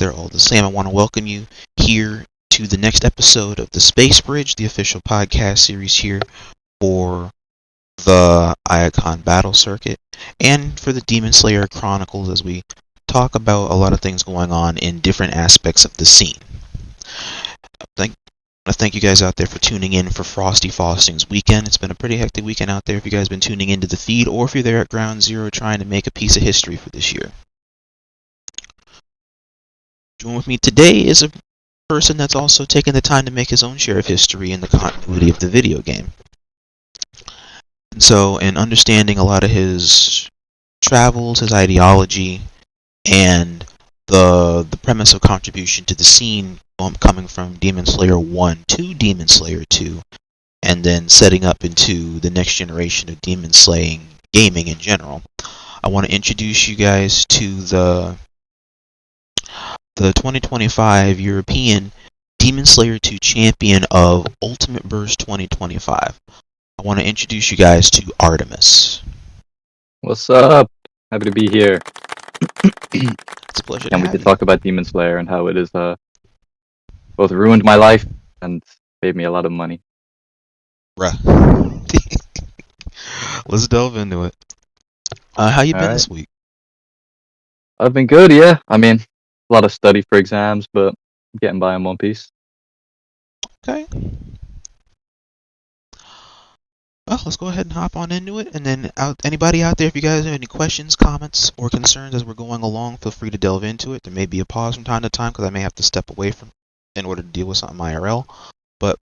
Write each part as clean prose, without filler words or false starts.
they're all the same. I want to welcome you here to the next episode of the Space Bridge, the official podcast series here for the Iacon Battle Circuit and for the Demon Chronicles as we talk about a lot of things going on in different aspects of the scene. I thank you guys out there for tuning in for Frosty Faustings Weekend. It's been a pretty hectic weekend out there if you guys have been tuning into the feed or if you're there at Ground Zero trying to make a piece of history for this year. Joining with me today is a person that's also taken the time to make his own share of history in the continuity of the video game. And so, in understanding a lot of his travels, his ideology, and the premise of contribution to the scene coming from Demon Slayer 1 to Demon Slayer 2, and then setting up into the next generation of demon slaying gaming in general, I want to introduce you guys to the 2025 European Demon Slayer 2 champion of Ultimate Burst 2025. I want to introduce you guys to Artemis. What's up? Happy to be here. It's a pleasure to And we have could you. talk about Demon Slayer and how it has both ruined my life and saved me a lot of money. Bruh. Let's delve into it. How you been this week? I've been good, yeah. I mean, a lot of study for exams, but getting by in one piece. Okay. Well, let's go ahead and hop on into it. And then anybody out there, if you guys have any questions, comments, or concerns as we're going along, feel free to delve into it. There may be a pause from time to time because I may have to step away from in order to deal with something IRL. But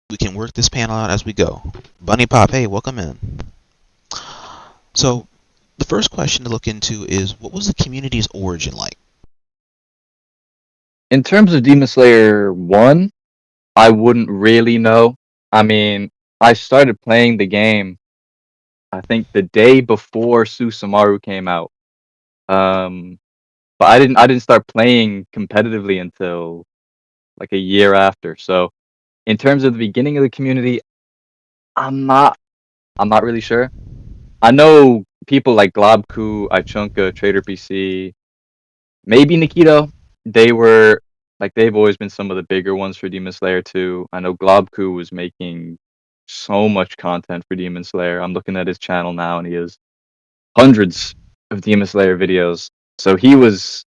we can work this panel out as we go. Bunny Pop, hey, welcome in. So, the first question to look into is, what was the community's origin like? In terms of Demon Slayer 1, I wouldn't really know. I mean, I started playing the game, I think the day before Susumaru came out. But I didn't start playing competitively until like a year after. So in terms of the beginning of the community, I'm not really sure. I know people like Globku, Ichunka, TraitorPC, maybe Nikito. They've always been some of the bigger ones for Demon Slayer 2. I know Globku was making so much content for Demon Slayer. I'm looking at his channel now and he has hundreds of Demon Slayer videos. So he was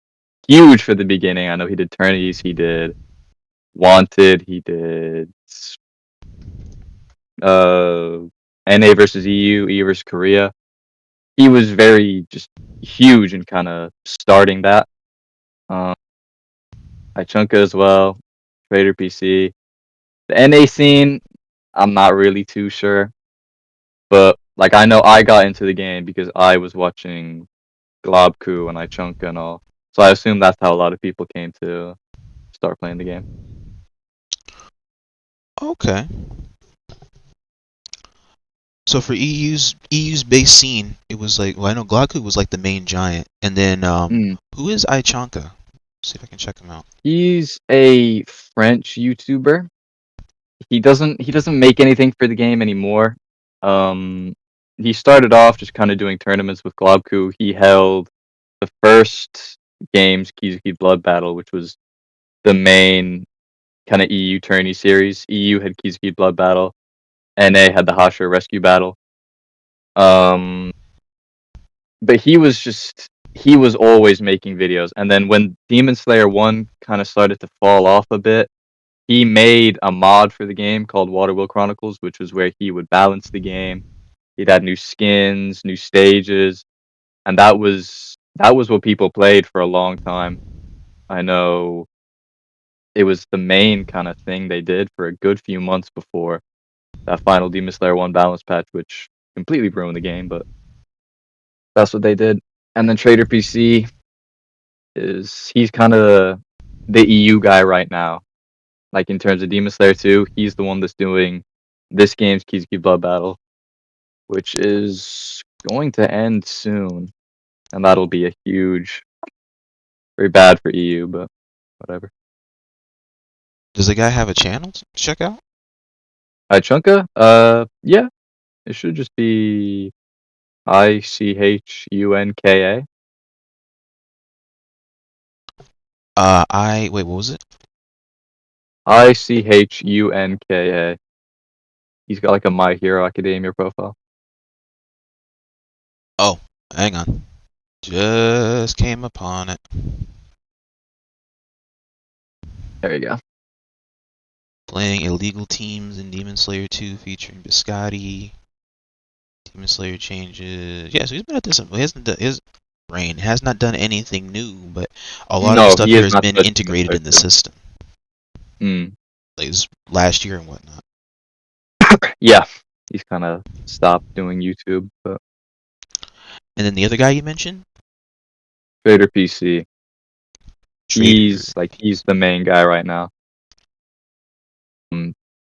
huge for the beginning. I know he did Tourneys, he did Wanted, he did NA versus EU versus Korea. He was very just huge and kind of starting that. Ichunka as well, TraitorPC. The NA scene, I'm not really too sure, but like I know I got into the game because I was watching Globku and Ichunka and all, so I assume that's how a lot of people came to start playing the game. Okay. So for EU's base scene, it was like, well, I know Globku was like the main giant, and then who is Ichunka? See if I can check him out. He's a French YouTuber. He doesn't make anything for the game anymore. He started off just kind of doing tournaments with Globku. He held the first game's Kizuki Blood Battle, which was the main kind of EU tourney series. EU had Kizuki Blood Battle, NA had the Hashira Rescue Battle. But he was always making videos. And then when Demon Slayer 1 kind of started to fall off a bit, he made a mod for the game called Waterwheel Chronicles, which was where he would balance the game. He'd add new skins, new stages, and that was what people played for a long time. I know it was the main kind of thing they did for a good few months before that final Demon Slayer 1 balance patch, which completely ruined the game, but that's what they did. And then TraitorPC he's kind of the EU guy right now. Like in terms of Demon Slayer 2, he's the one that's doing this game's Kizuki Blood Battle, which is going to end soon. And that'll be a huge, very bad for EU, but whatever. Does the guy have a channel to check out? Ichunka? Yeah. It should just be Ichunka. Wait, what was it? Ichunka. He's got like a My Hero Academia profile. Oh, hang on. Just came upon it. There you go. Playing illegal teams in Demon Slayer 2 featuring Biscotti. Demon Slayer changes. Yeah, so he's been at this. He hasn't done, his brain has not done anything new, but a lot of the No, stuff he here is has not been touching the integrated in the character. system. Mm. Like this last year and whatnot. Yeah, he's kind of stopped doing YouTube, but And then the other guy you mentioned, TraitorPC. Traitor. He's the main guy right now.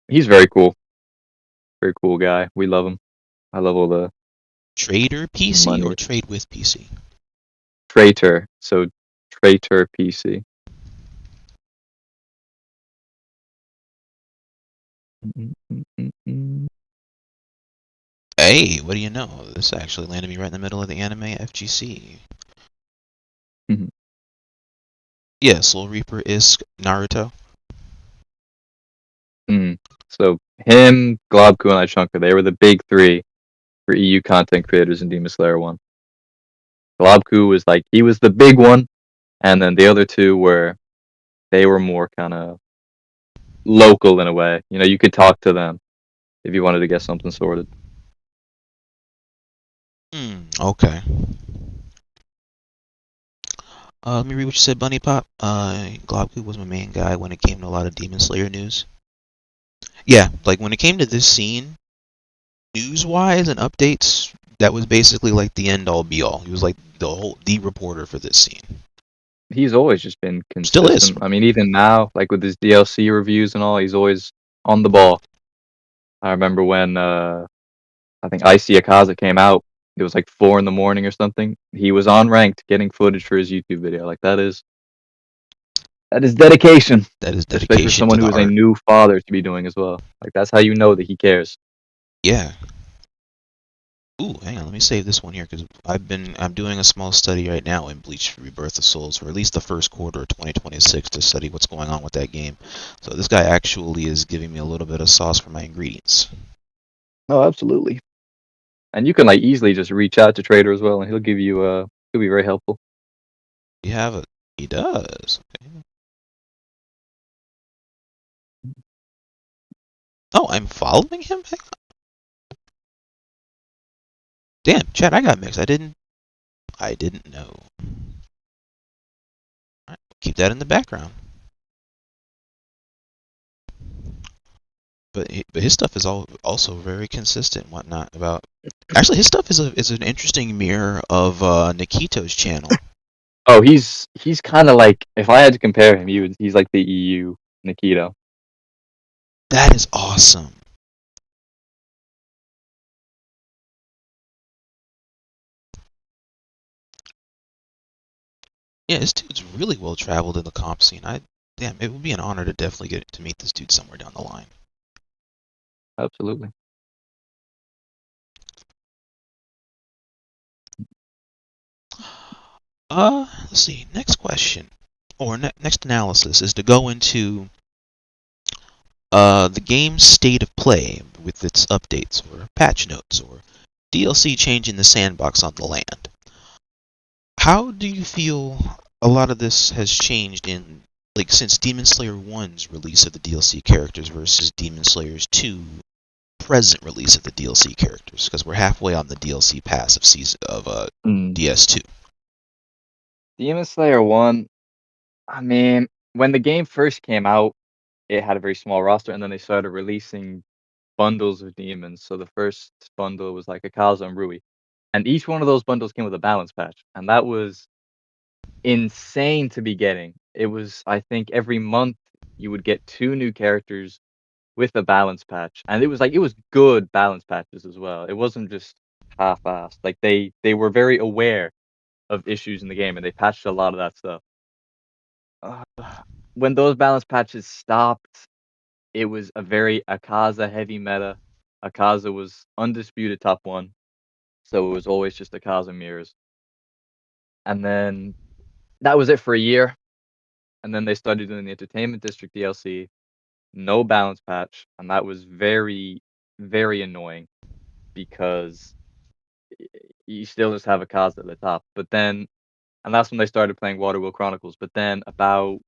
He's very cool guy. We love him. I love all the Trader PC or money. Trade with PC? Traitor, so TraitorPC. Hey, what do you know? This actually landed me right in the middle of the anime FGC. Mhm. Yeah, Soul Reaper is Naruto. So him, Globku, and Ichunka, they were the big three for EU content creators in Demon Slayer 1. Globku was he was the big one, and then the other two were more kind of local in a way. You know, you could talk to them if you wanted to get something sorted. Okay. Let me read what you said, Bunny Pop. Globku was my main guy when it came to a lot of Demon Slayer news. Yeah, like when it came to this scene, news-wise and updates, that was basically like the end-all be-all. He was like the reporter for this scene. He's always just been Still is. consistent. I mean, even now, like with his DLC reviews and all, he's always on the ball. I remember when I think Icy Akaza came out. It was like 4 in the morning or something. He was on ranked getting footage for his YouTube video. Like that is dedication, That is especially for dedication to someone the who is a art. new father to be doing as well. Like that's how you know that he cares. Yeah. Ooh, hang on, let me save this one here because I'm doing a small study right now in Bleach Rebirth of Souls, or at least the first quarter of 2026 to study what's going on with that game. So this guy actually is giving me a little bit of sauce for my ingredients. Oh, absolutely. And you can like easily just reach out to Trader as well, and he'll give you he'll be very helpful. You have a He does. Okay. Oh, I'm following him? Hang on. Damn, chat, I got mixed. I didn't know. Alright, keep that in the background. But his stuff is also very consistent and whatnot about. Actually, his stuff is an interesting mirror of Nikito's channel. Oh, he's kind of like, if I had to compare him, he's like the EU Nikito. That is awesome. Yeah, this dude's really well traveled in the comp scene. Damn, it would be an honor to definitely get to meet this dude somewhere down the line. Absolutely. Let's see. Next question, or next analysis is to go into the game's state of play with its updates or patch notes or DLC changing the sandbox on the land. How do you feel a lot of this has changed in since Demon Slayer 1's release of the DLC characters versus Demon Slayer's 2 present release of the DLC characters? Because we're halfway on the DLC pass of DS2. Demon Slayer 1, I mean, when the game first came out, it had a very small roster, and then they started releasing bundles of demons. So the first bundle was like Akaza and Rui. And each one of those bundles came with a balance patch. And that was insane to be getting. It was, I think, every month you would get 2 new characters with a balance patch. And it was good balance patches as well. It wasn't just half-assed. Like they were very aware of issues in the game, and they patched a lot of that stuff. Uh, when those balance patches stopped, it was a very Akaza heavy meta. Akaza was undisputed top 1, so it was always just Akaza mirrors. And then that was it for a year. and then they started doing the Entertainment District DLC, no balance patch, and that was very, very annoying because you still just have a Kaz at the top. But then, and that's when they started playing Waterwheel Chronicles. But then about,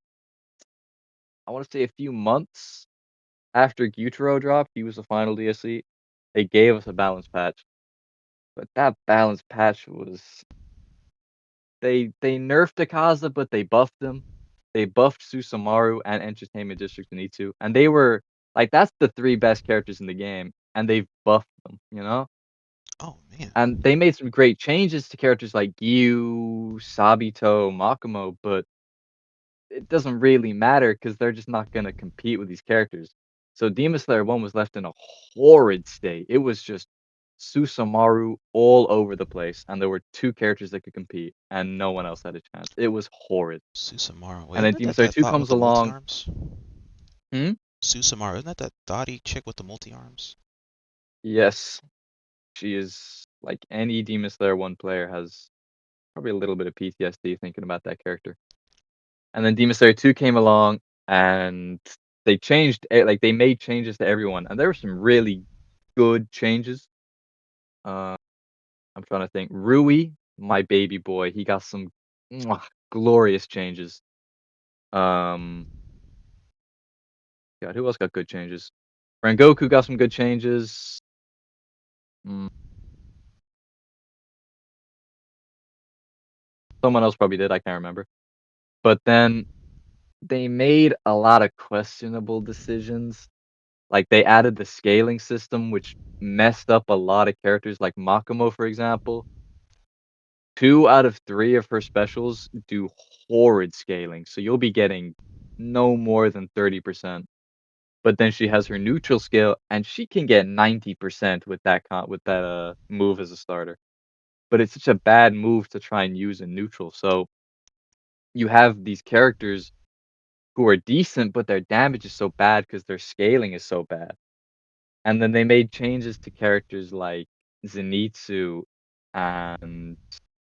I want to say a few months after Gyutaro dropped, he was the final DLC, they gave us a balance patch. But that balance patch was, they nerfed Akaza, but they buffed them. They buffed Susumaru and Entertainment District Zenitsu, and they were like, that's the 3 best characters in the game, and they've buffed them, you know? Oh man. And they made some great changes to characters like Gyu, Sabito, Makomo, but it doesn't really matter because they're just not gonna compete with these characters. So Demon Slayer 1 was left in a horrid state. It was just Susumaru all over the place, and there were 2 characters that could compete, and no one else had a chance. It was horrid. Susumaru. Wait, And isn't then that Demon that, Slayer that 2 thought comes with the multi along. arms? Hmm? Susumaru, isn't that that thoughty chick with the multi arms? Yes, she is like any Demon Slayer 1 player has probably a little bit of PTSD thinking about that character. And then Demon Slayer 2 came along, and they changed like, they made changes to everyone, and there were some really good changes. Uh, I'm trying to think. Rui, my baby boy, he got some glorious changes. Um, God, who else got good changes? Rengoku got some good changes. Mm, someone else probably did, I can't remember. But then they made a lot of questionable decisions. Like, they added the scaling system, which messed up a lot of characters, like Makomo, for example. 2 out of 3 of her specials do horrid scaling, so you'll be getting no more than 30%. But then she has her neutral scale, and she can get 90% with that move as a starter. But it's such a bad move to try and use in neutral, so you have these characters who are decent, but their damage is so bad because their scaling is so bad. And then they made changes to characters like Zenitsu and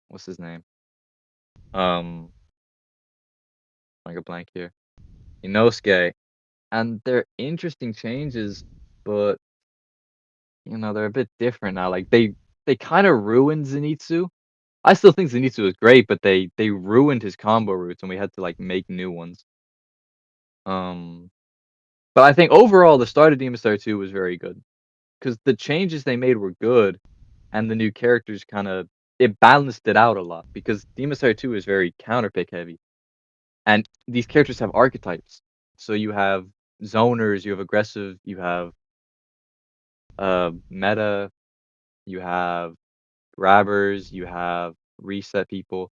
what's his name? Um, like a blank here. Inosuke. And they're interesting changes, but they're a bit different now. Like they kind of ruined Zenitsu. I still think Zenitsu is great, but they ruined his combo routes and we had to like make new ones. Um, but I think overall the start of Demon Slayer 2 was very good because the changes they made were good, and the new characters kind of it balanced it out a lot because Demon Slayer 2 is very counter pick heavy, and these characters have archetypes. So you have zoners, you have aggressive, you have meta, you have grabbers, you have reset people,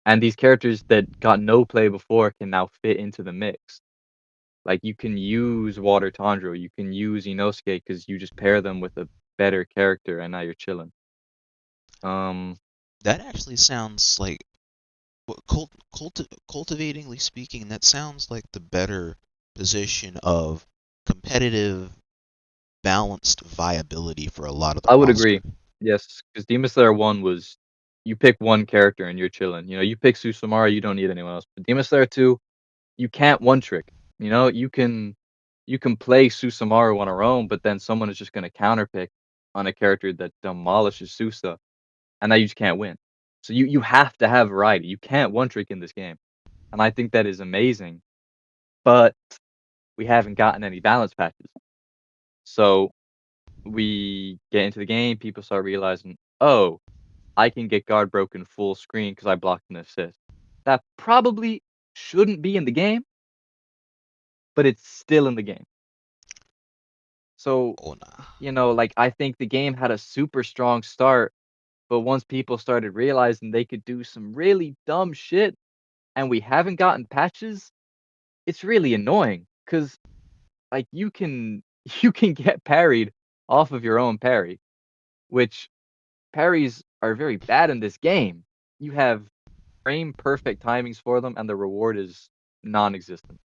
and these characters that got no play before can now fit into the mix. Like you can use Water Tanjiro, you can use Inosuke because you just pair them with a better character, and now you're chilling. Um, That actually sounds like, cultivatingly speaking, that sounds like the better position of competitive, balanced viability for a lot of the I would roster. agree. Yes, because Demon Slayer 1 was you pick one character and you're chilling. You pick Susumaru, you don't need anyone else. But Demon Slayer 2, you can't one trick. You can play Susumaru on her own, but then someone is just gonna counter pick on a character that demolishes Susa, and now you just can't win. So you have to have variety. You can't one trick in this game. And I think that is amazing. But we haven't gotten any balance patches. So we get into the game, people start realizing, oh, I can get guard broken full screen because I blocked an assist. That probably shouldn't be in the game, but it's still in the game. So, Oh nah. like I think the game had a super strong start, but once people started realizing they could do some really dumb shit and we haven't gotten patches, it's really annoying because like you can you can get parried off of your own parry, which parries are very bad in this game. You have frame perfect timings for them, and the reward is non-existent.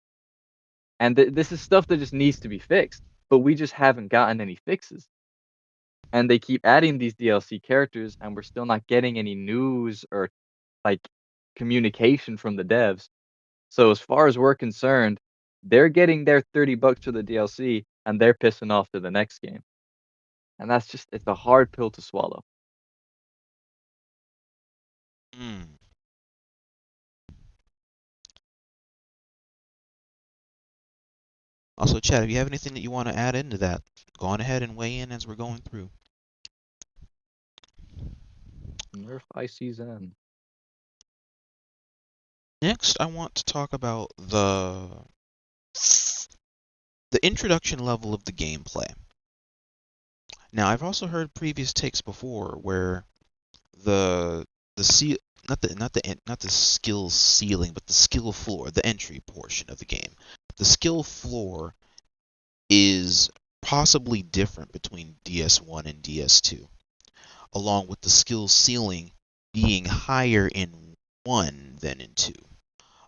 And this is stuff that just needs to be fixed, but we just haven't gotten any fixes. And they keep adding these DLC characters, and we're still not getting any news or like communication from the devs. So as far as we're concerned, they're getting their $30 for the DLC, and they're pissing off to the next game. And that's just it's a hard pill to swallow. Mm. Also, Chad, if you have anything that you want to add into that, go on ahead and weigh in as we're going through. Nerf Icy Zen. Next, I want to talk about the introduction level of the gameplay. Now, I've also heard previous takes before where the the not the skill ceiling, but the skill floor, the entry portion of the game. The skill floor is possibly different between DS1 and DS2, along with the skill ceiling being higher in 1 than in 2.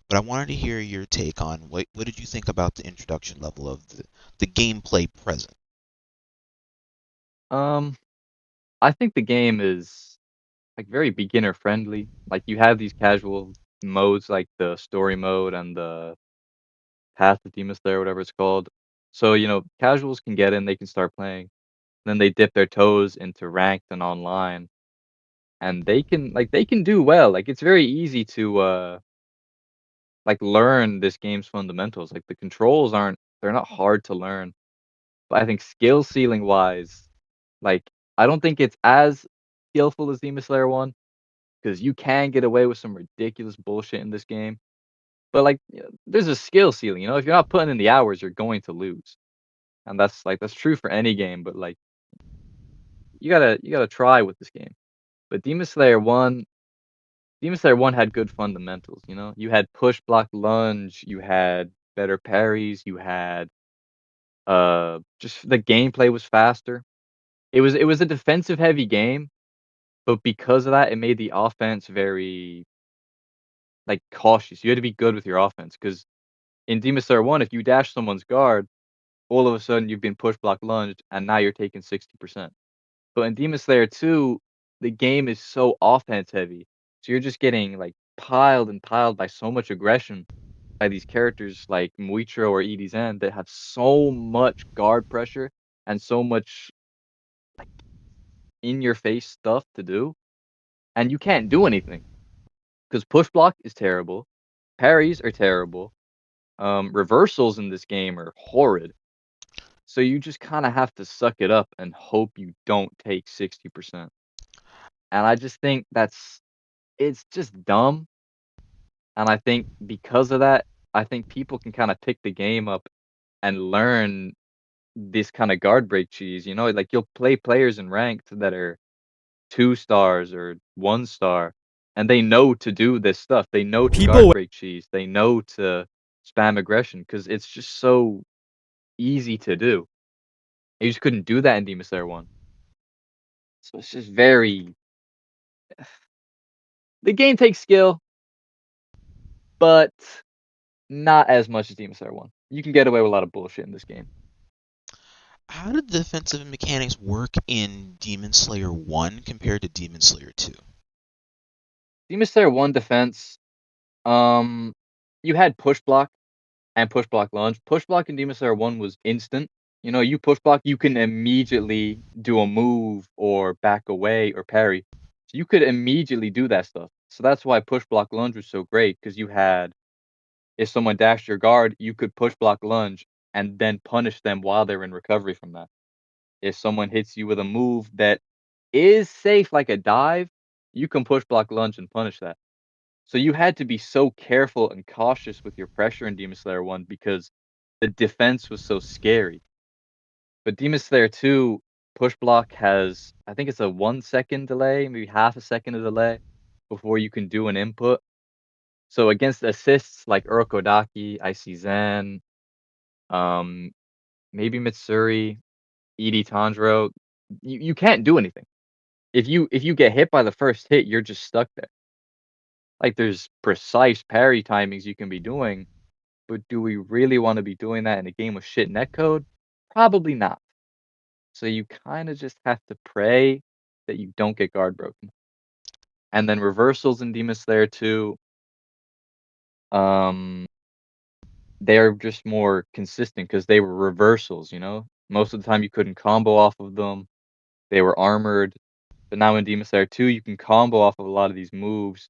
But I wanted to hear your take on what did you think about the introduction level of the gameplay present? Um, I think the game is like very beginner friendly. Like you have these casual modes like the story mode and the Path of Demon Slayer, whatever it's called. So, casuals can get in, they can start playing. Then they dip their toes into ranked and online, and they can do well. Like it's very easy to like learn this game's fundamentals. Like the controls they're not hard to learn. But I think skill ceiling wise, like I don't think it's as skillful as Demon Slayer 1 because you can get away with some ridiculous bullshit in this game. But like there's a skill ceiling, if you're not putting in the hours, you're going to lose. And that's true for any game, but like you gotta try with this game. But Demon Slayer 1 had good fundamentals. You had push, block, lunge, you had better parries, you had just the gameplay was faster. It was a defensive heavy game, but because of that, it made the offense very like cautious. You had to be good with your offense because in Demon Slayer 1, if you dash someone's guard, all of a sudden you've been push, block, lunged, and now you're taking 60%. But in Demon Slayer 2, the game is so offense heavy. So you're just getting like piled and piled by so much aggression by these characters like Muichiro or Eden that have so much guard pressure and so much like in your face stuff to do. And you can't do anything because push block is terrible. Parries are terrible. Reversals in this game are horrid. So you just kind of have to suck it up and hope you don't take 60%. And I just think it's just dumb, and I think because of that, I think people can kinda pick the game up and learn this kinda guard break cheese, like, you'll play players in ranked that are 2 stars or 1 star, and they know to do this stuff, they know to guard People break cheese, they know to spam aggression because it's just so easy to do. You just couldn't do that in Demon Slayer 1. So it's just very the game takes skill, but not as much as Demon Slayer 1. You can get away with a lot of bullshit in this game. How did the defensive mechanics work in Demon Slayer 1 compared to Demon Slayer 2? Demon Slayer 1 defense, um, you had push block and push block lunge. Push block in Demon Slayer 1 was instant. You push block, you can immediately do a move or back away or parry. So you could immediately do that stuff. So that's why push block lunge was so great because you had if someone dashed your guard, you could push block lunge and then punish them while they're in recovery from that. If someone hits you with a move that is safe like a dive, you can push block lunge and punish that. So you had to be so careful and cautious with your pressure in Demon Slayer 1 because the defense was so scary. But Demon Slayer 2 push block has I think it's a 1 second delay, maybe half a second of delay before you can do an input. So against assists like Urokodaki, Icy Zen, um, maybe Mitsuri, Edie Tanjiro, you can't do anything. If you get hit by the first hit, you're just stuck there. Like there's precise parry timings you can be doing, but do we really want to be doing that in a game with shit netcode? Probably not. So you kind of just have to pray that you don't get guard broken. And then reversals in Demon Slayer 2. they're just more consistent because they were reversals, you know? Most of the time you couldn't combo off of them. They were armored. But now in Demon Slayer 2, you can combo off of a lot of these moves,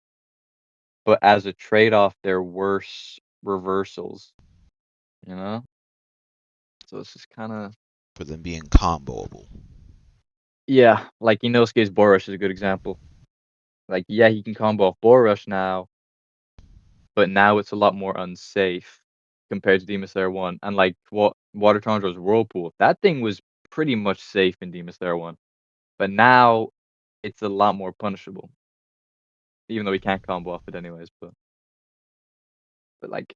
but as a trade-off, they're worse reversals, you know? So it's just kind of... For them being comboable. Yeah, like Inosuke's Borush is a good example. Like, yeah, he can combo off Borush now, but now it's a lot more unsafe compared to Demon Slayer 1. And like Water Tondro's Whirlpool, that thing was pretty much safe in Demon Slayer 1. But now it's a lot more punishable. Even though we can't combo off it anyways, but like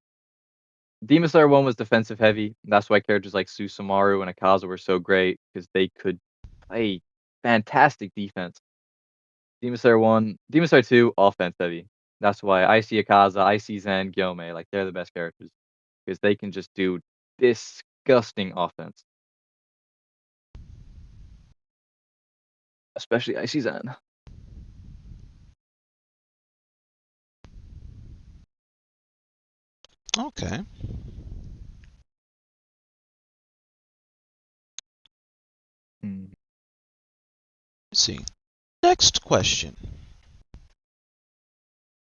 Demon Slayer 1 was defensive heavy. That's why characters like Susumaru and Akaza were so great, because they could play fantastic defense. Demon Slayer 2, offense heavy. That's why I see Akaza, I see Zen, Gyome, like they're the best characters. Because they can just do disgusting offense. Especially I see Zen. Okay. Let's see. Next question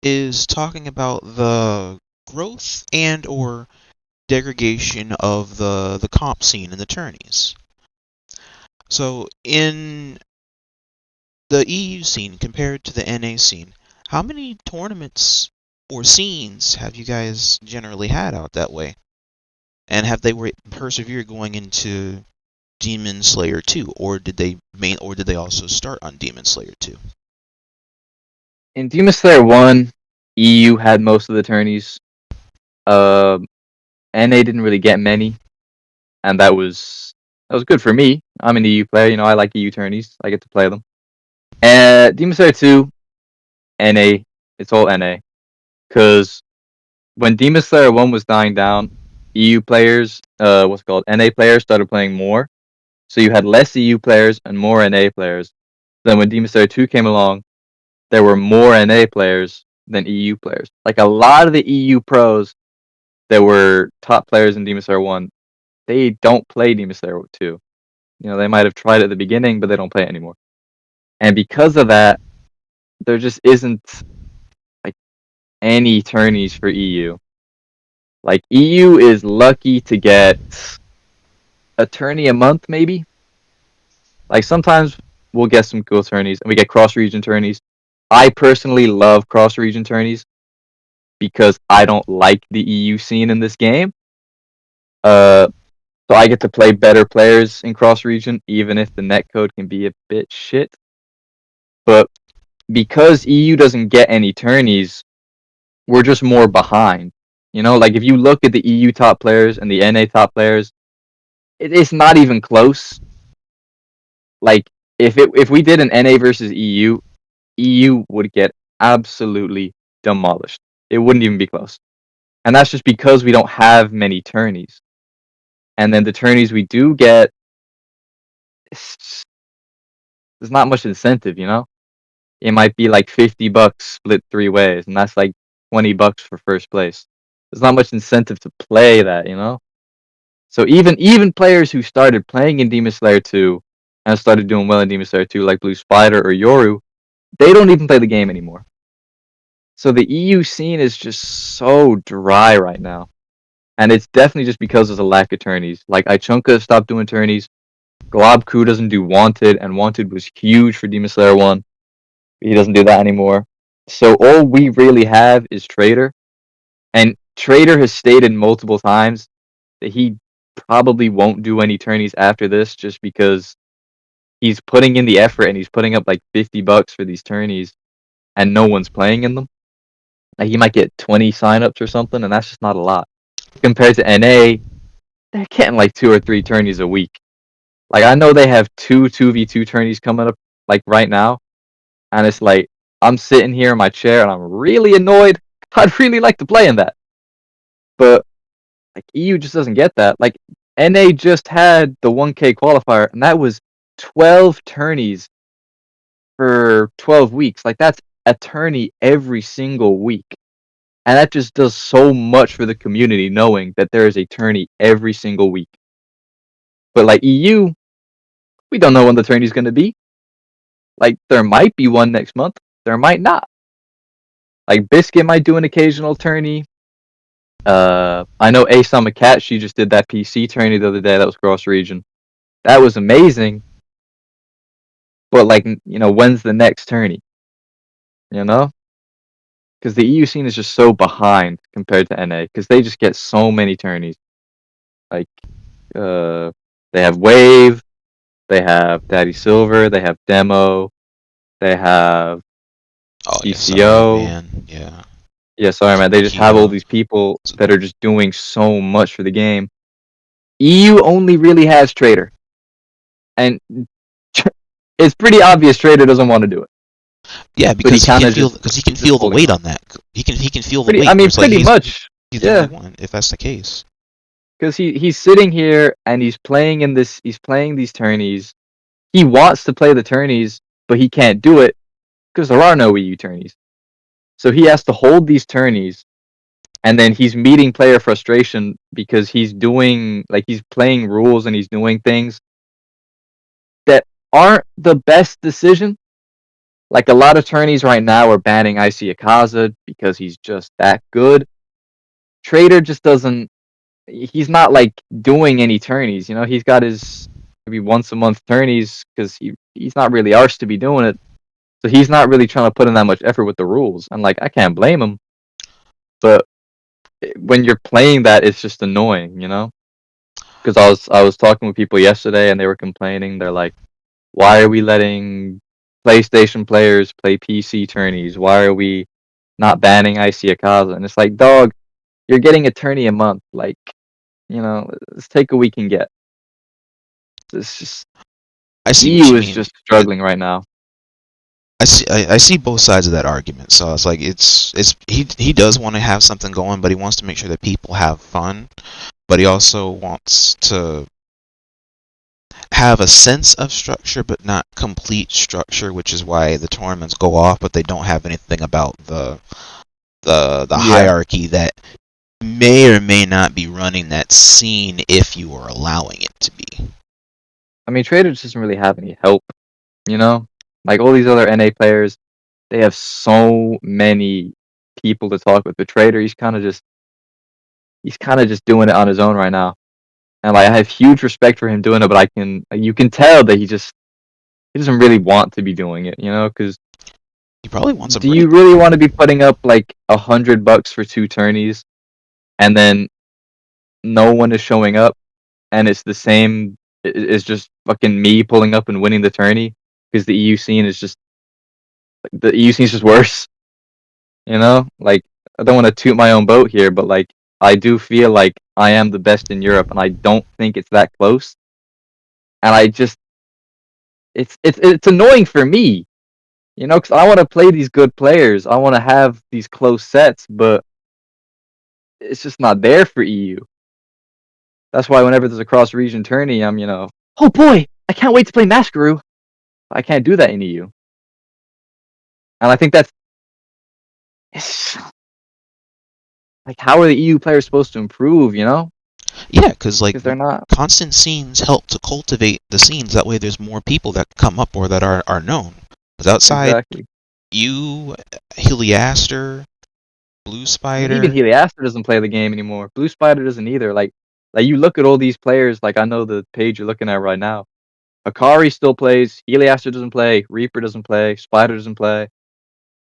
is talking about the growth and or degradation of the comp scene in the tourneys. So in the EU scene compared to the NA scene, how many tournaments or scenes have you guys generally had out that way? And have they persevered going into Demon Slayer 2, or did they also start on Demon Slayer 2? In Demon Slayer 1, EU had most of the tourneys. NA didn't really get many, and that was good for me. I'm an EU player, you know, I like EU tourneys. I get to play them. Demon Slayer 2, NA, it's all NA. Because when Demon Slayer 1 was dying down, EU players, NA players started playing more. So you had less EU players and more NA players. Then when Demon Slayer 2 came along, there were more NA players than EU players. Like a lot of the EU pros that were top players in Demon Slayer 1, they don't play Demon Slayer 2. You know, they might have tried at the beginning, but they don't play it anymore. And because of that, there just isn't like any tourneys for EU. Like EU is lucky to get a tourney a month, maybe. Like sometimes we'll get some cool tourneys, and we get cross-region tourneys. I personally love cross-region tourneys because I don't like the EU scene in this game. So I get to play better players in cross-region, even if the netcode can be a bit shit. But because EU doesn't get any tourneys, we're just more behind. You know, like if you look at the EU top players and the NA top players, it's not even close. Like if we did an NA versus EU, EU would get absolutely demolished. It wouldn't even be close. And that's just because we don't have many tourneys. And then the tourneys we do get, there's not much incentive, you know? It might be like $50 split 3 ways, and that's like $20 for first place. There's not much incentive to play that, you know? So even players who started playing in Demon Slayer 2 and started doing well in Demon Slayer 2, like Blue Spider or Yoru, they don't even play the game anymore. So the EU scene is just so dry right now. And it's definitely just because there's a lack of tourneys. Like Ichunka stopped doing tourneys. Globku doesn't do Wanted, and Wanted was huge for Demon Slayer 1. He doesn't do that anymore. So all we really have is Traitor. And Traitor has stated multiple times that he probably won't do any tourneys after this just because he's putting in the effort and he's putting up like $50 for these tourneys and no one's playing in them. Like he might get 20 signups or something, and that's just not a lot. Compared to NA, they're getting like 2 or 3 tourneys a week. Like I know they have 2v2 tourneys coming up like right now, and it's like I'm sitting here in my chair and I'm really annoyed. I'd really like to play in that, but like EU just doesn't get that. Like NA just had the 1K qualifier, and that was 12 tourneys for 12 weeks. Like that's a tourney every single week. And that just does so much for the community, knowing that there is a tourney every single week. But like EU, we don't know when the tourney's going to be. Like, there might be one next month. There might not. Like, Biscuit might do an occasional tourney. I know Asama Cat, she just did that PC tourney the other day. That was cross region. That was amazing. But like, when's the next tourney? You know? Because the EU scene is just so behind compared to NA. Because they just get so many tourneys. Like, they have Wave, they have Daddy Silver, they have Demo, they have Oh yeah, sorry ECO. man. Yeah. Yeah, sorry man. They just have all Nikito. these people that are just doing so much for the game. EU only really has Traitor, and it's pretty obvious Traitor doesn't want to do it. Yeah, But he because he kind can of feel just because he can just feel the holding weight on. on that. He can feel the Pretty, weight. I Where mean, it's like pretty much. he's the Yeah, only one. If that's the case. because he's sitting here and he's playing in this. He's playing these tourneys. He wants to play the tourneys, but he can't do it because there are no EU tourneys. So he has to hold these tourneys, and then he's meeting player frustration because he's playing rules and he's doing things that aren't the best decision. Like, a lot of tourneys right now are banning Iacon because he's just that good. Traitor just doesn't. He's not like doing any tourneys. He's got his maybe once a month tourneys because he's not really arsed to be doing it. So he's not really trying to put in that much effort with the rules. And like, I can't blame him. But when you're playing that, it's just annoying, Because I was talking with people yesterday and they were complaining. They're like, why are we letting PlayStation players play PC tourneys? Why are we not banning Iacon? And it's like, dog, you're getting a tourney a month. Like, let's take what we can get. It's just I see what EU you is mean. just struggling right now. I see both sides of that argument. So it's like he does want to have something going, but he wants to make sure that people have fun. But he also wants to have a sense of structure, but not complete structure, which is why the tournaments go off, but they don't have anything about the Yeah. hierarchy that may or may not be running that scene if you are allowing it to be. I mean, Trader just doesn't really have any help, Like, all these other NA players, they have so many people to talk with. But Trader, he's kind of just doing it on his own right now. And like, I have huge respect for him doing it, but you can tell that he doesn't really want to be doing it, Because He probably wants a do break. you really want to be putting up like $100 for 2 tourneys, and then no one is showing up, and it's the same? It's just fucking me pulling up and winning the tourney because the EU scene is just worse. Like, I don't want to toot my own boat here, but like, I do feel like I am the best in Europe, and I don't think it's that close. And I just, it's annoying for me, because I want to play these good players. I want to have these close sets, but it's just not there for EU. That's why whenever there's a cross-region tourney, I'm, oh boy, I can't wait to play Masquerade. I can't do that in EU. And I think it's like, how are the EU players supposed to improve, Yeah, because like they're not. constant scenes help to cultivate the scenes. That way, there's more people that come up or that are known. Because outside Exactly. you, HILLIASTEUR, Blue I mean, even Spider. Heliaster doesn't play the game anymore. Blue Spider doesn't either. Like, you look at all these players. Like, I know the page you're looking at right now. Hakarij still plays. Heliaster doesn't play. Reaper doesn't play. Spider doesn't play.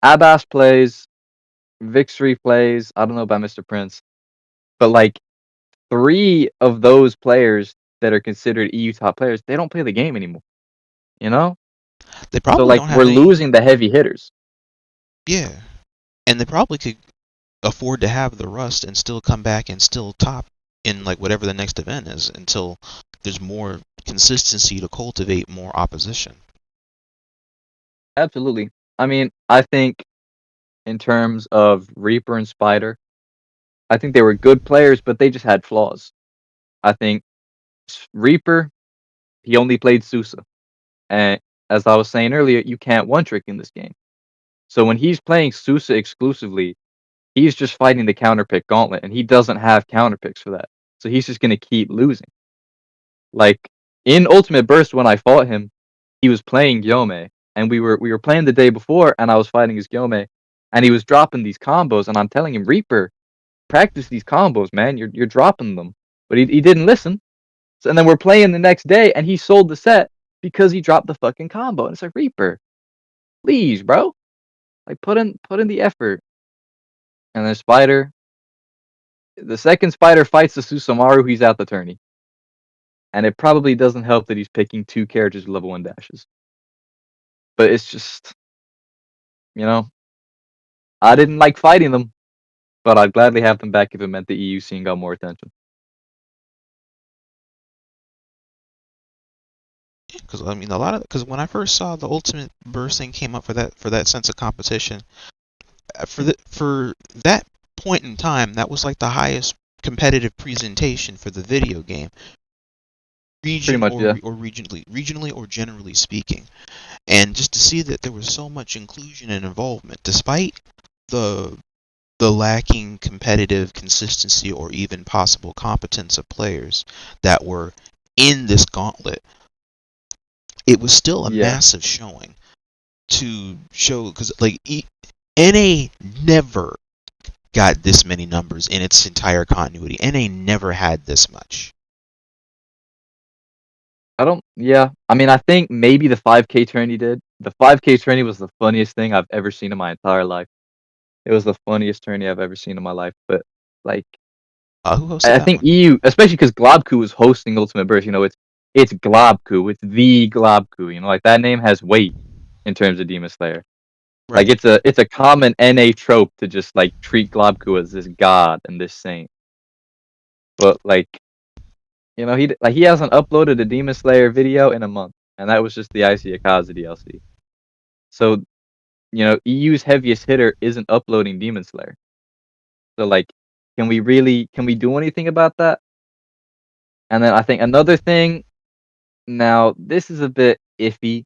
Abbas plays. Vxrii plays. I don't know about Mr. Prince, but like, 3 of those players that are considered EU top players, they don't play the game anymore. They So probably like, don't we're have any. losing the heavy hitters. Yeah, and they probably could afford to have the rust and still come back and still top in like whatever the next event is until there's more consistency to cultivate more opposition. Absolutely. I mean, I think in terms of Reaper and Spider, I think they were good players, but they just had flaws. I think Reaper, he only played Sousa. And as I was saying earlier, you can't one trick in this game. So when he's playing Sousa exclusively, he's just fighting the counterpick gauntlet, and he doesn't have counterpicks for that. So he's just gonna keep losing. Like in Ultimate Burst, when I fought him, he was playing Gyome, and we were playing the day before, and I was fighting his Gyome, and he was dropping these combos, and I'm telling him, Reaper, practice these combos, man. You're dropping them, but he didn't listen. So, and then we're playing the next day, and he sold the set because he dropped the fucking combo. And it's like, Reaper, please, bro, like put in the effort. And then Spider, the second Spider fights the Susumaru, he's out the tourney. And it probably doesn't help that he's picking 2 characters with level 1 dashes. But it's just, you know, I didn't like fighting them, but I'd gladly have them back if it meant the EU scene got more attention. Because I mean, because when I first saw the Ultimate Burst thing came up for that sense of competition, for that point in time, that was like the highest competitive presentation for the video game, region Pretty much, yeah. or regionally or generally speaking. And just to see that there was so much inclusion and involvement, despite the lacking competitive consistency or even possible competence of players that were in this gauntlet, it was still a massive showing to show, because like NA never got this many numbers in its entire continuity. NA never had this much. I mean, I think maybe the 5K tourney did. The 5K tourney was the funniest thing I've ever seen in my entire life. It was the funniest tourney I've ever seen in my life. But like, Who hosted I that think one? EU, especially because Globku was hosting Ultimate Burst. You know, it's Globku. It's the Globku. You know, like that name has weight in terms of Demon Slayer. Right. Like it's a common NA trope to just like treat Globku as this god and this saint. But like, you know, he hasn't uploaded a Demon Slayer video in a month, and that was just the Icy Akaza DLC. So, you know, EU's heaviest hitter isn't uploading Demon Slayer. So like, can we do anything about that? And then I think another thing, now this is a bit iffy,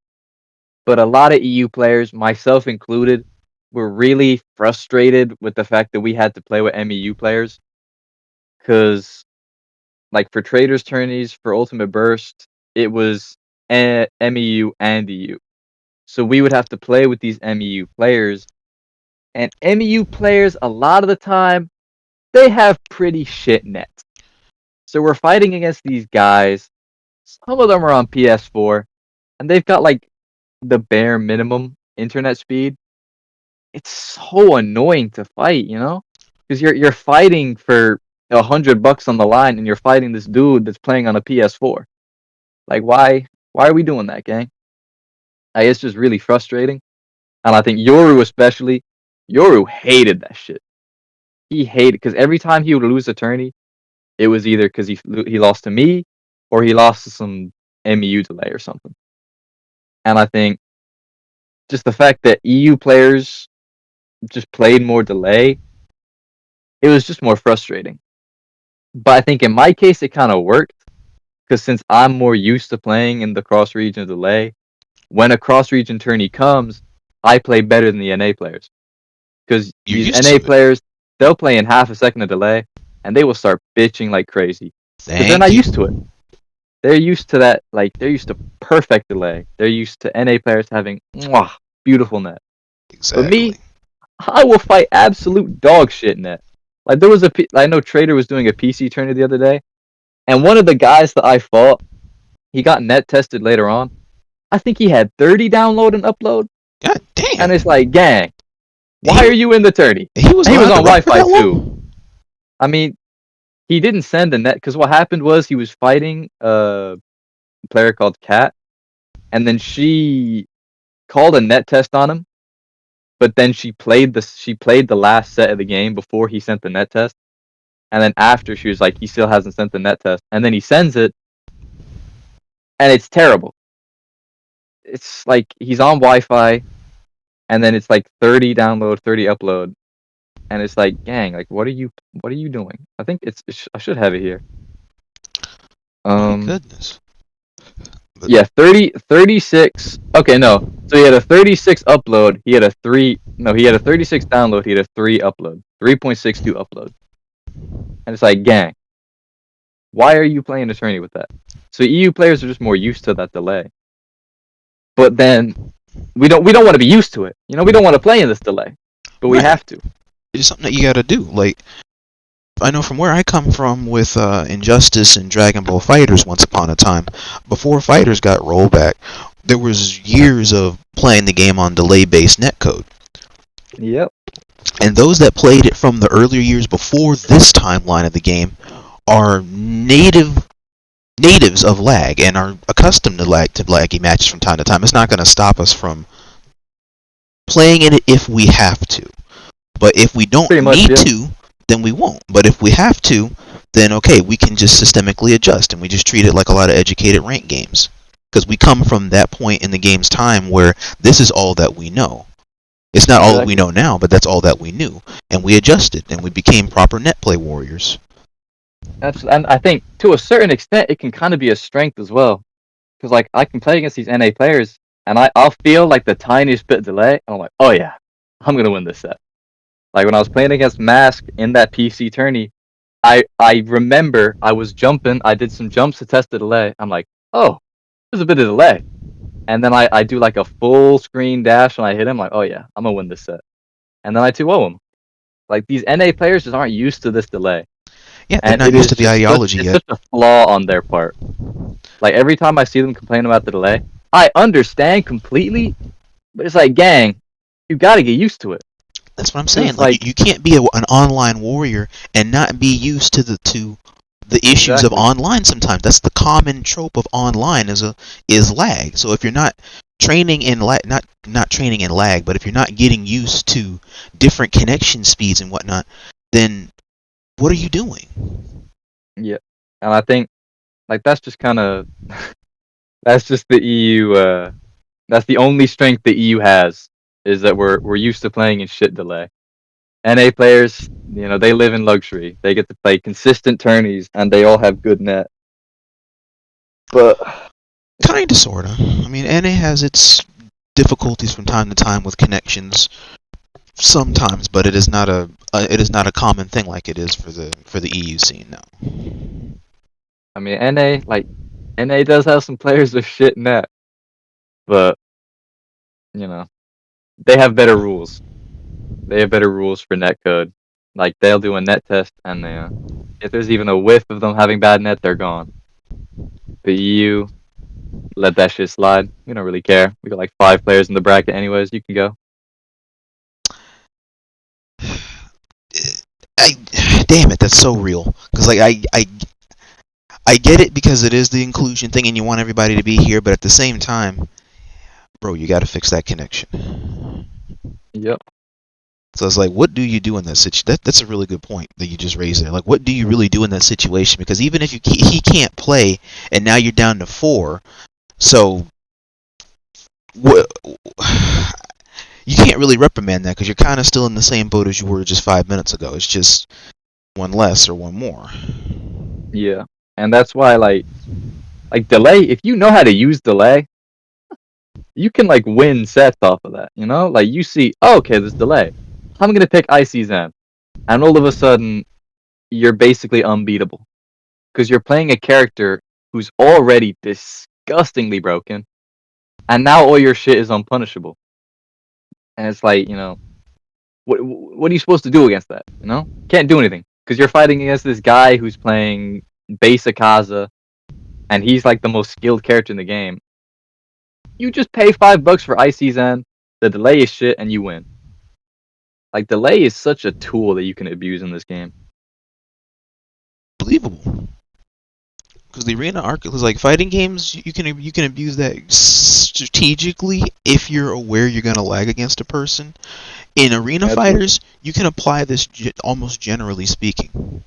but a lot of EU players, myself included, were really frustrated with the fact that we had to play with MEU players. Because, like, for Traders tourneys, for Ultimate Burst, it was MEU and EU. So we would have to play with these MEU players. And MEU players, a lot of the time, they have pretty shit nets. So we're fighting against these guys. Some of them are on PS4, and they've got like the bare minimum internet speed. It's so annoying to fight, you know, because you're fighting for $100 on the line, and you're fighting this dude that's playing on a PS4. Like, why are we doing that, gang? It's just really frustrating, and I think Yoru especially. Yoru hated that shit. He hated, because every time he would lose a tourney, it was either because he lost to me, or he lost to some MEU delay or something. And I think just the fact that EU players just played more delay, it was just more frustrating. But I think in my case, it kind of worked, because since I'm more used to playing in the cross-region delay, when a cross-region tourney comes, I play better than the NA players. Because these NA players, they'll play in half a second of delay, and they will start bitching like crazy. Because they're not used to it. They're used to that, like, they're used to perfect delay. They're used to NA players having beautiful net. Exactly. But me, I will fight absolute dog shit net. Like, I know Traitor was doing a PC tourney the other day, and one of the guys that I fought, he got net tested later on. I think he had 30 download and upload. God damn. And it's like, gang, why are you in the tourney? He was on Wi-Fi too. I mean, he didn't send a net, because what happened was he was fighting a player called Kat, and then she called a net test on him, but then she played the last set of the game before he sent the net test, and then after she was like, he still hasn't sent the net test, and then he sends it, and it's terrible. It's like he's on Wi-Fi, and then it's like 30 download, 30 upload, and it's like, gang, like, what are you doing? I think I should have it here. My goodness. Yeah, 36. Okay, no. So he had a 36 upload. He had a 36 download. He had a 3 upload. 3.62 upload. And it's like, gang, why are you playing a tourney with that? So EU players are just more used to that delay. But then we don't want to be used to it. You know, we don't want to play in this delay, but we have to. It's something that you got to do. Like, I know from where I come from with Injustice and Dragon Ball Fighters once upon a time, before Fighters got rollback, there was years of playing the game on delay-based netcode. Yep. And those that played it from the earlier years before this timeline of the game are natives of lag and are accustomed to laggy matches from time to time. It's not going to stop us from playing in it if we have to. But if we don't need to, then we won't. But if we have to, then okay, we can just systemically adjust, and we just treat it like a lot of educated ranked games. Because we come from that point in the game's time where this is all that we know. It's not all that we know now, but that's all that we knew. And we adjusted, and we became proper net play warriors. And I think, to a certain extent, it can kind of be a strength as well. Because, like, I can play against these NA players, and I'll feel, like, the tiniest bit delay, and I'm like, oh yeah, I'm going to win this set. Like, when I was playing against Mask in that PC tourney, I remember I was jumping, I did some jumps to test the delay. I'm like, oh, there's a bit of delay. And then I do, like, a full screen dash, and I hit him, like, oh yeah, I'm going to win this set. And then I 2-0 him. Like, these NA players just aren't used to this delay. Yeah, they're not used to the ideology yet. It's such a flaw on their part. Like, every time I see them complain about the delay, I understand completely, but it's like, gang, you gotta get used to it. That's what I'm saying. Like, you can't be an online warrior and not be used to the issues of online sometimes. That's the common trope of online is lag. So if you're not training in lag, not training in lag, but if you're not getting used to different connection speeds and whatnot, then what are you doing? Yeah, and I think like that's just kind of that's just the EU. That's the only strength the EU has, is that we're used to playing in shit delay. NA players, you know, they live in luxury. They get to play consistent tourneys, and they all have good net. But kinda, sorta. I mean, NA has its difficulties from time to time with connections. Sometimes, but it is not a common thing like it is for the EU scene now. I mean, NA does have some players with shit net, but you know, they have better rules. They have better rules for netcode. Like, they'll do a net test, and if there's even a whiff of them having bad net, they're gone. The EU, let that shit slide. We don't really care. We got like 5 players in the bracket anyways. You can go. Damn it, that's so real. Because like I get it because it is the inclusion thing and you want everybody to be here, but at the same time, bro, you got to fix that connection. Yep. So it's like, what do you do in that situation? That's a really good point that you just raised there. Like, what do you really do in that situation? Because even if he can't play, and now you're down to 4, so what? You can't really reprimand that because you're kind of still in the same boat as you were just 5 minutes ago. It's just one less or one more. Yeah, and that's why like delay. If you know how to use delay, you can like win sets off of that. You know, like you see, oh, okay, there's delay. I'm gonna pick ICZen, and all of a sudden, you're basically unbeatable because you're playing a character who's already disgustingly broken, and now all your shit is unpunishable. And it's like, you know, what are you supposed to do against that? You know, can't do anything because you're fighting against this guy who's playing base Akaza, and he's like the most skilled character in the game. You just pay $5 for ICZen, the delay is shit, and you win. Like, delay is such a tool that you can abuse in this game. Believable. Because the arena arc is like fighting games. You can abuse that strategically if you're aware you're gonna lag against a person. In arena fighters, you can apply this almost generally speaking.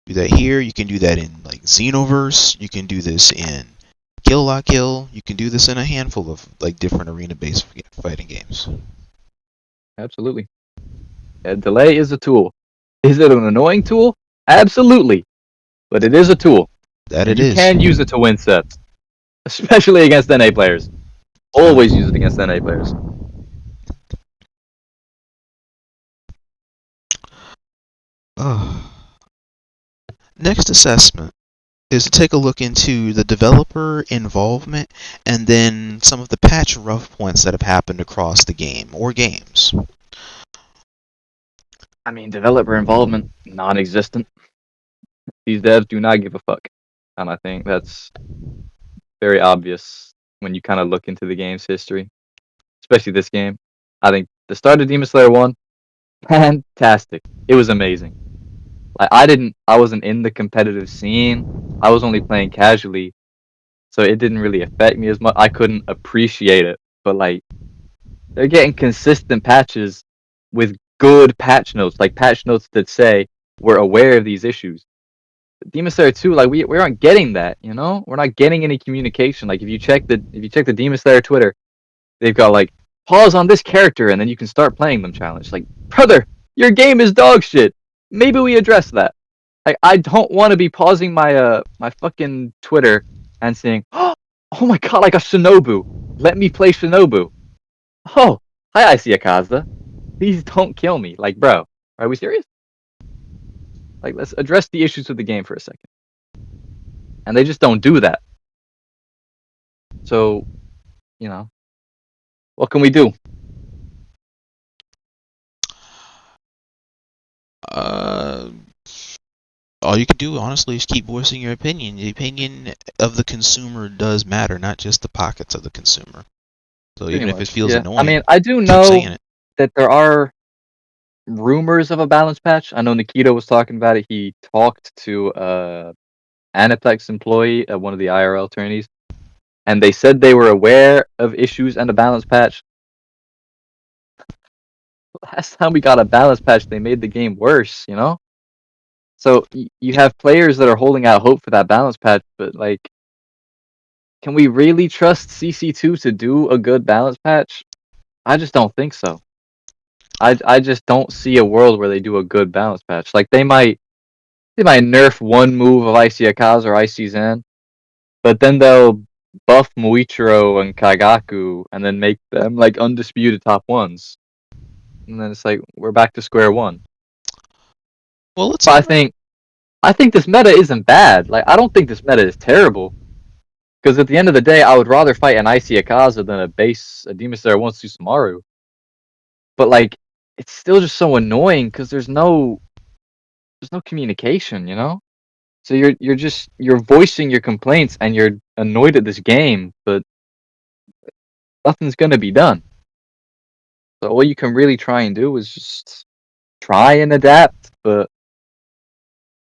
Do that here. You can do that in like Xenoverse. You can do this in Kill La Kill. You can do this in a handful of like different arena-based fighting games. Absolutely. Yeah, delay is a tool. Is it an annoying tool? Absolutely. But it is a tool. That and it is. You can use it to win sets. especially against NA players. Always use it against NA players. Next assessment is to take a look into the developer involvement and then some of the patch rough points that have happened across the game or games. I mean, developer involvement, non-existent. These devs do not give a fuck. And I think that's very obvious when you kind of look into the game's history, especially this game. I think the start of Demon Slayer 1, fantastic. It was amazing. Like I wasn't in the competitive scene. I was only playing casually, so it didn't really affect me as much. I couldn't appreciate it, but like they're getting consistent patches with good patch notes, like patch notes that say we're aware of these issues. Demon Slayer 2, like we aren't getting that, you know? We're not getting any communication. Like if you check the Demon Slayer Twitter, they've got like pause on this character and then you can start playing them challenge. Like, brother, your game is dog shit. Maybe we address that. Like I don't want to be pausing my my fucking Twitter and saying, "Oh my god, I got Shinobu. Let me play Shinobu." Oh, hi Iacon. Please don't kill me. Like, bro, are we serious? Like, let's address the issues of the game for a second. And they just don't do that. So, you know, what can we do? All you can do, honestly, is keep voicing your opinion. The opinion of the consumer does matter, not just the pockets of the consumer. So even if it feels annoying, I mean, I do keep know saying it. that there are rumors of a balance patch. I know Nikito was talking about it. He talked to Aniplex employee at one of the IRL tourneys, and they said they were aware of issues and a balance patch. Last time we got a balance patch, they made the game worse, you know? So you have players that are holding out hope for that balance patch, but like, can we really trust CC2 to do a good balance patch? I just don't think so. I just don't see a world where they do a good balance patch. Like they might nerf one move of Icy Akaza or Icy Zen, but then they'll buff Muichiro and Kagaku and then make them like undisputed top ones. And then it's like we're back to square one. Well, it's But I think this meta isn't bad. Like I don't think this meta is terrible. Because at the end of the day, I would rather fight an Icy Akaza than a Demon Slayer 1 Susumaru. But like, it's still just so annoying because there's no communication, you know. So you're voicing your complaints and you're annoyed at this game, but nothing's gonna be done. So all you can really try and do is just try and adapt. But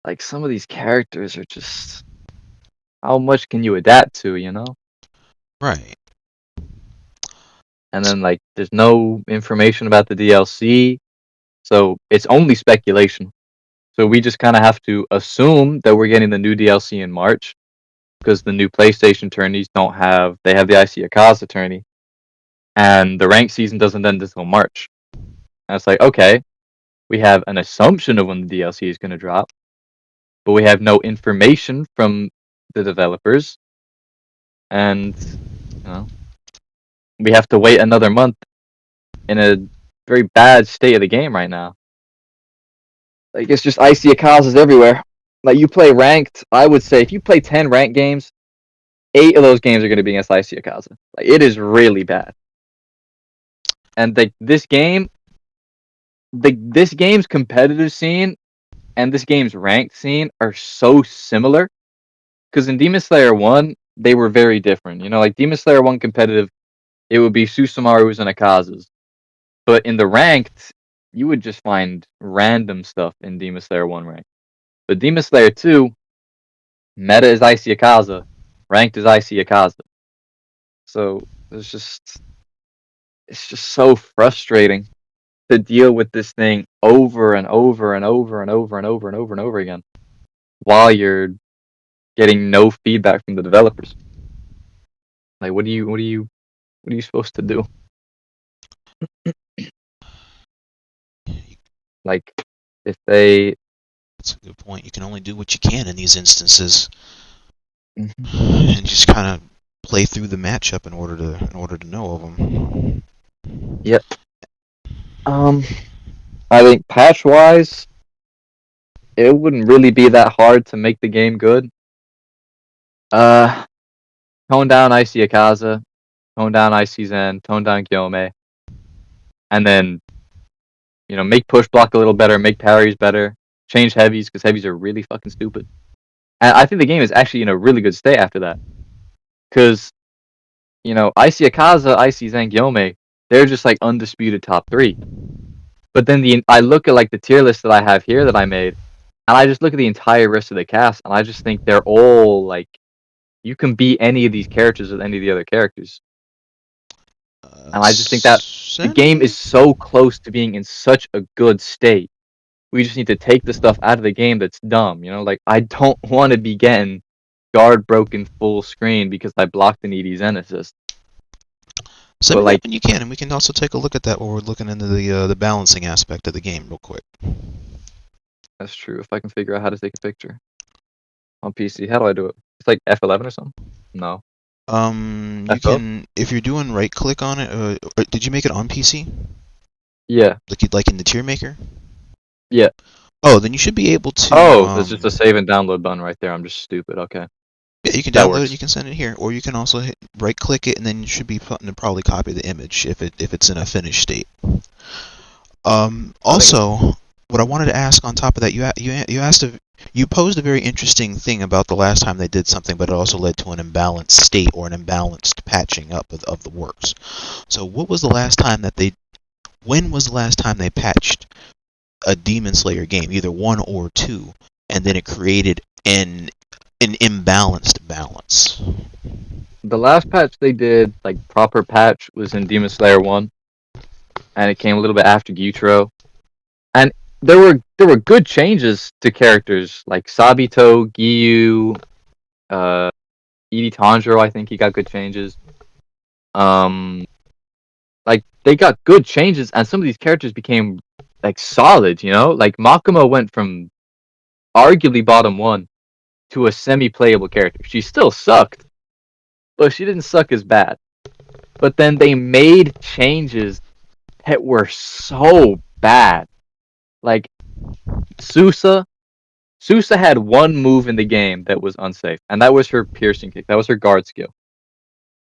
like some of these characters are just, how much can you adapt to, you know? right. And then like there's no information about the DLC, so it's only speculation. So we just kind of have to assume that we're getting the new DLC in March, because the new PlayStation tourneys they have the IC Akaza tourney, and the ranked season doesn't end until March. And it's like, okay, we have an assumption of when the DLC is going to drop, but we have no information from the developers, and you know, we have to wait another month in a very bad state of the game right now. Like it's just icy Akazas everywhere. Like you play ranked, I would say if you play 10 ranked games, 8 of those games are going to be against icy Akaza. Like it is really bad. And like this game's competitive scene and this game's ranked scene are so similar. Because in Demon Slayer 1, they were very different. You know, like Demon Slayer 1 competitive, it would be Susumaru's and Akazas. But in the ranked, you would just find random stuff in Demon Slayer 1 ranked. But Demon Slayer 2, meta is Icy Akaza, ranked is Icy Akaza. So it's just so frustrating to deal with this thing over and over and over and over and over and over and over again while you're getting no feedback from the developers. Like what are you supposed to do? Like if they That's a good point. You can only do what you can in these instances, Mhm. and just kind of play through the matchup in order to know of them. Yep. I think patch-wise, it wouldn't really be that hard to make the game good. Tone down Icy Akaza, tone down Icy Zen, tone down Gyome, and then, make push block a little better, make parries better, change heavies, because heavies are really fucking stupid. And I think the game is actually in a really good state after that. Because, Icy Akaza, Icy Zen, Gyome, they're just like undisputed top 3. But then I look at like the tier list that I have here that I made, and I just look at the entire rest of the cast, and I just think they're all like, you can beat any of these characters with any of the other characters. And I just think that the game is so close to being in such a good state. We just need to take the stuff out of the game that's dumb. Like, I don't want to be getting guard broken full screen because I blocked an ED Zen assist. Send me that when you can, and we can also take a look at that while we're looking into the balancing aspect of the game real quick. That's true. If I can figure out how to take a picture on PC, how do I do it? It's like F11 or something? No. You can, if you're doing right click on it. Did you make it on PC? Yeah. Like in the tier maker? Yeah. Oh, then you should be able to. Oh, there's just a save and download button right there. I'm just stupid. Okay. Yeah, you can download it. You can send it here, or you can also right click it, and then you should be putting to probably copy the image if it's in a finished state. Also, what I wanted to ask on top of that, you posed a very interesting thing about the last time they did something, but it also led to an imbalanced state or an imbalanced patching up of the works. So, when was the last time they patched a Demon Slayer game, either 1 or 2, and then it created an imbalanced balance? The last patch they did, like proper patch, was in Demon Slayer 1, and it came a little bit after Gyutaro. And there were good changes to characters like Sabito, Giyu, Edie Tanjiro. I think he got good changes. Like they got good changes, and some of these characters became like solid. Like Makima went from arguably bottom 1 to a semi-playable character. She still sucked, but she didn't suck as bad. But then they made changes that were so bad. Like Susa had one move in the game that was unsafe, and that was her piercing kick. That was her guard skill.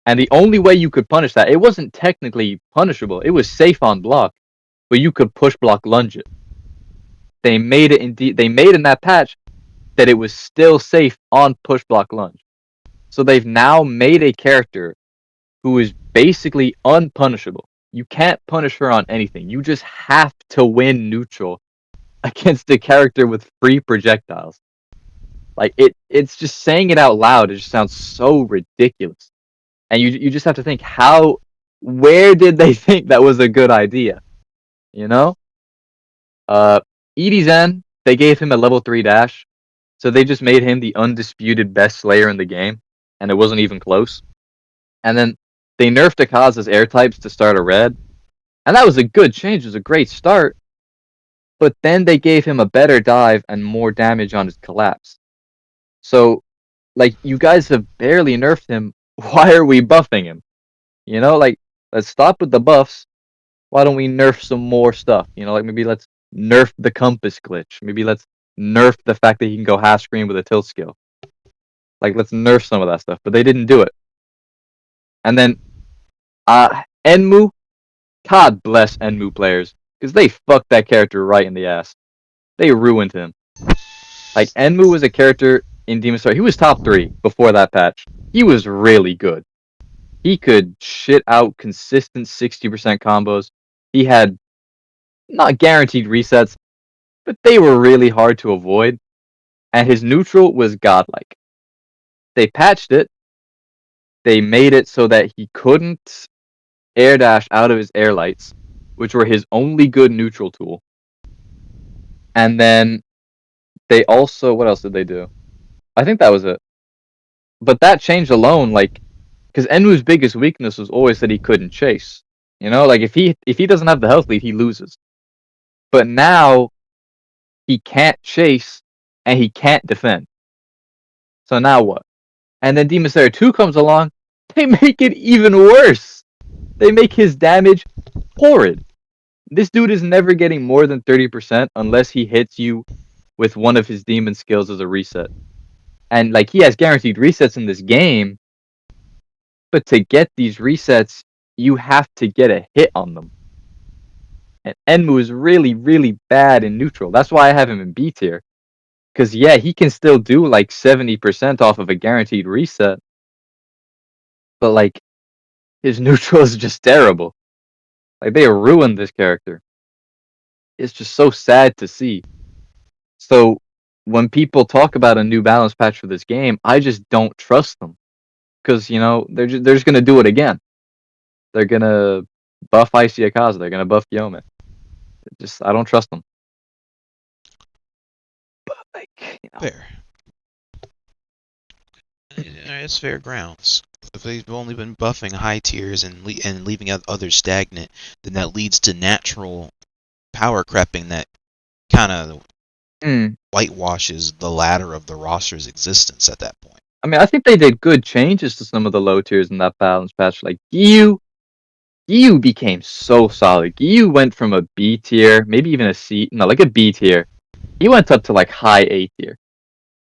And the only way you could punish that, it wasn't technically punishable. It was safe on block, but you could push block lunge it. They made it in that patch that it was still safe on push block lunge. So they've now made a character who is basically unpunishable. You can't punish her on anything. You just have to win neutral against a character with free projectiles. Like it's just saying it out loud. It just sounds so ridiculous. And you just have to think, where did they think that was a good idea? Edie Zen, they gave him a level 3 dash. So they just made him the undisputed best Slayer in the game, and it wasn't even close. And then they nerfed Akaza's air types to start a red, and that was a good change. It was a great start. But then they gave him a better dive and more damage on his collapse. So, like, you guys have barely nerfed him. Why are we buffing him? Let's stop with the buffs. Why don't we nerf some more stuff? Like maybe let's nerf the compass glitch. Maybe let's nerf the fact that he can go half screen with a tilt skill. Like, let's nerf some of that stuff. But they didn't do it. And then, Enmu, God bless Enmu players, because they fucked that character right in the ass. They ruined him. Like, Enmu was a character in Demon Slayer. He was top 3 before that patch. He was really good. He could shit out consistent 60% combos. He had not guaranteed resets, but they were really hard to avoid. And his neutral was godlike. They patched it. They made it so that he couldn't air dash out of his air lights, which were his only good neutral tool. And then they also, what else did they do? I think that was it. But that change alone, like, because Enmu's biggest weakness was always that he couldn't chase. Like if he doesn't have the health lead, he loses. But now he can't chase and he can't defend. So now what? And then Demon Slayer 2 comes along, they make it even worse. They make his damage horrid. This dude is never getting more than 30% unless he hits you with one of his demon skills as a reset. And like he has guaranteed resets in this game, but to get these resets, you have to get a hit on them. And Enmu is really, really bad in neutral. That's why I have him in B tier. Because yeah, he can still do like 70% off of a guaranteed reset. But like his neutral is just terrible. Like they ruined this character. It's just so sad to see. So when people talk about a new balance patch for this game, I just don't trust them. Because, you know, they're just going to do it again. They're going to buff Icy Akaza. They're going to buff Yomen. Just, I don't trust them. But, like, you know. Fair. It's fair grounds. If they've only been buffing high tiers and leaving out others stagnant, then that leads to natural power creeping that kind of whitewashes the ladder of the roster's existence at that point. I mean, I think they did good changes to some of the low tiers in that balance patch. Like, Giyu became so solid. Giyu went from a B tier, maybe even a C, no, like a B tier. He went up to like high A tier.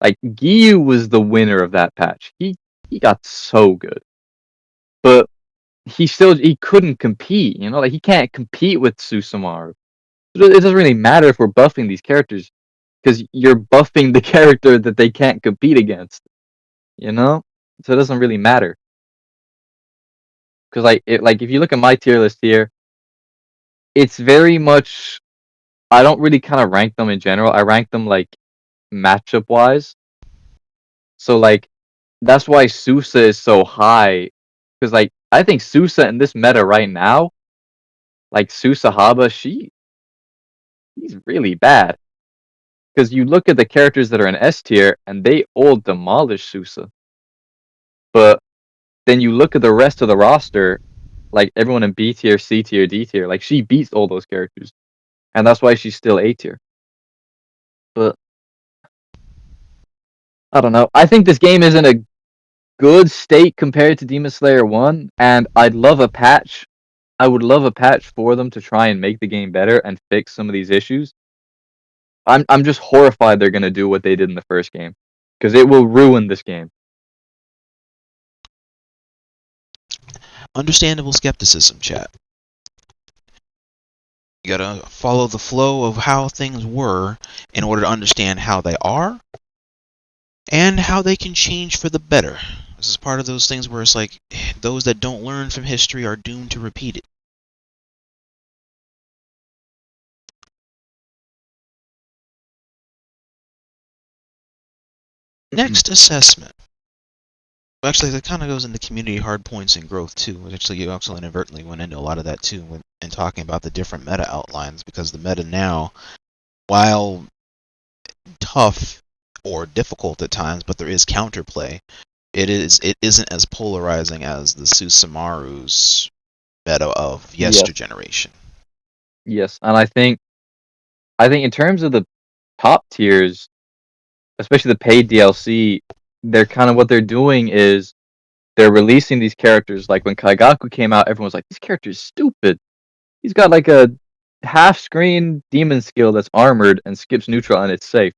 Like, Giyu was the winner of that patch. He got so good. But he couldn't compete, you know? Like, he can't compete with Susumaru. It doesn't really matter if we're buffing these characters, because you're buffing the character that they can't compete against. You know? So it doesn't really matter. Because, like, if you look at my tier list here, it's very much... I don't really kind of rank them in general. I rank them, like, matchup-wise. So, like, that's why Susa is so high. Because, like, I think Susa in this meta right now, like, Susa Haba, she's really bad. Because you look at the characters that are in S tier, and they all demolish Susa. But then you look at the rest of the roster, like everyone in B tier, C tier, D tier, like she beats all those characters. And that's why she's still A tier. But I don't know. I think this game is in a good state compared to Demon Slayer 1, and I'd love a patch. I would love a patch for them to try and make the game better and fix some of these issues. I'm just horrified they're gonna do what they did in the first game. Because it will ruin this game. Understandable skepticism, chat. You gotta follow the flow of how things were in order to understand how they are and how they can change for the better. This is part of those things where it's like, those that don't learn from history are doomed to repeat it. Next assessment. Actually, that kind of goes into community hard points and growth too. Actually, you also inadvertently went into a lot of that too when talking about the different meta outlines, because the meta now, while tough or difficult at times, but there is counterplay, it isn't as polarizing as the Susumaru's meta of generation. Yes, and I think in terms of the top tiers, especially the paid DLC, they're kind of what they're doing is they're releasing these characters. Like when Kaigaku came out, everyone was like, "This character is stupid. He's got like a half-screen demon skill that's armored and skips neutral and it's safe."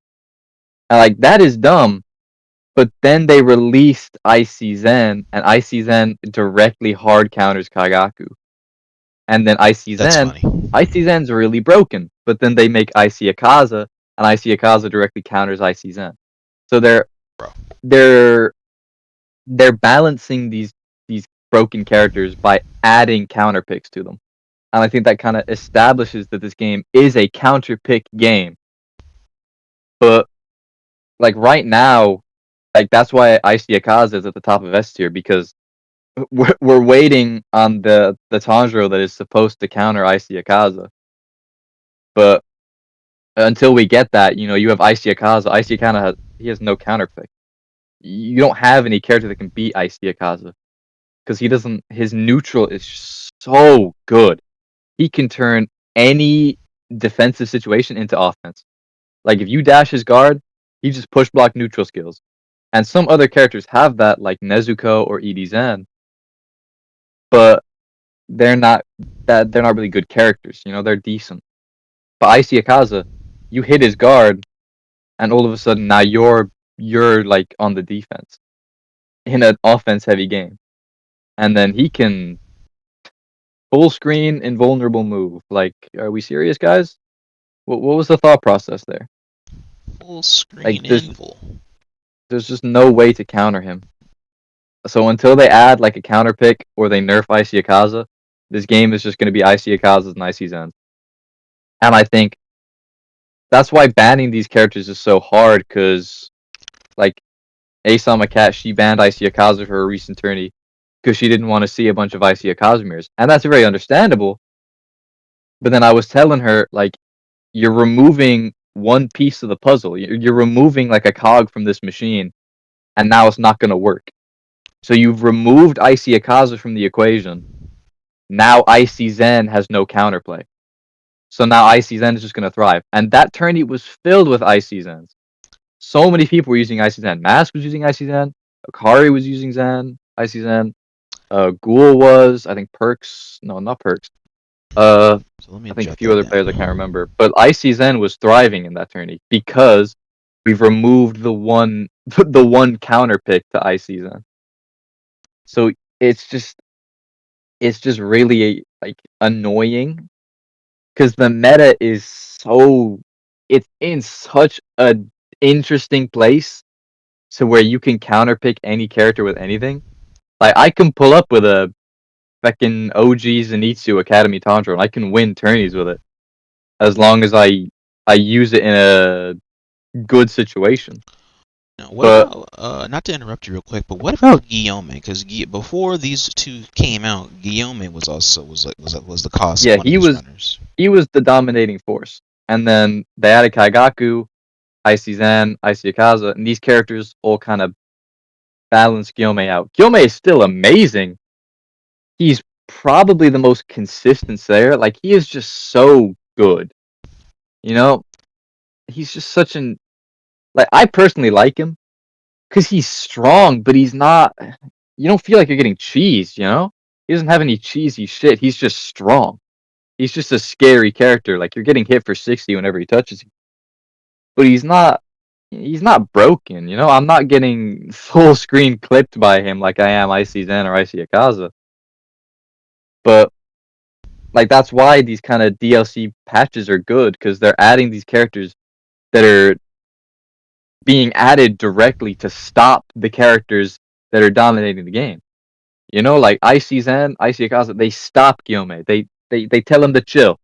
And like that is dumb. But then they released Icy Zen, and Icy Zen directly hard counters Kaigaku. And then Icy Zen's really broken. But then they make Icy Akaza, and Icy Akaza directly counters Icy Zen. So they're balancing these broken characters by adding counter picks to them. And I think that kind of establishes that this game is a counter pick game. But like right now, like that's why Icy Akaza is at the top of S tier, because we're waiting on the Tanjiro that is supposed to counter Icy Akaza. But until we get that, you know, you have Icy Akaza. Icy Akaza has no counter pick. You don't have any character that can beat Icy Akaza, because he doesn't. His neutral is so good. He can turn any defensive situation into offense. Like if you dash his guard, he just push block neutral skills. And some other characters have that, like Nezuko or Ed Zen. but they're not really good characters. They're decent. But Icy Akaza, you hit his guard, and all of a sudden now you're like on the defense in an offense heavy game, and then he can full screen invulnerable move. Like, are we serious, guys? What was the thought process there? Full Like, screen invul. there's just no way to counter him. So until they add like a counter pick or they nerf Icy Akaza, this game is just going to be Icy Akazas and Icy Zens. And I think that's why banning these characters is so hard, because like Asama Cat, she banned Icy Akaza for a recent tourney because she didn't want to see a bunch of Icy Akazamirs. And that's very understandable. But then I was telling her, like, you're removing one piece of the puzzle. You're removing like a cog from this machine, and now it's not going to work. So you've removed Icy Akaza from the equation. Now Icy Zen has no counterplay. So now Icy Zen is just going to thrive. And that tourney was filled with Icy Zens. So many people were using Icy Zen. Mask was using Icy Zen. Hakarij was using Icy Zen. Ghoul was, I think Perks. No, not Perks. So let me I think a jot few that other down. players I can't remember. But Icy Zen was thriving in that tourney because we've removed the one counter pick to Icy Zen. So it's just really like annoying because the meta is it's in such a interesting place to where you can counterpick any character with anything. Like, I can pull up with a fucking OG Zenitsu Academy Tanjiro and I can win tourneys with it as long as I use it in a good situation. Now, what But about not to interrupt you real quick, but what about Guillaume? Because before these two came out, Guillaume was also was the cost of yeah, one of his runners. he was the dominating force. And then they added Kaigaku, Icy Zen, Icy Akaza, and these characters all kind of balance Guillaume out. Guillaume is still amazing. He's probably the most consistent Slayer. Like, he is just so good. He's just such an like, I personally like him because he's strong, but he's not. You don't feel like you're getting cheesed. He doesn't have any cheesy shit. He's just strong. He's just a scary character. Like, you're getting hit for 60 whenever he touches you, but he's not. He's not broken. I'm not getting full screen clipped by him like I am Icy Zen or Icy Akaza. But like, that's why these kind of DLC patches are good, because they're adding these characters that are being added directly to stop the characters that are dominating the game. Like Icy Zen, Icy Akaza, they stop Guillaume. They tell him to chill.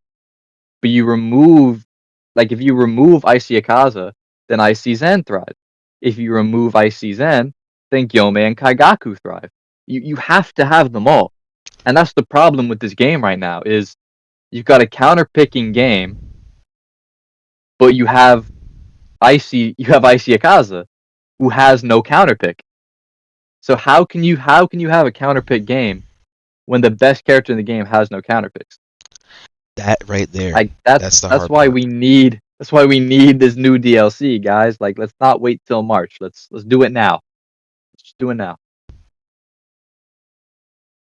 But if you remove Icy Akaza, then Icy Zen thrives. If you remove Icy Zen, then Guillaume and Kaigaku thrive. You have to have them all. And that's the problem with this game right now, is you've got a counter-picking game, but you have Icy Akaza, who has no counterpick. So how can you have a counterpick game when the best character in the game has no counterpicks? That right there, Like, that's the hard part. that's why we need this new DLC, guys. Like, let's not wait till March. Let's do it now. Let's just do it now.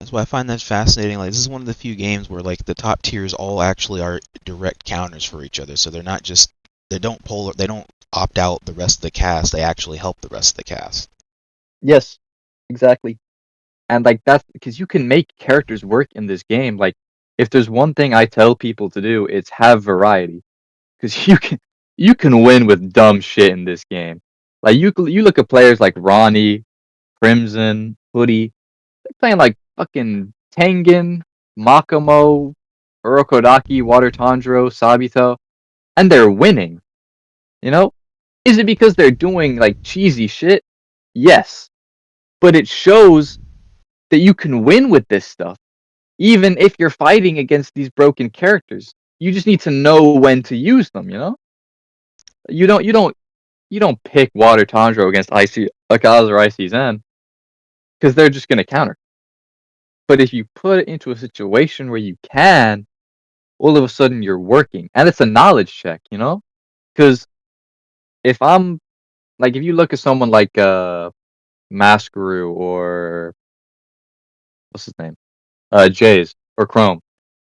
That's why I find that fascinating. Like, this is one of the few games where like the top tiers all actually are direct counters for each other. So they're not just they don't opt out the rest of the cast. They actually help the rest of the cast. Yes, exactly. And like, that's because you can make characters work in this game. Like, if there's one thing I tell people to do, it's have variety. Because you can win with dumb shit in this game. Like, you look at players like Ronnie, Crimson, Hoodie. They're playing like fucking Tengen, Makamo, Urokodaki, Water Tanjiro, Sabito, and they're winning. Is it because they're doing like cheesy shit? Yes, but it shows that you can win with this stuff, even if you're fighting against these broken characters. You just need to know when to use them. You don't pick Water Tanjiro against Icy Akaza or Icy Zen because they're just gonna counter. But if you put it into a situation where you can, all of a sudden you're working, and it's a knowledge check. Because if if you look at someone like Masqueroo or what's his name, Jayz, or Chrome.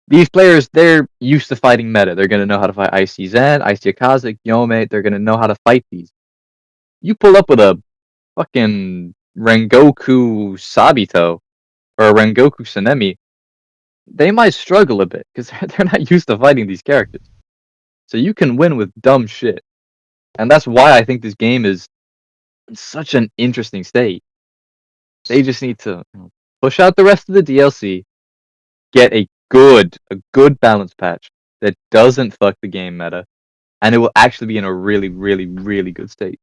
These players, they're used to fighting meta. They're going to know how to fight ICZ, Iacon, Yome. They're going to know how to fight these. You pull up with a fucking Rengoku Sabito or a Rengoku Sanemi, they might struggle a bit because they're not used to fighting these characters. So you can win with dumb shit. And that's why I think this game is in such an interesting state. They just need to push out the rest of the DLC, get a good balance patch that doesn't fuck the game meta, and it will actually be in a really, really, really good state.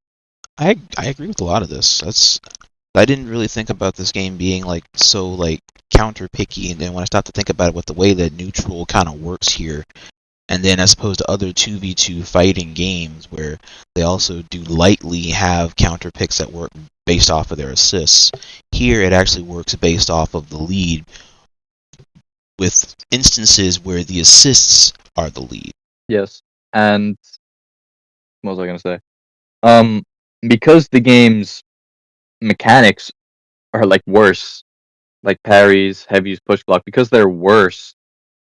I agree with a lot of this. I didn't really think about this game being like so like counter picky, and then when I start to think about it with the way that neutral kind of works here, and then as opposed to other 2v2 fighting games where they also do lightly have counter picks that work based off of their assists, here it actually works based off of the lead, with instances where the assists are the lead. Yes, and what was I gonna say? Because the game's mechanics are like worse, like parries, heavy use push block, because they're worse,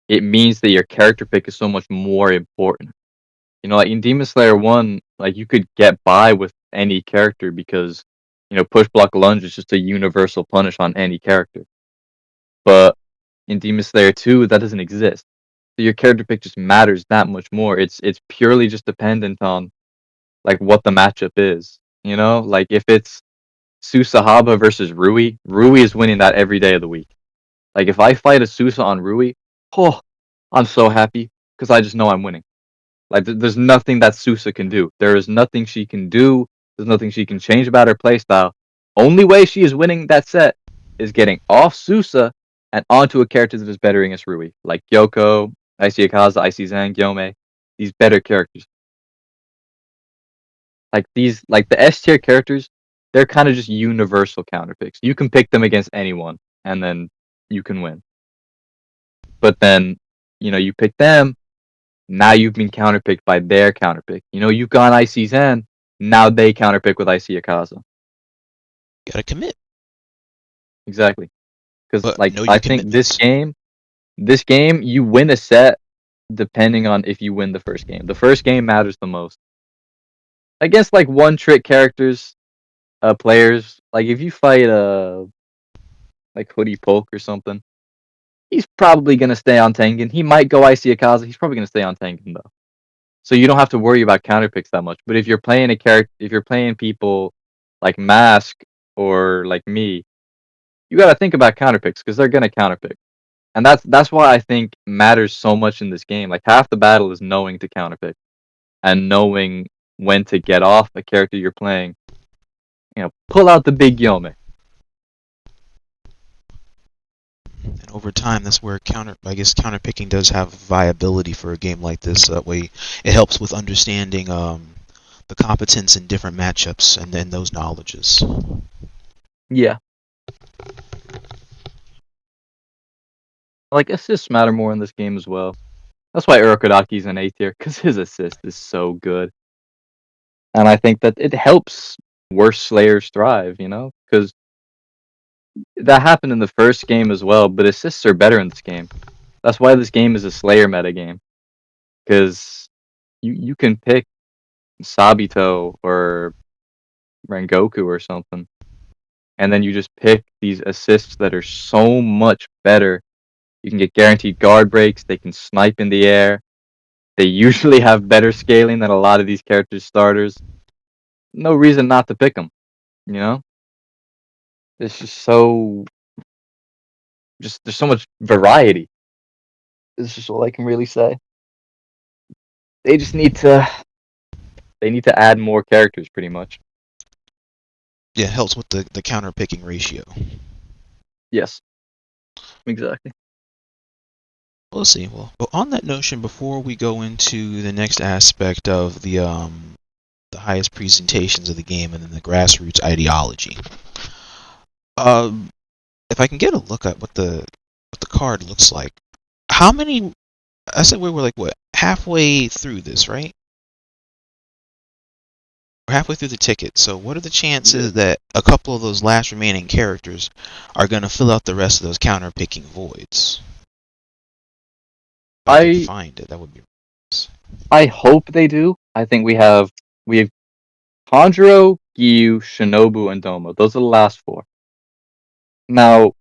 it means that your character pick is so much more important. You know, like in Demon Slayer 1, like you could get by with any character because, you know, push block lunge is just a universal punish on any character. But in Demon Slayer 2, that doesn't exist. So your character pick just matters that much more. It's purely just dependent on like what the matchup is. You know, like if it's Susahaba versus Rui, Rui is winning that every day of the week. Like if I fight a Susa on Rui, oh, I'm so happy because I just know I'm winning. Like there's nothing that Susa can do. There is nothing she can do. There's nothing she can change about her playstyle. Only way she is winning that set is getting off Susa and onto a character that is better against Rui, like Yoko, Icy Akaza, Icy Zang, Gyome. These better characters. Like these, like the S tier characters, they're kind of just universal counter picks. You can pick them against anyone, and then you can win. But then, you know, you pick them. Now you've been counterpicked by their counterpick. You know, you've gone Icy Zen. Now they counterpick with Icy Akaza. Gotta commit. Exactly. Because But like know your I think commitments. this game, you win a set depending on if you win the first game. The first game matters the most. Against like one trick characters, players, like if you fight like Hoodie Polk or something, he's probably gonna stay on Tengen. He might go Icy Akaza. He's probably gonna stay on Tengen though. So you don't have to worry about counter picks that much. But if you're playing a character, if you're playing people like Mask or like me, you got to think about counter picks because they're gonna counter pick, and that's why I think matters so much in this game. Like half the battle is knowing to counter pick and knowing when to get off a character you're playing. You know, pull out the big Yome. And over time, that's where counter picking does have viability for a game like this. That way, it helps with understanding the competence in different matchups and then those knowledges. Yeah, like assists matter more in this game as well. That's why Urokodaki's an A tier because his assist is so good. And I think that it helps worse Slayers thrive, you know? Because that happened in the first game as well, but assists are better in this game. That's why this game is a Slayer meta game. Because you can pick Sabito or Rengoku or something, and then you just pick these assists that are so much better. You can get guaranteed guard breaks, they can snipe in the air, they usually have better scaling than a lot of these characters' starters. No reason not to pick them, you know? It's just so there's so much variety. Is just all I can really say. They just need to add more characters pretty much. Yeah, it helps with the counter picking ratio. Yes. Exactly. Well, let's see. Well, on that notion, before we go into the next aspect of the highest presentations of the game and then the grassroots ideology, if I can get a look at what the card looks like, how many? I said we were like what halfway through this, right? we're halfway through the ticket. So what are the chances that a couple of those last remaining characters are going to fill out the rest of those counter-picking voids? If I could find it, that would be nice. I hope they do. I think we have Tanjiro, Gyu, Shinobu, and Doma. Those are the last 4. Now,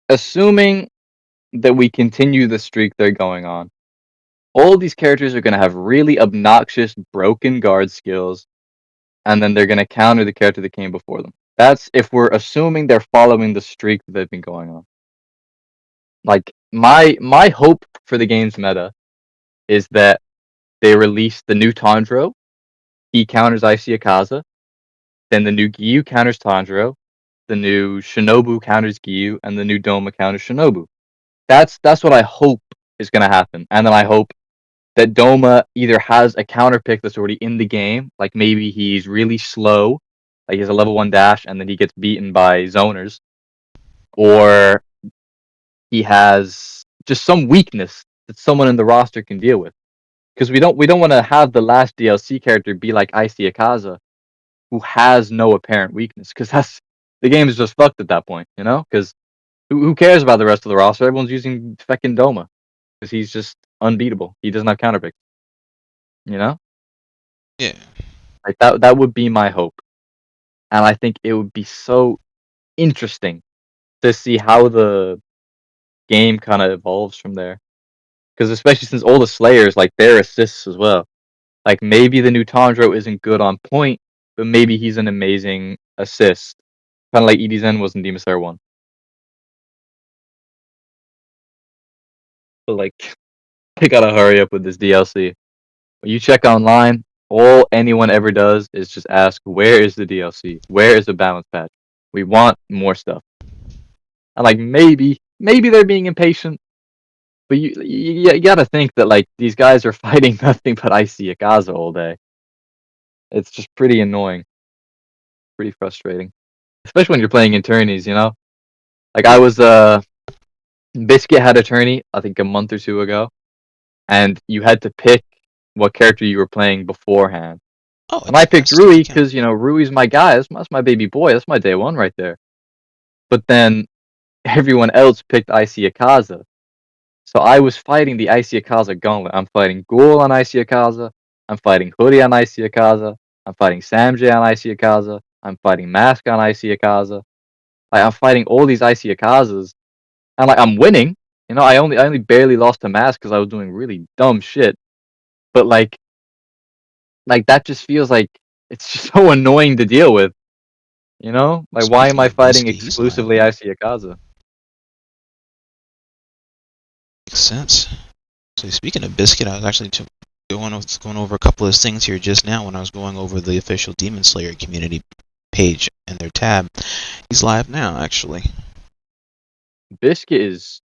assuming that we continue the streak they're going on, all these characters are going to have really obnoxious, broken guard skills, and then they're going to counter the character that came before them. That's if we're assuming they're following the streak that they've been going on. Like, my hope for the game's meta is that they release the new Tanjiro, he counters Iacon, then the new Gyu counters Tanjiro, the new Shinobu counters Gyu, and the new Doma counters Shinobu. That's what I hope is going to happen. And then I hope that Doma either has a counter pick that's already in the game, like maybe he's really slow, like he has a level 1 dash, and then he gets beaten by zoners, or he has just some weakness that someone in the roster can deal with. Because we don't want to have the last DLC character be like Iacon, who has no apparent weakness, because the game is just fucked at that point, you know? Because who cares about the rest of the roster? Everyone's using feckin' Doma, because he's just unbeatable. He doesn't have counterpick, you know? Yeah. Like that would be my hope, and I think it would be so interesting to see how the game kind of evolves from there. Because especially since all the Slayers, like, their assists as well. Like, maybe the new Tanjiro isn't good on point, but maybe he's an amazing assist. Kind of like EDZen was in Demon Slayer 1. But, like, they gotta hurry up with this DLC. When you check online, all anyone ever does is just ask, where is the DLC? Where is the balance patch? We want more stuff. And, like, maybe they're being impatient, but you gotta think that, like, these guys are fighting nothing but Iacon all day. It's just pretty annoying. Pretty frustrating. Especially when you're playing in tourneys, you know? Like, I was, Biscuit had a tourney, I think a month or 2 ago, and you had to pick what character you were playing beforehand. Oh, And I picked Rui because, you know, Rui's my guy. That's my baby boy. That's my day 1 right there. But then everyone else picked Iacon. So I was fighting the Iacon gauntlet. I'm fighting Ghoul on Iacon. I'm fighting Hoodie on Iacon. I'm fighting Samjay on Iacon. I'm fighting Mask on Iacon. Like, I'm fighting all these Iacons, and, like, I'm winning. You know, I only barely lost to Mask because I was doing really dumb shit. But, like that just feels like it's just so annoying to deal with. You know, like, why am I fighting exclusively Iacon? Makes sense. So speaking of Biscuit, I was actually going over a couple of things here just now when I was going over the official Demon Slayer community page and their tab. He's live now, actually. Biscuit is,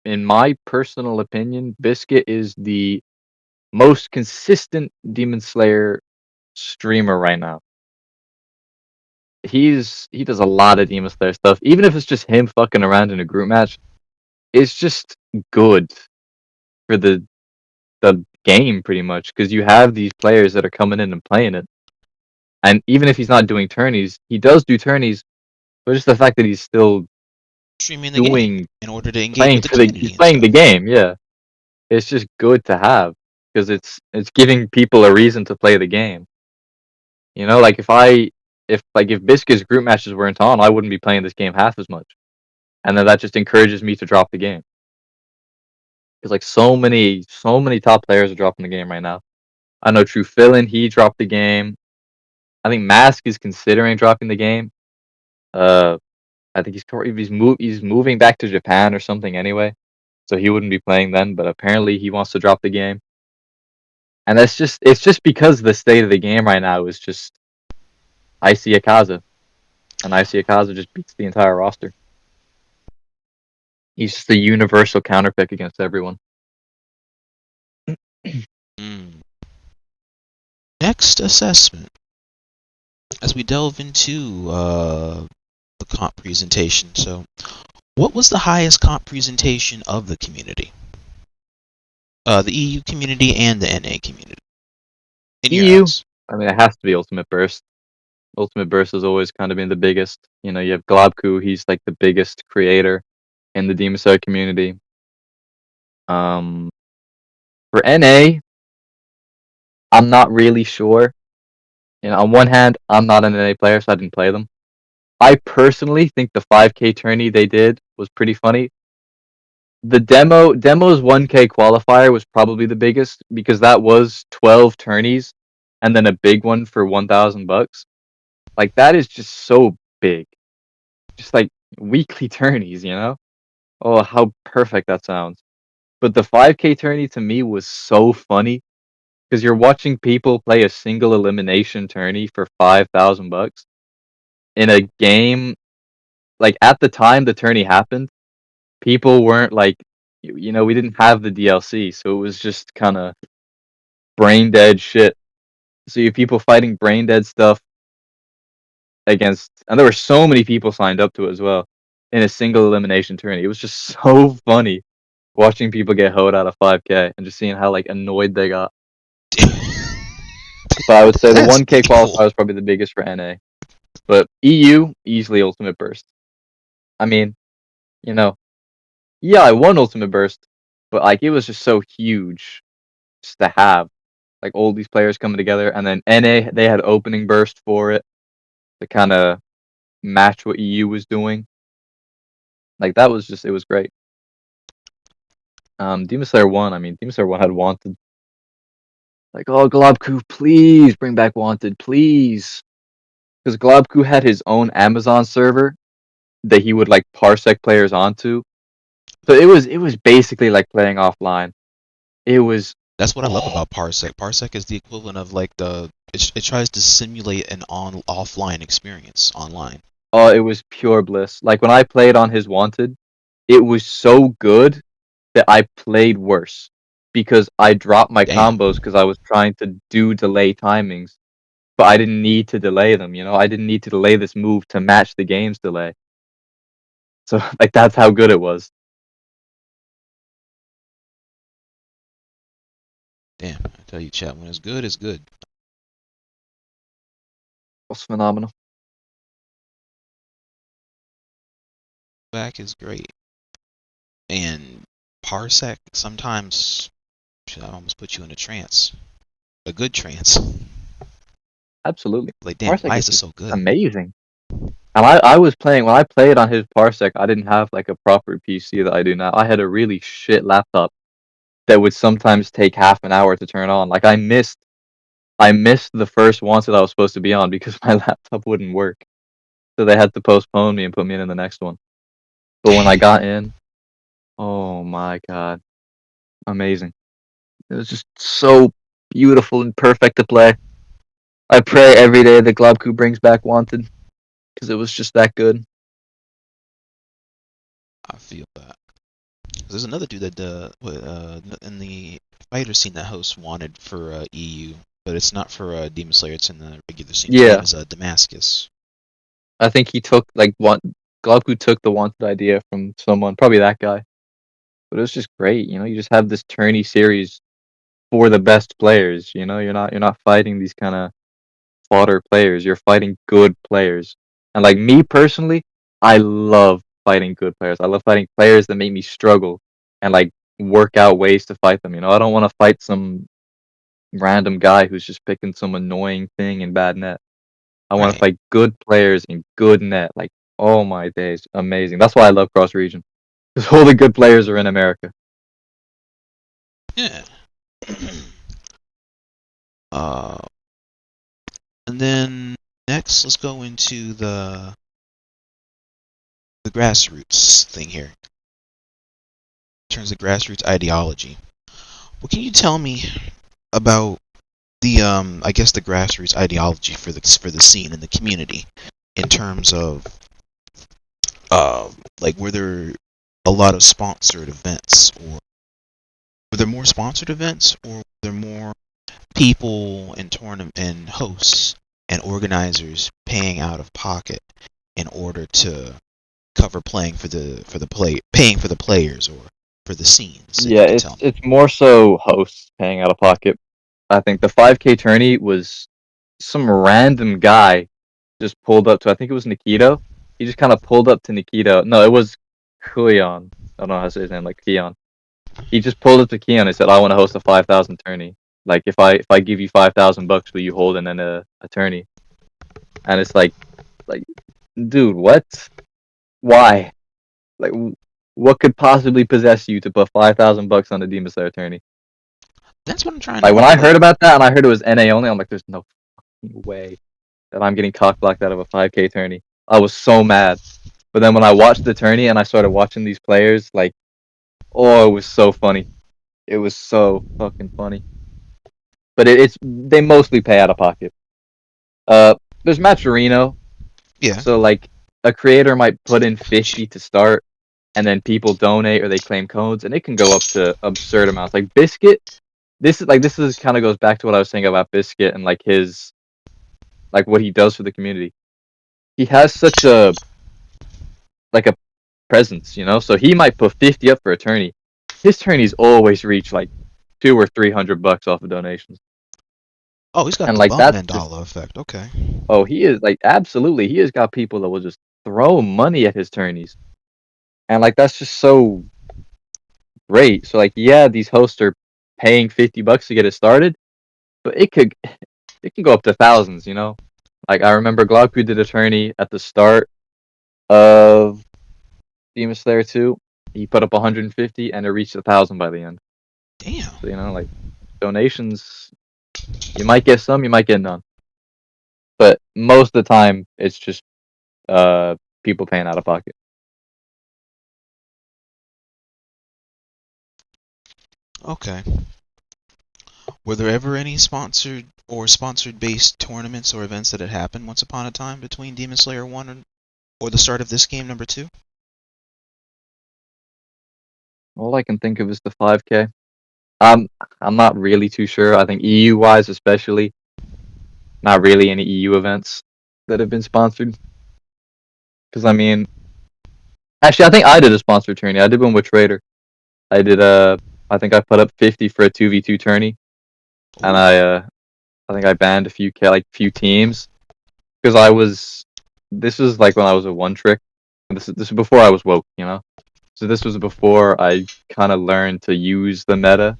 in my personal opinion, Biscuit is the most consistent Demon Slayer streamer right now. He does a lot of Demon Slayer stuff, even if it's just him fucking around in a group match. It's just good for the game, pretty much, because you have these players that are coming in and playing it. And even if he's not doing tourneys, he does do tourneys, but just the fact that he's still streaming the game in order to engage with the community. He's playing the game, yeah. It's just good to have, because it's giving people a reason to play the game. You know, like, if Biscuit's group matches weren't on, I wouldn't be playing this game half as much. And then that just encourages me to drop the game. Because, like, so many top players are dropping the game right now. I know True Fillin, he dropped the game. I think Mask is considering dropping the game. I think he's moving back to Japan or something anyway, so he wouldn't be playing then. But apparently he wants to drop the game, and it's just because the state of the game right now is just Iacon, and Iacon just beats the entire roster. He's just a universal counterpick against everyone. Next assessment. As we delve into the comp presentation, so what was the highest comp presentation of the community? The EU community and the NA community. In your EU, eyes. I mean, it has to be Ultimate Burst. Ultimate Burst has always kind of been the biggest. You know, you have Globku. He's like the biggest creator in the DemonSlayer community. For NA, I'm not really sure. You know, on one hand, I'm not an NA player, so I didn't play them. I personally think the 5K tourney they did was pretty funny. The demo's 1K qualifier was probably the biggest because that was 12 tourneys and then a big one for $1,000. Like that is just so big. Just like weekly tourneys, you know? Oh, how perfect that sounds. But the 5K tourney to me was so funny because you're watching people play a single elimination tourney for $5,000 in a game. Like at the time the tourney happened, people weren't like, you know, we didn't have the DLC, so it was just kind of brain dead shit. So you have people fighting brain dead stuff against, and there were so many people signed up to it as well in a single elimination tourney. It was just so funny watching people get hoed out of 5K and just seeing how like annoyed they got. But I would say the That's 1K pretty qualifier cool. was probably the biggest for NA. But EU, easily Ultimate Burst. I mean, you know, yeah, I won Ultimate Burst, but like it was just so huge just to have like all these players coming together, and then NA they had opening burst for it to kind of match what EU was doing. Like that was just, it was great. Demon Slayer 1, I mean, Demon Slayer 1 had Wanted. Like, oh, Globku, please bring back Wanted, please. Because Globku had his own Amazon server that he would like parsec players onto. So it was basically like playing offline. It was, That's what I love oh, about Parsec. Parsec is the equivalent of like it tries to simulate an offline experience online. it was pure bliss. Like when I played on his Wanted, it was so good that I played worse because I dropped my combos Damn. because I was trying to do delay timings, but I didn't need to delay them. You know, I didn't need to delay this move to match the game's delay. So like that's how good it was. Damn. I tell you, chat, when it's good, it's good. It was phenomenal. Back is great. And Parsec sometimes should almost put you in a trance. A good trance. Absolutely. Like, damn, Parsec why is is it just so good? amazing. And I was playing when I played on his Parsec, I didn't have like a proper PC that I do now. I had a really shit laptop that would sometimes take half an hour to turn on. Like I missed the first once that I was supposed to be on because my laptop wouldn't work. So they had to postpone me and put me in the next one. But when I Damn. got in, oh my god, amazing. It was just so beautiful and perfect to play. I pray every day that Globku brings back Wanted because it was just that good. I feel that. There's another dude that in the fighter scene that hosts Wanted for EU, but it's not for Demon Slayer. It's in the regular scene. His name Yeah, is Damascus. I think he took like one. Globku took the Wanted idea from someone, probably that guy. But it was just great. You know, you just have this tourney series for the best players. You know, you're not fighting these kind of fodder players. You're fighting good players. And like me personally, I love fighting good players. I love fighting players that make me struggle and like work out ways to fight them. You know, I don't want to fight some random guy who's just picking some annoying thing in bad net. I want to Right. fight good players in good net. Like, oh my days, amazing. That's why I love cross region because all the good players are in America. Yeah. uh, and then next, let's go into the grassroots thing here. In terms of grassroots ideology, what can you tell me about the I guess the grassroots ideology for the scene and the community in terms of like were there a lot of sponsored events, or were there more sponsored events, or were there more people and tournament and hosts and organizers paying out of pocket in order to cover paying for the players or for the scenes, if Yeah, you can it's tell me? it's more so hosts paying out of pocket. I think the 5K tourney was. some random guy just pulled up to, I think it was Nikito. He just kind of pulled up to Nikito. No, it was Kuyon. I don't know how to say his name, like Keon. He just pulled up to Keon and said, "I want to host a 5,000 tourney. Like, if I give you $5,000, will you hold an tourney?" And it's like, dude, what? Why? Like, what could possibly possess you to put $5,000 on a Demon Slayer tourney? That's what I'm trying to Like, when know. I Like, heard about that and I heard it was NA only, I'm like, there's no fucking way that I'm getting cock blocked out of a 5K tourney. I was so mad. But then when I watched the tourney and I started watching these players, like, oh, it was so funny. It was so fucking funny. But they mostly pay out of pocket. There's Matcherino. yeah. So like a creator might put in 50 to start, and then people donate or they claim codes, and it can go up to absurd amounts. Like Biscuit, this is kind of goes back to what I was saying about Biscuit and like his like what he does for the community. He has such a presence, you know. So he might put 50 up for a tourney. His tourneys always reach like $200 or $300 off of donations. Oh, he's got And the like bum that's just Mandala effect. Okay. he is like absolutely he has got people that will just throw money at his tourneys. And like that's just so great. So like yeah, these hosts are paying $50 to get it started, but it can go up to thousands, you know? Like I remember Globku did a tourney at the start of Demon Slayer 2. He put up 150 and it reached 1,000 by the end. Damn. So you know, like donations you might get some, you might get none. But most of the time it's just people paying out of pocket. Okay. Were there ever any sponsored or sponsored-based tournaments or events that had happened once upon a time between Demon Slayer 1 or the start of this game, number 2? All I can think of is the 5K. I'm not really too sure. I think EU wise especially, not really any EU events that have been sponsored. Because I mean, actually, I think I did a sponsored tourney. I did one with Traitor. I did I think I put up 50 for a 2v2 tourney, and I think I banned a few teams because I was. This was like when I was a one trick. This is before I was woke, you know. So this was before I kind of learned to use the meta.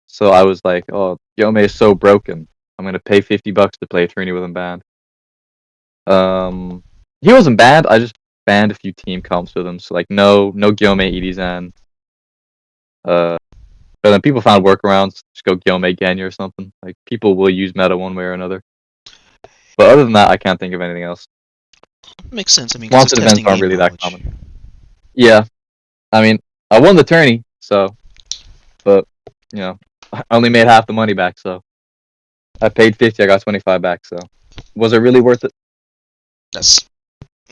So I was like, oh, Yome is so broken. I'm gonna pay $50 to play a tourney with him banned. He wasn't banned. I just banned a few team comps with him. So like, no Gyome Edizan. But then people found workarounds. Just go Gyome Genya or something. Like people will use meta one way or another. But other than that, I can't think of anything else. Makes sense. I mean, 'cause it's Sponsored events testing aren't game really that knowledge. common. Yeah, I mean, I won the tourney, so, but you know, I only made half the money back. So I paid 50, I got 25 back. So was it really worth it? That's.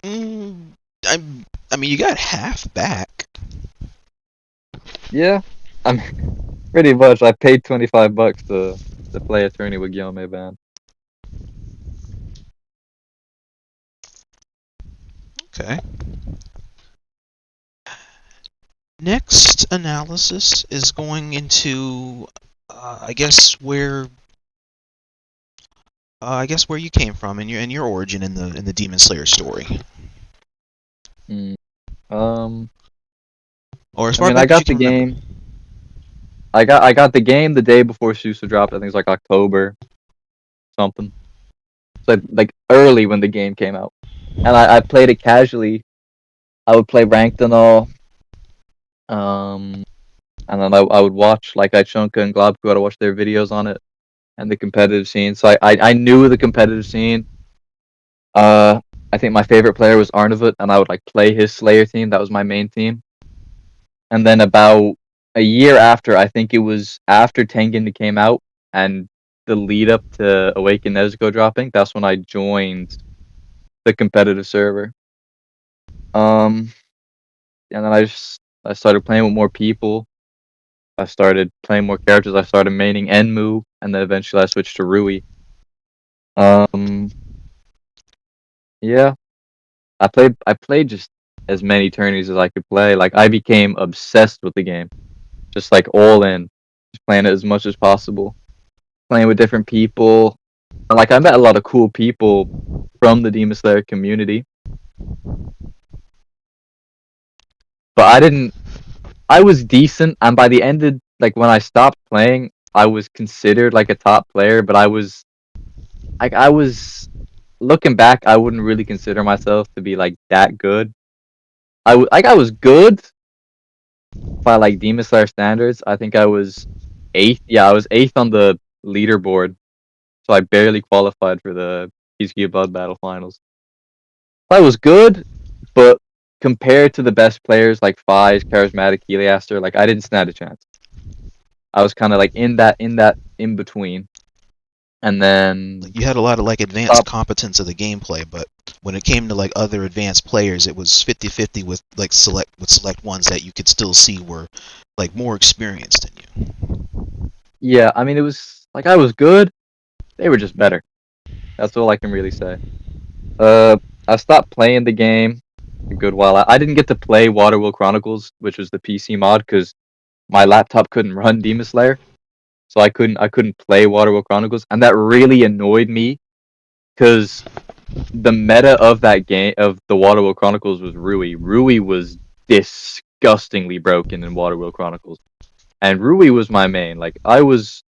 Mm, I mean, you got half back. Yeah, I mean, pretty much. I paid $25 to play a tourney with Gyome band. Okay. Next analysis is going into, I guess where you came from and your origin in the Demon Slayer story, Mm. or as I far mean, I back as you got the can remember. game. I got the game the day before Susa dropped. I think it's like October something. It's like early when the game came out, and I played it casually. I would play ranked and all. And then I would watch like Ichunka and Globku. I'd watch their videos on it and the competitive scene. So I knew the competitive scene. I think my favorite player was Arnavut, and I would like play his Slayer team. That was my main team. And then about a year after, I think it was after Tengen came out and the lead up to Awaken Nezuko dropping, that's when I joined the competitive server. And then I started playing with more people. I started playing more characters. I started maining Enmu, and then eventually I switched to Rui. Yeah, I played just as many tourneys as I could play. Like I became obsessed with the game, just all in, just playing it as much as possible, playing with different people. And like I met a lot of cool people from the Demon Slayer community, but I was decent, and by the end of like when I stopped playing, I was considered like a top player, but I was looking back, I wouldn't really consider myself to be like that good. I was good by like Demon Slayer standards. I think I was 8th. Yeah, I was 8th on the leaderboard, so I barely qualified for the Pizza Blood Battle Finals. I was good, but compared to the best players like Fies, Charismatic, HILLIASTEUR, like I didn't stand a chance. I was kind of like in that in between, and then You had a lot of like advanced competence of the gameplay, but when it came to like other advanced players, it was 50-50 with like select ones that you could still see were like more experienced than you. yeah, I mean it was like I was good. They were just better. That's all I can really say. I stopped playing the game a good while. I didn't get to play Waterwheel Chronicles, which was the PC mod, because my laptop couldn't run Demon Slayer, so I couldn't play Waterwheel Chronicles, and that really annoyed me, because the meta of that game of the Waterwheel Chronicles was Rui. Rui was disgustingly broken in Waterwheel Chronicles, and Rui was my main. I was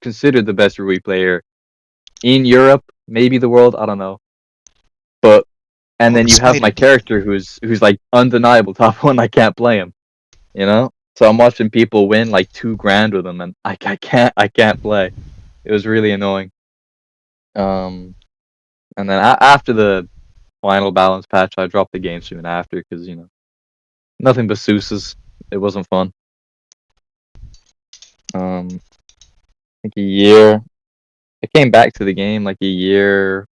considered the best Rui player in Europe, maybe the world. I don't know, but. And then you have my character who's like undeniable top 1. I can't play him, you know. So I'm watching people win like $2,000 with him, and I can't play. It was really annoying. And then after the final balance patch, I dropped the game soon after because nothing but Seuss's. It wasn't fun. I think a year. I came back to the game like a year,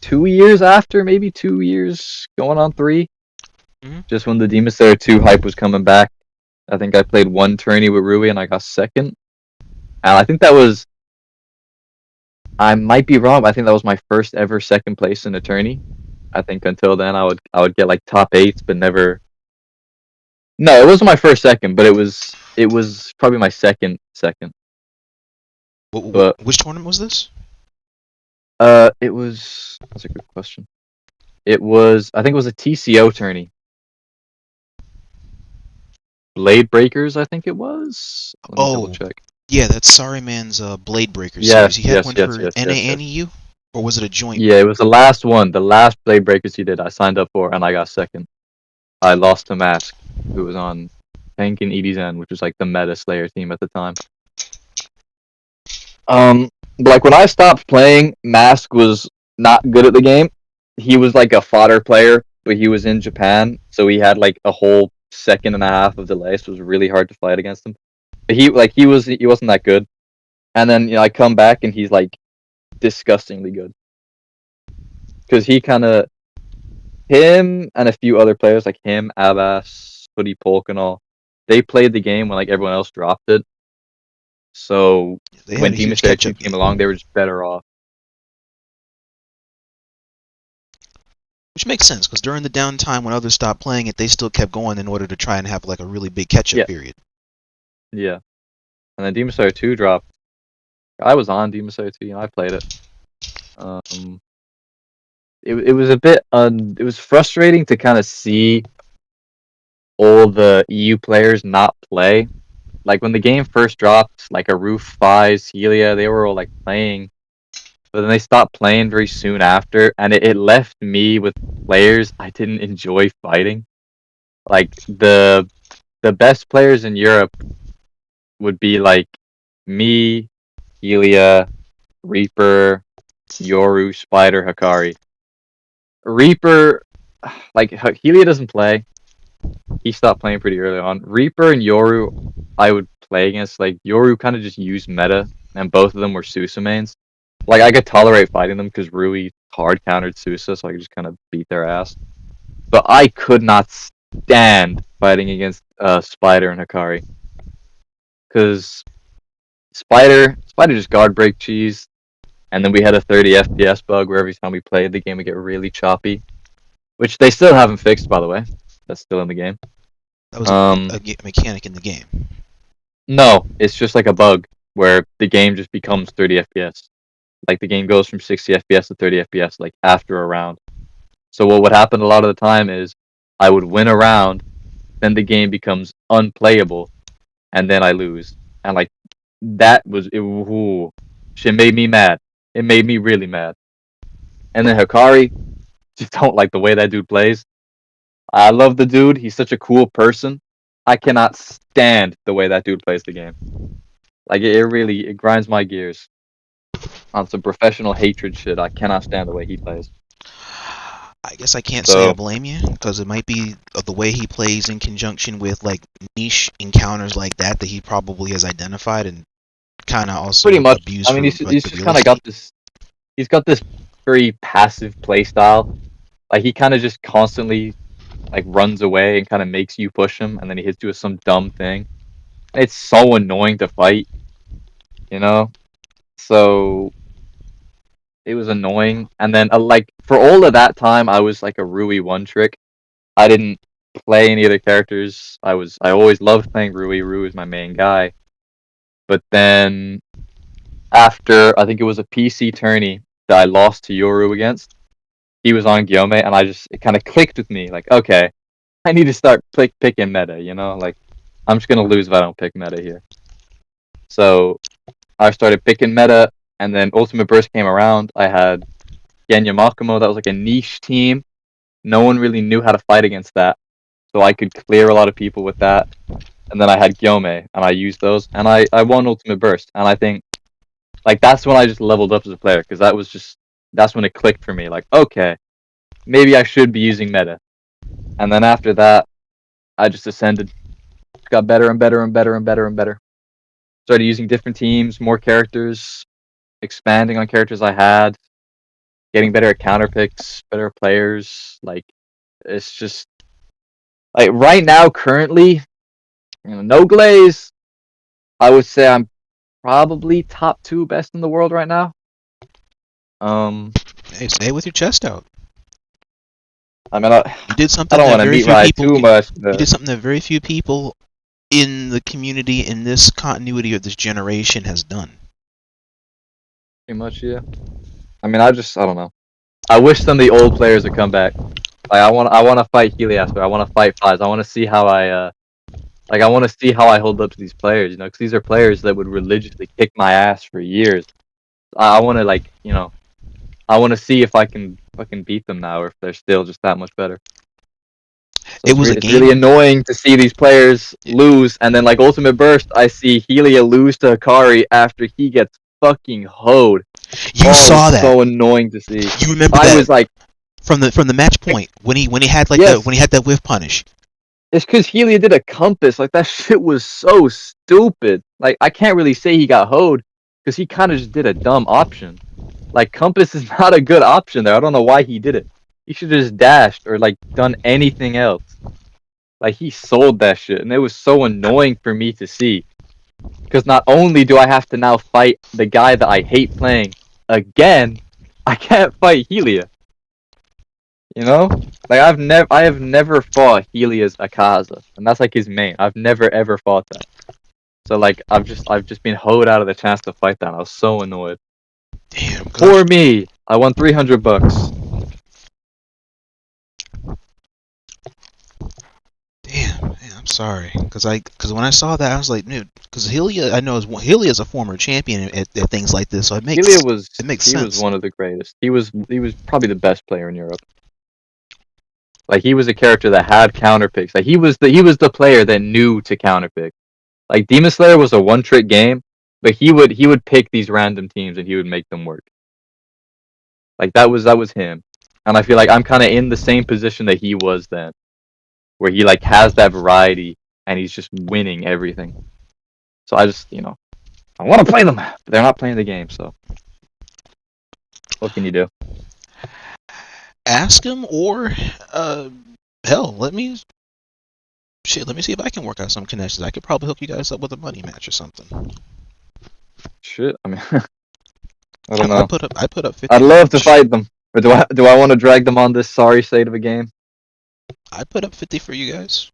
2 years after, maybe 2 years, going on 3. Mm-hmm. Just when the Demon Slayer 2 hype was coming back. I think I played one tourney with Rui and I got 2nd. And I think that was, I might be wrong, but I think that was my first ever 2nd place in a tourney. I think until then I would get like top 8s, but never. No, it wasn't my first 2nd, but it was probably my second. But Which tournament was this? it was. That's a good question. It was. I think it was a TCO tourney. Blade Breakers, I think it was. Let me double check. Yeah, that's Sorry Man's Blade Breakers Yes, series. He had yes, one yes, for yes, NA yes, and EU, or was it a joint? Yeah, it was the last one. The last Blade Breakers he did, I signed up for, and I got 2nd. I lost to Mask, who was on Tank and EDZen, which was like the meta Slayer team at the time. Like when I stopped playing, Mask was not good at the game. He was like a fodder player, but he was in Japan, so he had like a whole 2.5 of delay, so it was really hard to fight against him. But he wasn't that good. And then I come back and he's like disgustingly good. Because he him and a few other players like him, Abbas, Hoodie Polk and all, they played the game when like everyone else dropped it. So when Demon Slayer 2 came along, they were just better off. Which makes sense, because during the downtime when others stopped playing it, they still kept going in order to try and have like a really big catch-up period. Yeah. And then Demon Slayer 2 dropped. I was on Demon Slayer 2, I played it. It was a bit it was frustrating to kind of see all the EU players not play. Like when the game first dropped, like a Roof, Fies, Helia, they were all like playing. But then they stopped playing very soon after, and it left me with players I didn't enjoy fighting. Like the best players in Europe would be like me, Helia, Reaper, Yoru, Spider, Hakarij. Reaper, like Helia doesn't play. He stopped playing pretty early on. Reaper and Yoru, I would play against. Like Yoru kind of just used meta, and both of them were Sousa mains. Like I could tolerate fighting them because Rui hard countered Sousa, so I could just kind of beat their ass. But I could not stand fighting against Spider and Hakarij, because Spider just guard break cheese, and then we had a 30 FPS bug where every time we played the game would get really choppy, which they still haven't fixed, by the way. That's still in the game. That was a mechanic in the game. No, it's just like a bug where the game just becomes 30 FPS. Like the game goes from 60 FPS to 30 FPS like after a round. So what would happen a lot of the time is I would win a round, then the game becomes unplayable, and then I lose. And like that was it. Ooh, shit made me mad. It made me really mad. And then Hakarij, just don't like the way that dude plays. I love the dude. He's such a cool person. I cannot stand the way that dude plays the game. Like it really it grinds my gears on some professional hatred shit. I cannot stand the way he plays. I guess I can't say I So blame you, because it might be the way he plays in conjunction with like niche encounters like that he probably has identified and kind of pretty also much, abused I mean, for like he's the just real kind of got estate. this. He's got this very passive play style. Like he kind of just constantly like runs away and kind of makes you push him, and then he hits you with some dumb thing. And it's so annoying to fight, you know. So it was annoying. And then like for all of that time, I was like a Rui one trick. I didn't play any other characters. I always loved playing Rui. Rui was my main guy. But then after I think it was a PC tourney that I lost to Yoru against, he was on Gyome, and it kind of clicked with me. Like, okay, I need to start picking meta. You know, like I'm just gonna lose if I don't pick meta here. So I started picking meta, and then Ultimate Burst came around. I had Genya Makumo. That was like a niche team. No one really knew how to fight against that, so I could clear a lot of people with that. And then I had Gyome, and I used those, and I won Ultimate Burst. And I think like that's when I just leveled up as a player, because that's when it clicked for me. Like, okay, maybe I should be using meta. And then after that, I just ascended, got better and better and better and better and better. Started using different teams, more characters, expanding on characters I had, getting better at counter picks, better players. Like it's just like right now, currently, no glaze. I would say I'm probably top 2 best in the world right now. Hey, stay with your chest out. I mean, You did I something don't that want to very meat few ride people too can. much. You did something that very few people in the community in this continuity of this generation has done. Pretty much, yeah. I mean, I don't know. I wish some of the old players would come back. Like, I want to fight HILLIASTEUR. I want to fight Fives. I want to see how I want to see how I hold up to these players. You know, because these are players that would religiously kick my ass for years. I want to I want to see if I can fucking beat them now, or if they're still just that much better. So It was a it's really game. annoying to see these players lose, and then like Ultimate Burst, I see Helia lose to Hakarij after he gets fucking hoed. You saw It's that. so annoying to see. You remember I that was like, from the match point when he had like yes, when he had that whiff punish. it's because Helia did a compass. Like that shit was so stupid. Like I can't really say he got hoed because he kind of just did a dumb option. Like compass is not a good option there. I don't know why he did it. He should have just dashed or like done anything else. Like he sold that shit, and it was so annoying for me to see. Because not only do I have to now fight the guy that I hate playing again, I can't fight Helia. You know? Like I have never fought Helia's Akaza, and that's like his main. I've never ever fought that. So like I've just been hoed out of the chance to fight that. I was so annoyed. Damn. Poor me. I won $300. Damn. I'm sorry. Because when I saw that, I was like, dude. Because Hylia, I know Hylia is a former champion at things like this, so it makes He was sense. one of the greatest. He was probably the best player in Europe. Like he was a character that had counter picks. Like he was the player that knew to counter pick. Like DemonSlayer was a one trick game, but he would pick these random teams and he would make them work. Like that was him. And I feel like I'm kind of in the same position that he was then, where he like has that variety and he's just winning everything. So I just, I want to play them, but they're not playing the game, so what can you do? Ask him, or hell, let me see if I can work out some connections. I could probably hook you guys up with a money match or something. Shit, I mean, I don't know. I put up 50. I'd love to fight them, or do I want to drag them on this sorry state of a game? I put up 50 for you guys.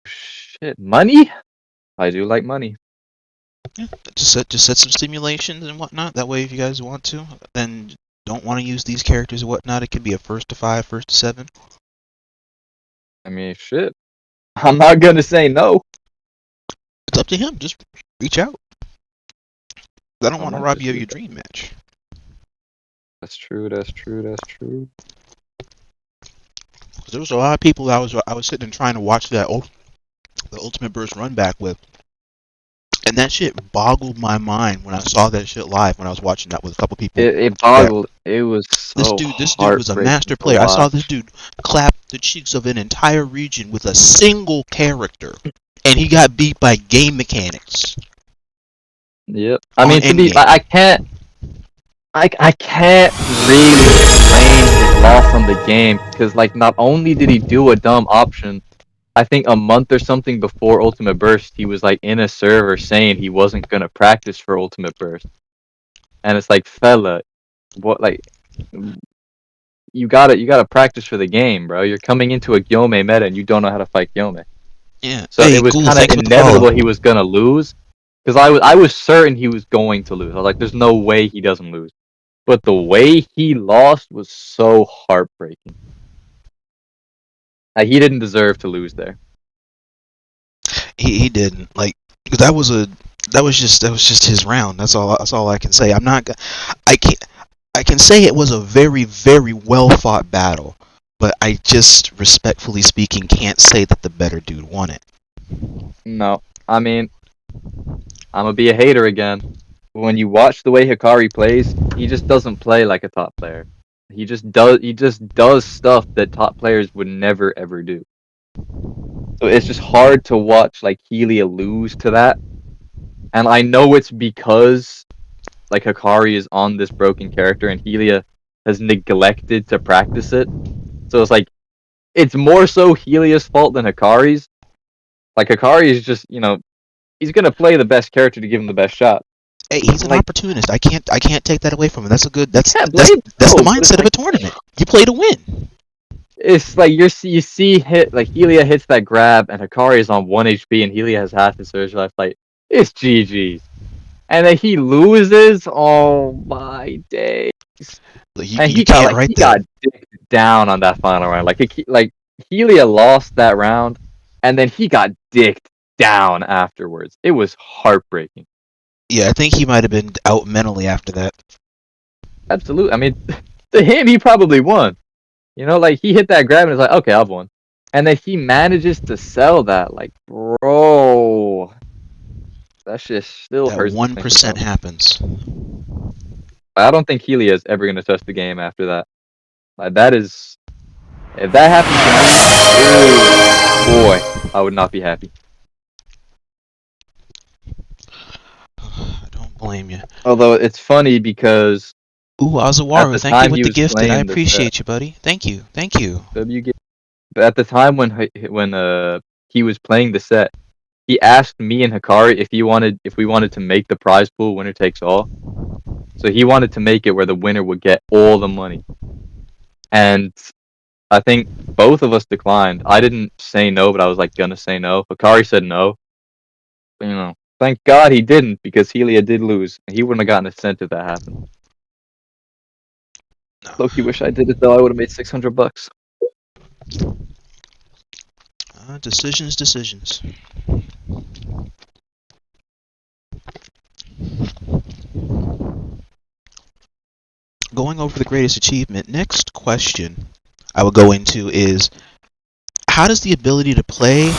Shit, money? I do like money. Yeah, just set some simulations and whatnot. That way, if you guys want to, then don't want to use these characters and whatnot, it could be a first to 5, first to 7. I mean, shit. I'm not gonna say no. It's up to him. Just reach out. I don't want to I'm rob you of interested. your dream match. That's true. That's true. That's true. There was a lot of people I was sitting and trying to watch the Ultimate Burst run back with, and that shit boggled my mind when I saw that shit live when I was watching that with a couple people. It boggled. It was so This dude was a master heartbreaking to player. I saw this watch. dude clap the cheeks of an entire region with a single character, and he got beat by game mechanics. Yep. I On mean, to be, endgame. I can't really blame his loss on the game because, like, not only did he do a dumb option, I think a month or something before Ultimate Burst, he was like in a server saying he wasn't gonna practice for Ultimate Burst, and it's like, fella, what, like, you gotta practice for the game, bro. You're coming into a Gyome meta and you don't know how to fight Gyome. Yeah. So Hey, it was cool. kind of Thanks for the follow. inevitable he was gonna lose, because I was certain he was going to lose. I was like, there's no way he doesn't lose. But the way he lost was so heartbreaking. Like, he didn't deserve to lose there. He didn't like because that was just his round. That's all I can say. I can say it was a very very well fought battle, but I just respectfully speaking can't say that the better dude won it. No, I mean, I'm gonna be a hater again. When you watch the way Hakarij plays, he just doesn't play like a top player. He just does stuff that top players would never ever do. So it's just hard to watch like Helia lose to that. And I know it's because like Hakarij is on this broken character and Helia has neglected to practice it. So it's like it's more so Helia's fault than Hakarij's. Like Hakarij is just, he's gonna play the best character to give him the best shot. Hey, he's an Like, opportunist. I can't take that away from him. That's a good. That's can't that's blame that's the no, but it's mindset of like a tournament. You play to win. it's like you see hit like Helia hits that grab and Hakarij is on 1 HP and Helia has half his surge life. Like, it's GG's. And then he loses. Oh my days! And You can't write he that. got dicked down on that final round. Like Helia lost that round, and then he got dicked down afterwards. It was heartbreaking. Yeah, I think he might have been out mentally after that. Absolutely. I mean, to him, he probably won. Like he hit that grab and it's like, okay, I've won. And then he manages to sell that. Like, bro, that shit still That hurts to think 1% about. happens. I don't think Helia is ever gonna touch the game after that. Like, that is, if that happened to me, oh boy, I would not be happy. I don't blame you. Although it's funny because Ooh, at Azawaru, the thank you time with he the was gifted. I playing the set, appreciate you, buddy. Thank you. Thank you. but at the time when he was playing the set, he asked me and Hakarij if we wanted to make the prize pool winner takes all. So he wanted to make it where the winner would get all the money. And I think both of us declined. I didn't say no, but I was like gonna say no. Hakarij said no. But, thank God he didn't, because Helia did lose. And he wouldn't have gotten a cent if that happened. No. Loki wish I did it though. I would have made $600. Decisions. Going over the greatest achievement, next question I will go into is, how does the ability to play...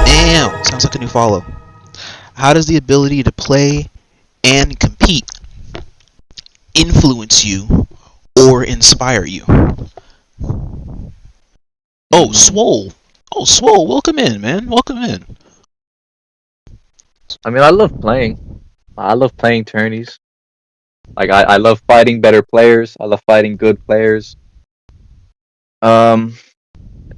Damn, sounds like a new follow. How does the ability to play and compete influence you or inspire you? Oh, Swoull. Oh, Swoull, welcome in, man. Welcome in. I mean, I love playing. I love playing tourneys. Like, I love fighting better players. I love fighting good players. I mean,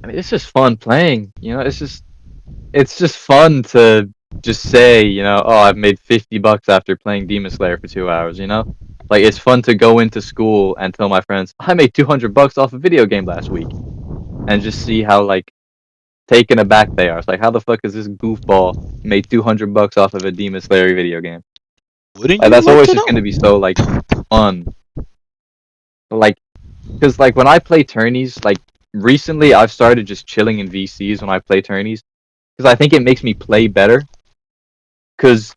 it's just fun playing. It's just fun to just say, oh, I've made $50 after playing DemonSlayer for 2 hours. Like, it's fun to go into school and tell my friends I made $200 off a video game last week, and just see how, like, taken aback they are. It's like, how the fuck is this goofball made $200 off of a Demon Slayer video game? Wouldn't Like, you that's like always to just know? gonna be so like fun. Like, because like when I play tourneys, like recently I've started just chilling in VCs when I play tourneys because I think it makes me play better. Because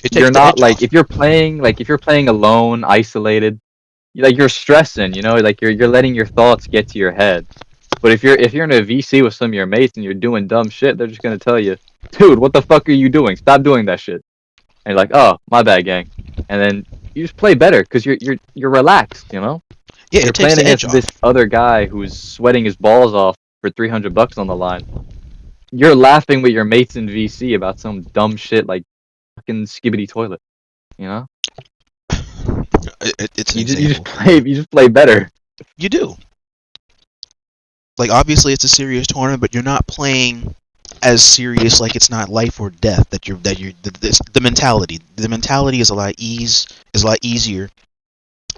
It you're takes the not edge like off. if you're playing alone, isolated, you're stressing. You know, like you're letting your thoughts get to your head. But if you're in a VC with some of your mates and you're doing dumb shit, they're just gonna tell you, dude, what the fuck are you doing? Stop doing that shit. And you're like, oh, my bad, gang. And then you just play better because you're relaxed. You know, Yeah, you're it takes playing the edge against this off. other guy who's sweating his balls off for $300 on the line. You're laughing with your mates in VC about some dumb shit like fucking skibbity toilet. You know, It's an you just example. play better. You do. Like, obviously, it's a serious tournament, but you're not playing as serious. Like, it's not life or death. The mentality. The mentality is a lot easier.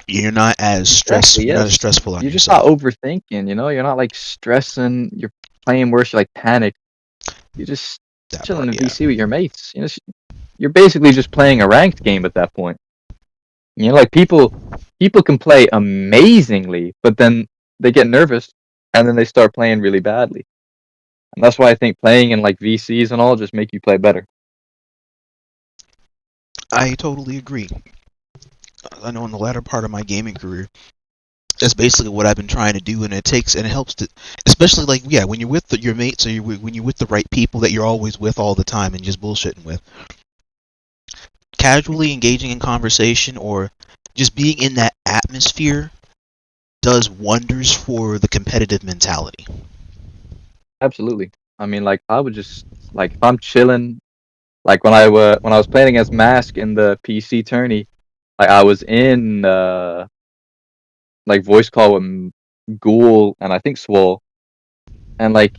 You're not as stress. Exactly. You're not as Yes. stressful on You're just not yourself. overthinking. You know, you're not like stressing. You're playing worse. You're like panic. You're just That chilling part, in yeah. VC with your mates. You know, you're basically just playing a ranked game at that point. You know, like people can play amazingly, but then they get nervous and then they start playing really badly. And that's why I think playing in like VCs and all just make you play better. I totally agree. I know in the latter part of my gaming career, that's basically what I've been trying to do, and it helps to, especially like yeah, when you're with your mates or when you're with the right people that you're always with all the time and just bullshitting with, casually engaging in conversation or just being in that atmosphere does wonders for the competitive mentality. Absolutely. I mean, like I would just like if I'm chilling, like when I was playing against Mask in the PC tourney, like I was in like voice call with Ghoul and I think Swoull, and like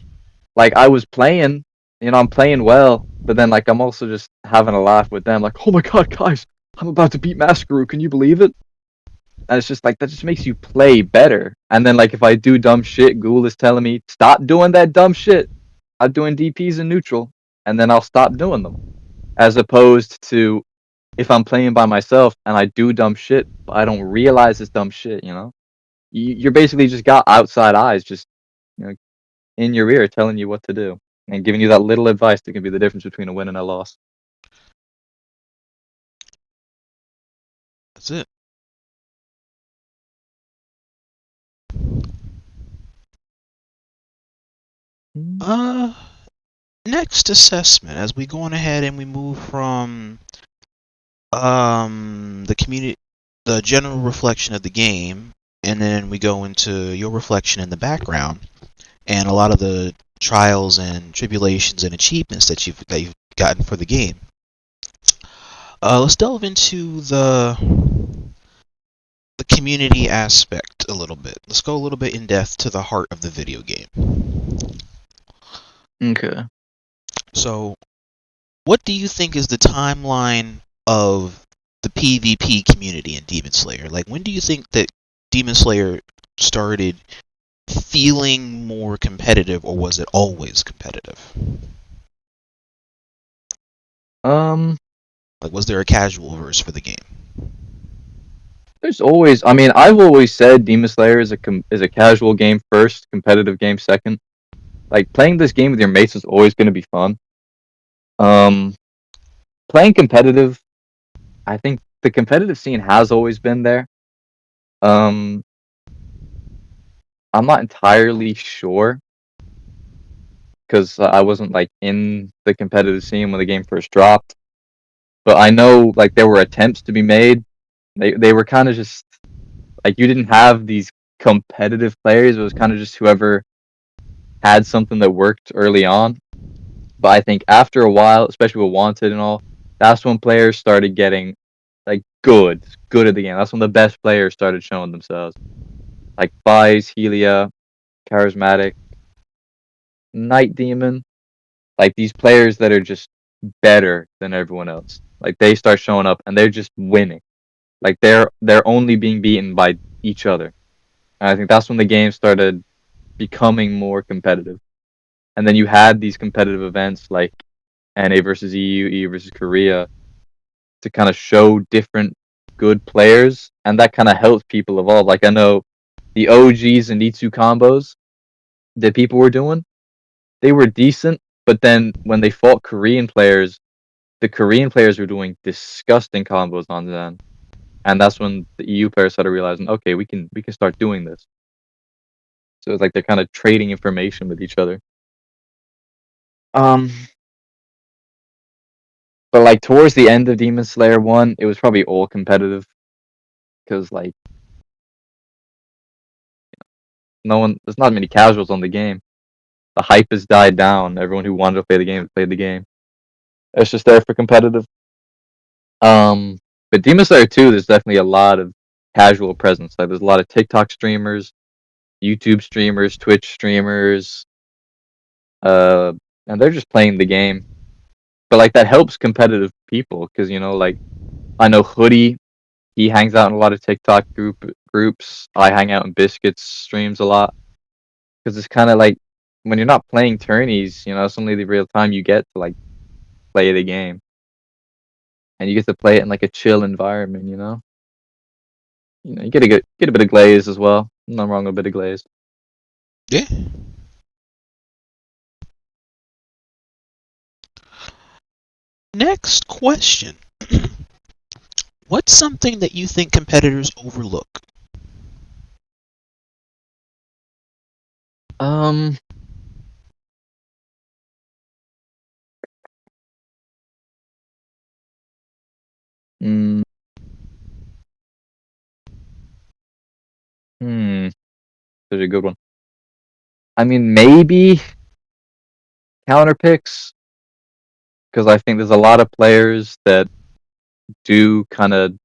I was playing, you know, I'm playing well, but then like I'm also just having a laugh with them, like, oh my god, guys, I'm about to beat Maskaru, can you believe it? And it's just like that just makes you play better. And then like if I do dumb shit, Ghoul is telling me stop doing that dumb shit. I'm doing DPs in neutral, and then I'll stop doing them. As opposed to if I'm playing by myself and I do dumb shit, but I don't realize it's dumb shit. You know, you're basically just got outside eyes, just you know, in your ear telling you what to do and giving you that little advice that can be the difference between a win and a loss. That's it. Uh, Next assessment as we go on ahead and we move from the community, the general reflection of the game, and then we go into your reflection in the background and a lot of the trials and tribulations and achievements that you've gotten for the game. Let's delve into the community aspect a little bit. Let's go a little bit in depth to the heart of the video game. Okay. So, what do you think is the timeline of the PvP community in Demon Slayer? Like, when do you think that Demon Slayer started feeling more competitive, or was it always competitive? Um, Like, was there a casual verse for the game? there's always. I mean, I've always said Demon Slayer is a casual game first, competitive game second. Like playing this game with your mates is always going to be fun. Um, playing competitive, I think the competitive scene has always been there. Um, I'm not entirely sure because I wasn't like in the competitive scene when the game first dropped. But I know like there were attempts to be made. They were kind of just like you didn't have these competitive players. It was kind of just whoever had something that worked early on. But I think after a while, especially with Wanted and all, that's when players started getting like good at the game. That's when the best players started showing themselves. Like Vice, Helia, Charismatic, Night Demon, like these players that are just better than everyone else. Like they start showing up and they're just winning. Like they're only being beaten by each other. And I think that's when the game started becoming more competitive. and then you had these competitive events like NA versus EU versus Korea to kind of show different good players, and that kind of helps people evolve. Like I know the OGs and E2 combos that people were doing, they were decent, but then when they fought Korean players, the Korean players were doing disgusting combos on them, and that's when the EU players started realizing, okay, we can start doing this. So it's like they're kind of trading information with each other. But like towards the end of Demon Slayer 1, it was probably all competitive because like there's not many casuals on the game. The hype has died down. Everyone who wanted to play the game played the game. It's just there for competitive. But Demon Slayer 2, there's definitely a lot of casual presence. Like there's a lot of TikTok streamers, YouTube streamers, Twitch streamers, and they're just playing the game. But like that helps competitive people because like I know Hoodie, he hangs out in a lot of TikTok groups. I hang out in Biscuits streams a lot because it's kind of like when you're not playing tourneys, it's only the real time you get to like play the game, and you get to play it in like a chill environment. You get a bit of glaze as well. Nothing wrong with a bit of glaze. Yeah. Next question. What's something that you think competitors overlook? Um. Mm, Such a good one. I mean, maybe counter picks, because I think there's a lot of players that do kind of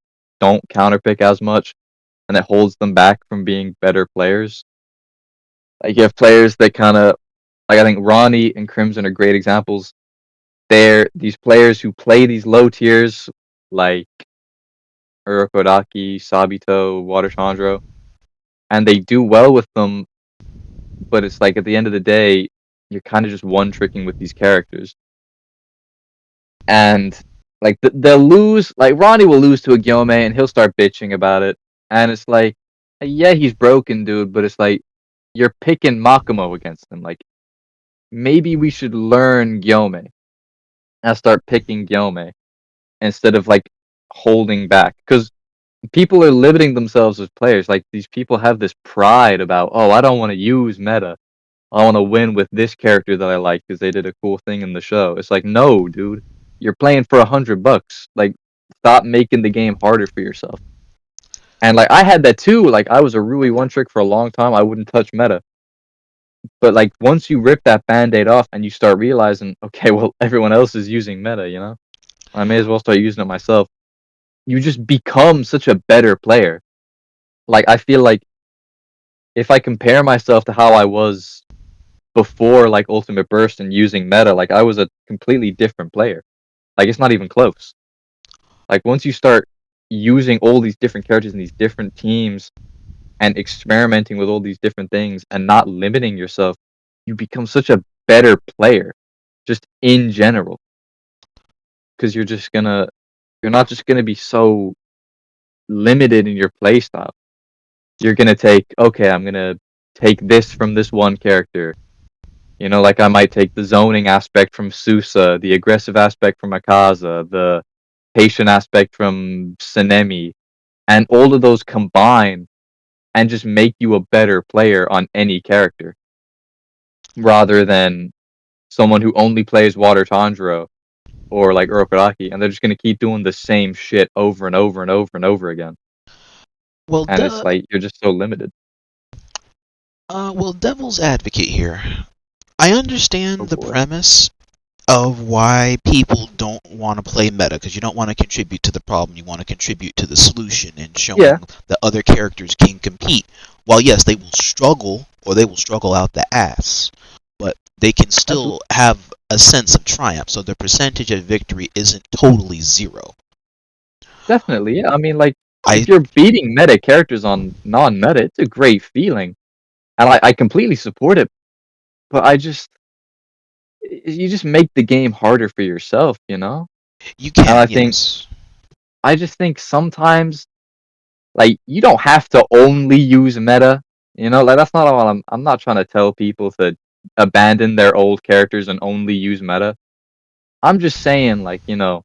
don't counter pick as much, and it holds them back from being better players. Like you have players that kind of like I think Ronnie and Crimson are great examples. They're these players who play these low tiers like Urokodaki, Sabito, Water Chandra, and they do well with them, but it's like at the end of the day, you're kind of just one tricking with these characters. And like they'll lose, like Ronnie will lose to a Gyome and he'll start bitching about it. And it's like, yeah, he's broken, dude, but it's like you're picking Makomo against him. Like maybe we should learn Gyome and start picking Gyome instead of like holding back. Because people are limiting themselves as players. Like these people have this pride about, oh, I don't want to use meta. I want to win with this character that I like because they did a cool thing in the show. It's like, no, dude, you're playing for $100. Like, stop making the game harder for yourself. And like, I had that too. Like, I was a Rui one trick for a long time. I wouldn't touch meta. But like, once you rip that band-aid off and you start realizing, okay, well, everyone else is using meta, I may as well start using it myself. You just become such a better player. Like, I feel like if I compare myself to how I was before like Ultimate Burst and using meta, like I was a completely different player. Like it's not even close. Like once you start using all these different characters in these different teams and experimenting with all these different things and not limiting yourself, you become such a better player just in general. Because you're not just gonna be so limited in your playstyle. You're gonna I'm gonna take this from this one character. Like I might take the zoning aspect from Susa, the aggressive aspect from Akaza, the patient aspect from Sanemi, and all of those combine and just make you a better player on any character. Rather than someone who only plays Water Tanjiro or like Urokodaki, and they're just gonna keep doing the same shit over and over and over and over again. Well, And it's like you're just so limited. devil's advocate here. I Oh understand the boy. premise of why people don't want to play meta, because you don't want to contribute to the problem, you want to contribute to the solution and Yeah. showing that other characters can compete. While yes, they will struggle, or they will struggle out the ass, but they can Absolutely. still have a sense of triumph, so the percentage of victory isn't totally zero. Definitely, yeah. I mean, like, I if you're beating meta characters on non-meta, it's a great feeling, and I completely support it. But you just make the game harder for yourself, you know? You And can, yes. I just think sometimes, like, you don't have to only use meta, you know? Like, that's not all I'm not trying to tell people to abandon their old characters and only use meta. I'm just saying, like, you know,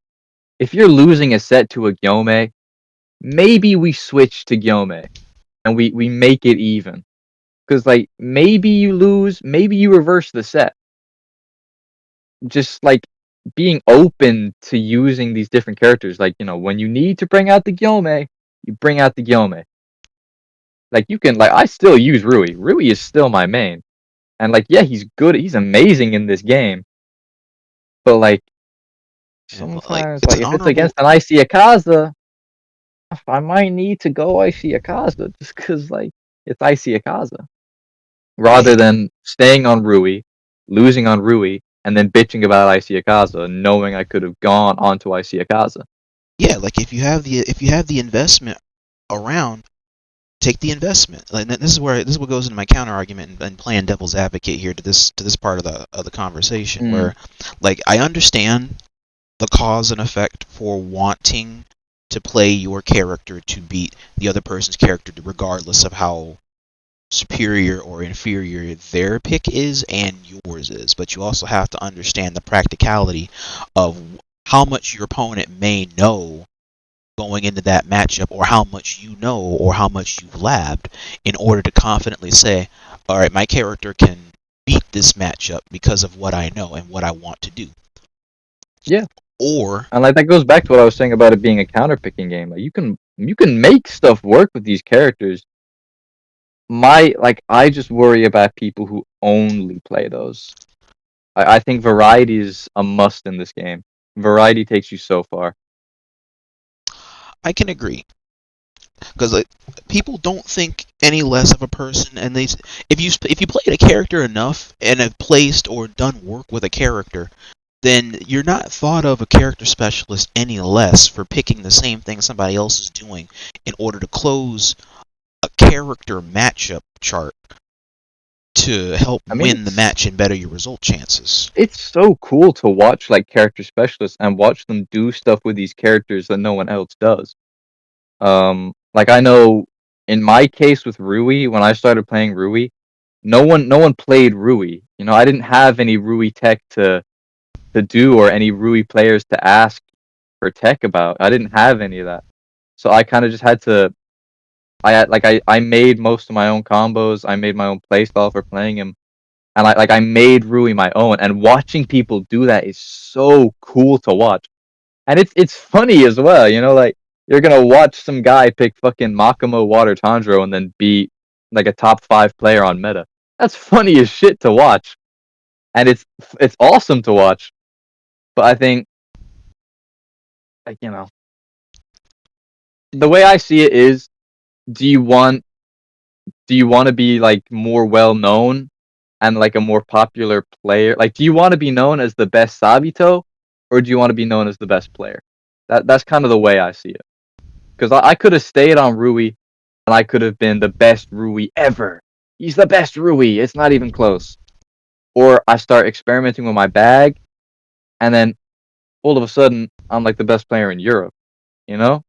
if you're losing a set to a Gyome, maybe we switch to Gyome and we make it even. Because, like, maybe you lose, maybe you reverse the set. Just, like, being open to using these different characters. Like, you know, when you need to bring out the Gyome, you bring out the Gyome. Like, you can, like, I still use Rui. Rui is still my main. And, like, yeah, he's good. He's amazing in this game. But, like, But, like, sometimes, it's like, an if it's honorable. against an Icy Akaza, I might need to go Icy Akaza just because, like, it's Icy Akaza. Rather Yeah, than staying on Rui, losing on Rui, and then bitching about Icy Akaza, knowing I could have gone onto Icy Akaza. yeah. Like if you have the investment around, take the investment. Like, this is what goes into my counter argument and playing devil's advocate here to this part of the conversation Mm. where, like, I understand the cause and effect for wanting to play your character to beat the other person's character, regardless of how superior or inferior their pick is and yours is. But you also have to understand the practicality of how much your opponent may know going into that matchup, or how much you know, or how much you've labbed, in order to confidently say, all right, my character can beat this matchup because of what I know and what I want to do. Yeah. Or, And, like, that goes back to what I was saying about it being a counter picking game. Like, you can make stuff work with these characters. I just worry about people who only play those. I think variety is a must in this game. Variety takes you so far. I can agree, because, like, people don't think any less of a person, and if you played a character enough and have placed or done work with a character, then you're not thought of a character specialist any less for picking the same thing somebody else is doing in order to close a character matchup chart to help I mean, win the match and better your result chances. it's so cool to watch, like, character specialists and watch them do stuff with these characters that no one else does. Like, I know in my case with Rui, when I started playing Rui, no one played Rui. You know, I didn't have any Rui tech to do, or any Rui players to ask for tech about. I didn't have any of that. So I kind of just had to I made most of my own combos. I made my own playstyle for playing him. And I made Rui my own, and watching people do that is so cool to watch. And it's funny as well, you know, like, you're gonna watch some guy pick fucking Makamo Water Tanjiro and then be like a top 5 player on meta. That's funny as shit to watch. And it's awesome to watch. But I think, like, you know, the way I see it is, do you want to be, like, more well known and, like, a more popular player? Like, do you want to be known as the best Sabito, or do you want to be known as the best player? That's kind of the way I see it. Because I could have stayed on Rui, and I could have been the best Rui ever. He's the best Rui. It's not even close. Or I start experimenting with my bag, and then all of a sudden I'm, like, the best player in Europe. You know?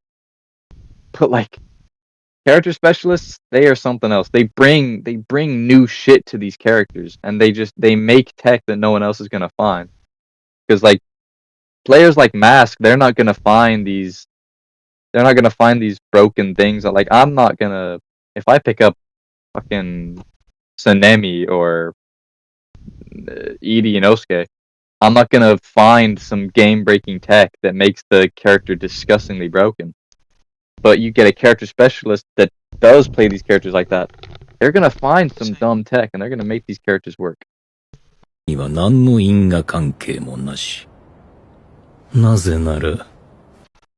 But, like, character specialists, they are something else. They bring new shit to these characters, and they make tech that no one else is gonna find. Because, like, players like Mask, they're not gonna find these. They're not gonna find these broken things. That, like, I'm not gonna. If I pick up fucking Sanemi or Edie Inosuke, I'm not gonna find some game-breaking tech that makes the character disgustingly broken. But you get a character specialist that does play these characters like that, they're gonna find some dumb tech, and they're gonna make these characters work. には何の因果関係もなし。なぜなら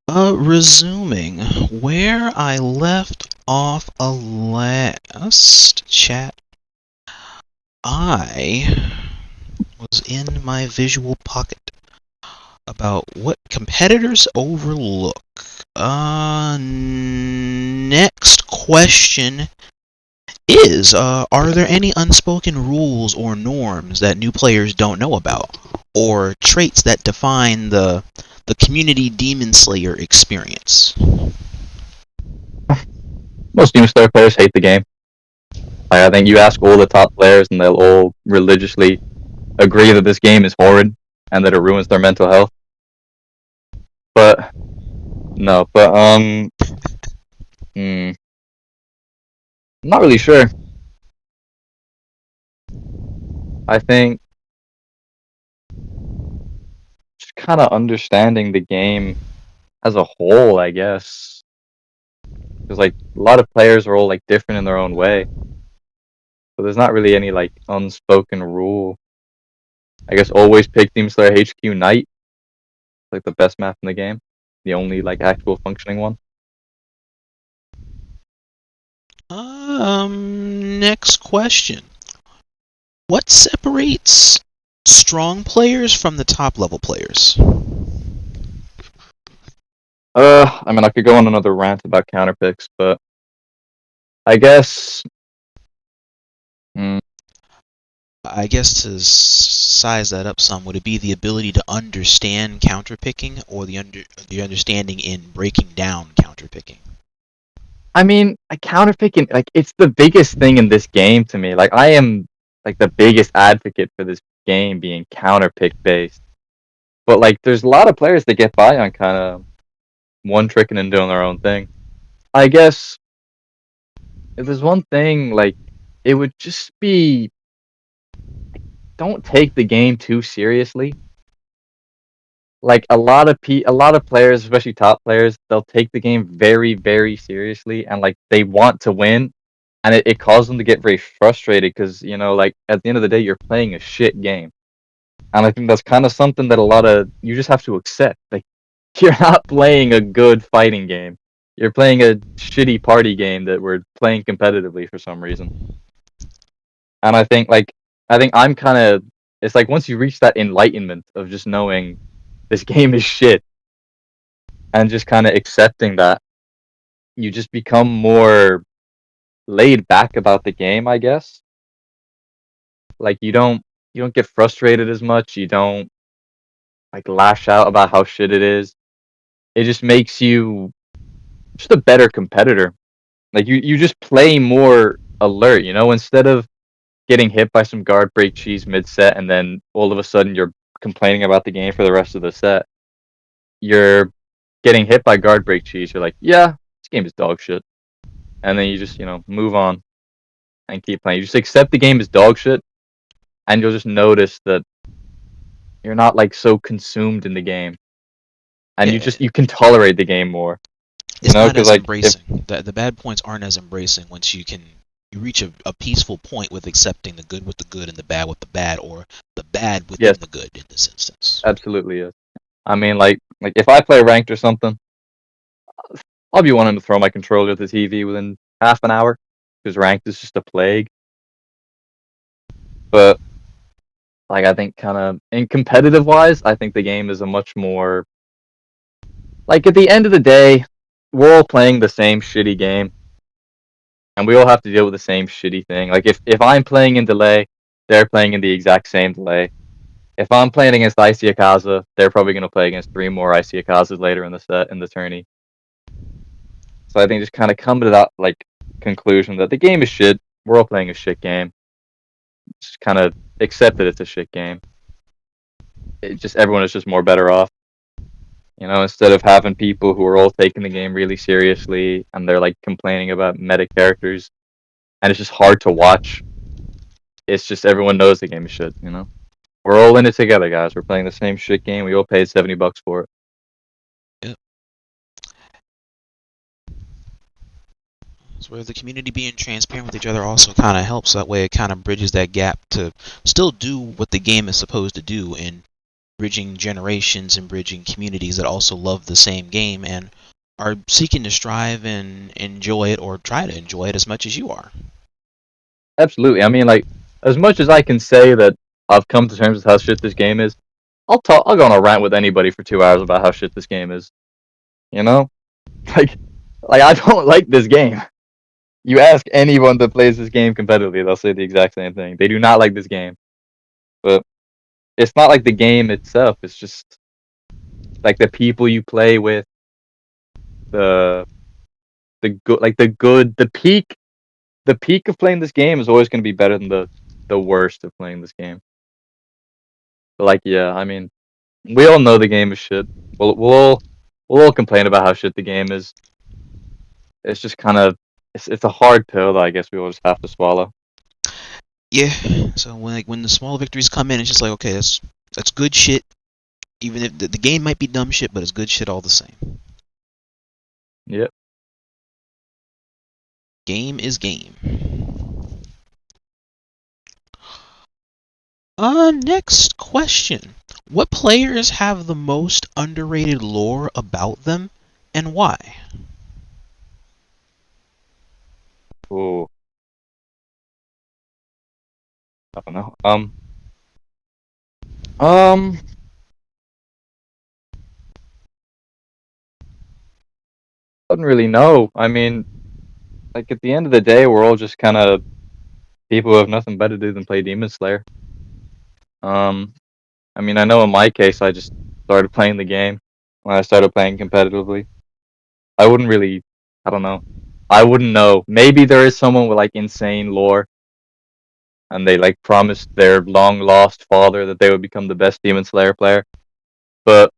Resuming where I left off last chat, I was in my visual pocket about what competitors overlook. Next question is, are there any unspoken rules or norms that new players don't know about, or traits that define the community Demon Slayer experience? Most Demon Slayer players hate the game. Like, I think you ask all the top players, and they'll all religiously agree that this game is horrid and that it ruins their mental health. But no, but I'm not really sure. I think just kind of understanding the game as a whole, I guess. Because like a lot of players are all like different in their own way, so there's not really any like unspoken rule. I guess always pick Demon Slayer HQ Knight, like the best map in the game, the only like actual functioning one. Next question. What separates strong players from the top level players? I mean, I could go on another rant about counterpicks, but I guess. I guess to size that up some, would it be the ability to understand counterpicking, or the understanding in breaking down counterpicking? I mean, counterpicking, like, it's the biggest thing in this game to me. Like, I am like the biggest advocate for this game being counterpick based. But like, there's a lot of players that get by on kind of one tricking and doing their own thing. I guess if there's one thing, like, it would just be don't take the game too seriously. Like a lot of players, especially top players, they'll take the game very, very seriously, and like they want to win, and it causes them to get very frustrated because like at the end of the day, you're playing a shit game, and I think that's kind of something that you just have to accept. Like you're not playing a good fighting game, you're playing a shitty party game that we're playing competitively for some reason. And I think I'm kind of it's like once you reach that enlightenment of just knowing this game is shit and just kind of accepting that, you just become more laid back about the game, I guess. Like you don't get frustrated as much, you don't like lash out about how shit it is. It just makes you just a better competitor. Like you just play more alert, instead of getting hit by some guard break cheese mid set and then all of a sudden you're complaining about the game for the rest of the set. You're getting hit by guard break cheese, you're like, yeah, this game is dog shit. And then you just, move on and keep playing. You just accept the game is dog shit, and you'll just notice that you're not like so consumed in the game. And Yeah, you can tolerate the game more. it's not Because as like embracing. The bad points aren't as embracing once you reach a peaceful point with accepting the good with the good and the bad with the bad, or the bad within yes, the good in this instance. absolutely is. I mean, like if I play ranked or something, I'll be wanting to throw my controller at the TV within half an hour because ranked is just a plague. But like I think kind of in competitive wise, I think the game is a much more like at the end of the day, we're all playing the same shitty game, and we all have to deal with the same shitty thing. Like if I'm playing in delay, they're playing in the exact same delay. If I'm playing against Iacon, they're probably going to play against 3 more Iacons later in the set in the tourney. So I think just kind of come to that like conclusion that the game is shit. We're all playing a shit game. Just kind of accept that it's a shit game. Everyone is just more better off. Instead of having people who are all taking the game really seriously and they're like complaining about meta characters, and it's just hard to watch. It's just everyone knows the game is shit. We're all in it together, guys. We're playing the same shit game. We all paid $70 for it. Yep. So where the community being transparent with each other also kind of helps. That way, it kind of bridges that gap to still do what the game is supposed to do, in bridging generations and bridging communities that also love the same game and are seeking to strive and enjoy it, or try to enjoy it as much as you are. Absolutely. I mean, like, as much as I can say that I've come to terms with how shit this game is, I'll go on a rant with anybody for 2 hours about how shit this game is. Like I don't like this game. You ask anyone that plays this game competitively, they'll say the exact same thing. They do not like this game. But it's not like the game itself. It's just like the people you play with, the good, like the peak of playing this game is always going to be better than the worst of playing this game. But like, yeah, I mean, we all know the game is shit. We'll all complain about how shit the game is. It's just kind of it's a hard pill that I guess we all just have to swallow. Yeah. So when the small victories come in, it's just like, okay, that's good shit. Even if the game might be dumb shit, but it's good shit all the same. Yep. Game is game. Next question. What players have the most underrated lore about them, and why? Ooh. I don't know. I don't really know. I mean, like at the end of the day, we're all just kind of people who have nothing better to do than play Demon Slayer. I mean, I know in my case, I just started playing the game when I started playing competitively. I wouldn't really, I don't know. I wouldn't know. Maybe there is someone with like insane lore, and they like promised their long lost father that they would become the best Demon Slayer player. But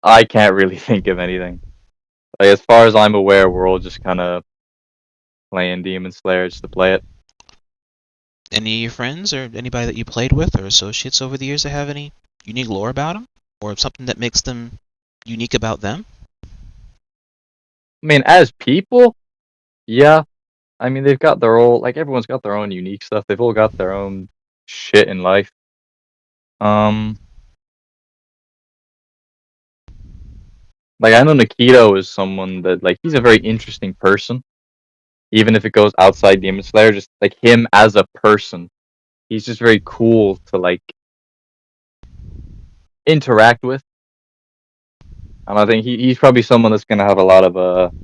I can't really think of anything. Like as far as I'm aware, we're all just kind of playing Demon Slayer just to play it. Any of your friends or anybody that you played with or associates over the years that have any unique lore about them, or something that makes them unique about them? I mean, as people, yeah. I mean, they've got their own, like everyone's got their own unique stuff. They've all got their own shit in life. Like I know Nikito is someone that like he's a very interesting person. Even if it goes outside Demon Slayer, just like him as a person, he's just very cool to like interact with. And I think he's probably someone that's gonna have a lot of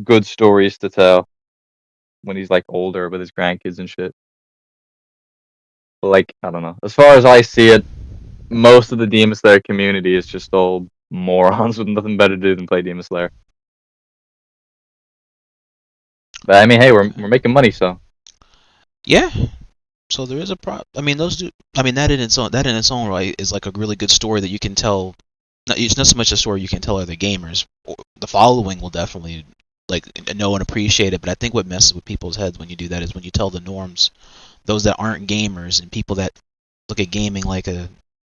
good stories to tell when he's like older with his grandkids and shit. But like I don't know. As far as I see it, most of the Demon Slayer community is just all morons with nothing better to do than play Demon Slayer. But I mean, hey, we're making money, so Yeah. So there is a I mean, those do. I mean, that in its own right is like a really good story that you can tell. It's not so much a story you can tell other gamers. The following will definitely like know and appreciate it. But I think what messes with people's heads when you do that is when you tell the norms, those that aren't gamers and people that look at gaming like a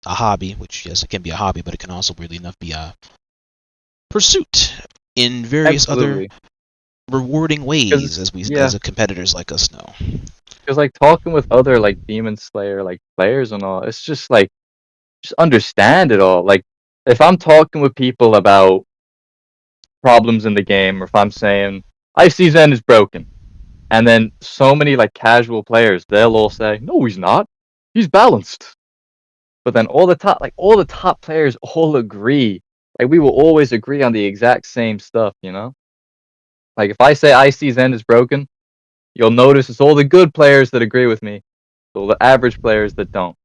hobby, which yes, it can be a hobby, but it can also weirdly enough be a pursuit in various other absolutely. rewarding ways, Yeah, as competitors like us know. because like talking with other like Demon Slayer like players and all, it's just like just understand it all. Like if I'm talking with people about problems in the game, or if I'm saying I see Zen is broken, and then so many like casual players, they'll all say, "No, he's not. He's balanced." But then all the top players all agree. Like we will always agree on the exact same stuff, you know? Like if I say I see Zen is broken, you'll notice it's all the good players that agree with me, all the average players that don't.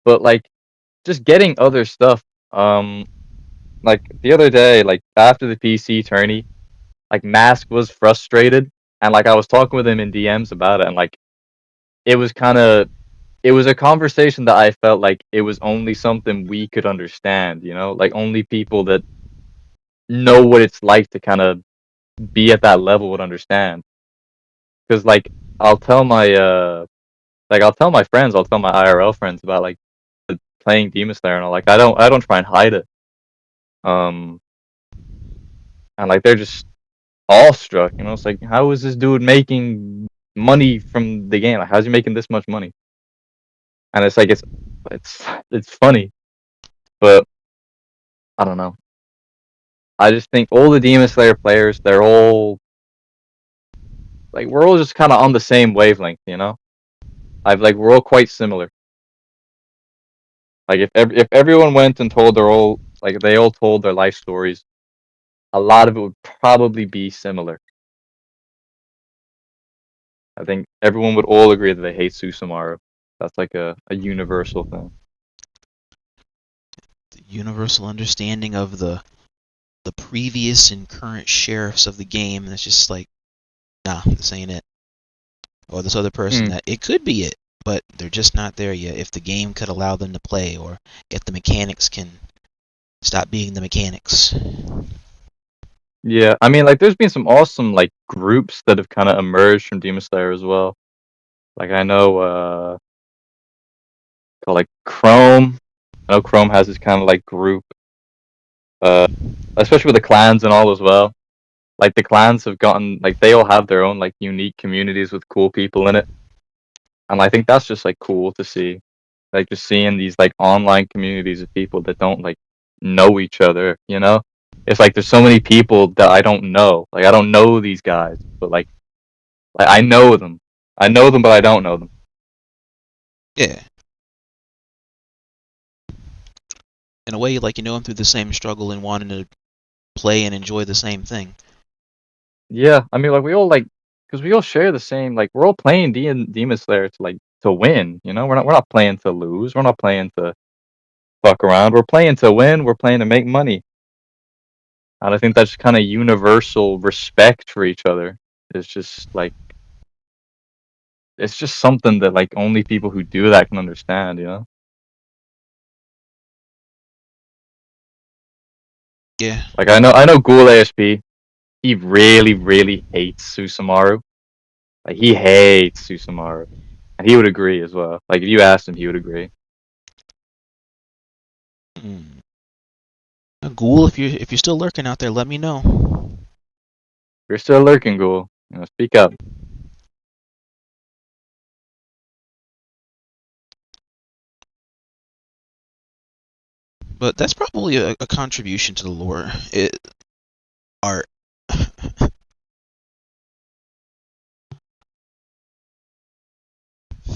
But like just getting other stuff, like the other day, like after the PC tourney, like Mask was frustrated, and like I was talking with him in DMs about it, and like it was kind of it was a conversation that I felt like it was only something we could understand, you know, like only people that know what it's like to kind of be at that level would understand. Because like I'll tell my I'll tell my friends, I'll tell my IRL friends about like playing Demon Slayer and all. Like I don't try and hide it. Um, and like they're just awestruck, you know. It's like how is this dude making money from the game? Like how's he making this much money? And it's like it's funny, but I don't know. I just think all the Demon Slayer players, they're all like we're all just kind of on the same wavelength, you know. I've like we're all quite similar. Like if everyone went and told their all like they all told their life stories, a lot of it would probably be similar. think everyone would all agree that they hate Susumaru. That's like a universal thing. The universal understanding of the previous and current sheriffs of the game, and it's just like, nah, this ain't it. Or this other person that it could be it, but they're just not there yet. If the game could allow them to play, or if the mechanics can stop being the mechanics. Yeah, I mean, like, there's been some awesome, like, groups that have kind of emerged from Demon Slayer as well. Like, I know, called, like, Chrome. I know Chrome has this kind of, like, group, especially with the clans and all as well. Like, the clans have gotten, like, they all have their own, like, unique communities with cool people in it. And I think that's just, like, cool to see. Like, just seeing these, like, online communities of people that don't, like, know each other, you know? It's like there's so many people that I don't know. Like, I don't know these guys, but, like I know them. I know them, but I don't know them. Yeah. In a way, like, you know them through the same struggle and wanting to play and enjoy the same thing. Yeah, I mean, like, we all, like, because we all share the same, like, we're all playing Demon Slayer to, like, to win, you know? We're not playing to lose. We're not playing to fuck around. We're playing to win. We're playing to make money. And I think that's kind of universal respect for each other. It's just, like, it's just something that, like, only people who do that can understand, you know? Yeah. Like, I know Ghoul ASP, he really, really hates Susumaru. Like, he hates Susumaru. And he would agree as well. Like, if you asked him, he would agree. Ghoul, if you're still lurking out there, let me know. If you're still lurking, Ghoul, you know, speak up. But that's probably a contribution to the lore. Art.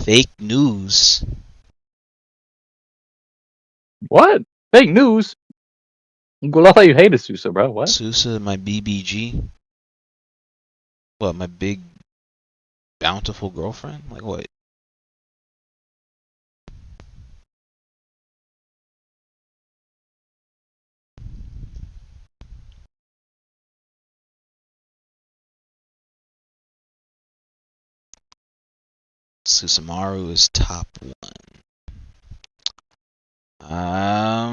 Fake news. What? Fake news? Ghoul, I thought you hated Susa, bro. What? Susa, my BBG. What, my big bountiful girlfriend? Like what? Susumaru is top 1. I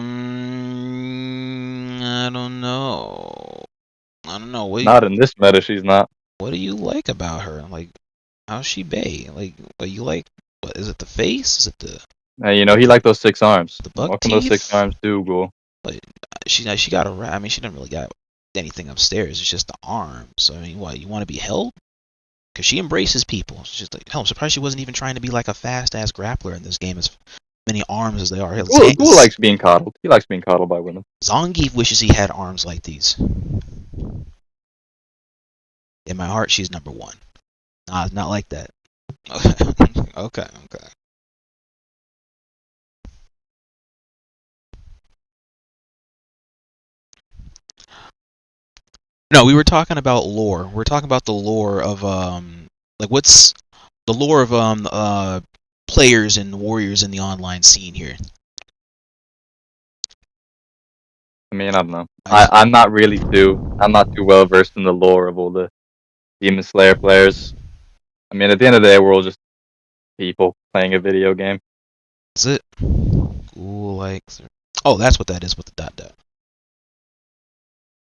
don't know. Not in this meta, she's not. What do you like about her? Like, how's she bae? Like, you like? What is it? The face? Is it the? Hey, you know, he like those 6 arms. The buck What can those 6 teeth? arms do, Ghoul? Like, she got a rat. I mean, she didn't really got anything upstairs. It's just the arms. So I mean, what, you want to be held? Because she embraces people. She's just like, hell, I'm surprised she wasn't even trying to be like a fast ass grappler in this game. As many arms as they are. Ghoul likes being coddled. He likes being coddled by women. Zangief wishes he had arms like these. In my heart, she's number 1. Nah, not like that. Okay. No, we were talking about lore. We're talking about the lore of like, what's the lore of players and warriors in the online scene here. I mean, I don't know. I'm not too well versed in the lore of all the Demon Slayer players. I mean, at the end of the day, we're all just people playing a video game. That's it. Cool, like, oh, that's what that is with the dot dot.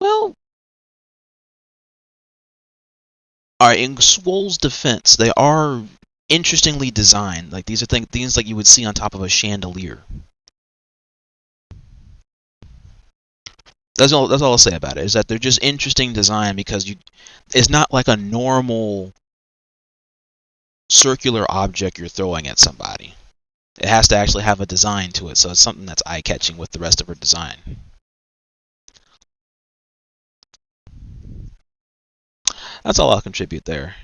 Well, alright, in Swoull's defense, they are interestingly designed. Like, these are things like you would see on top of a chandelier. That's all I'll say about it, is that they're just interesting design, because it's not like a normal circular object you're throwing at somebody. It has to actually have a design to it, so it's something that's eye-catching with the rest of her design. That's all I'll contribute there.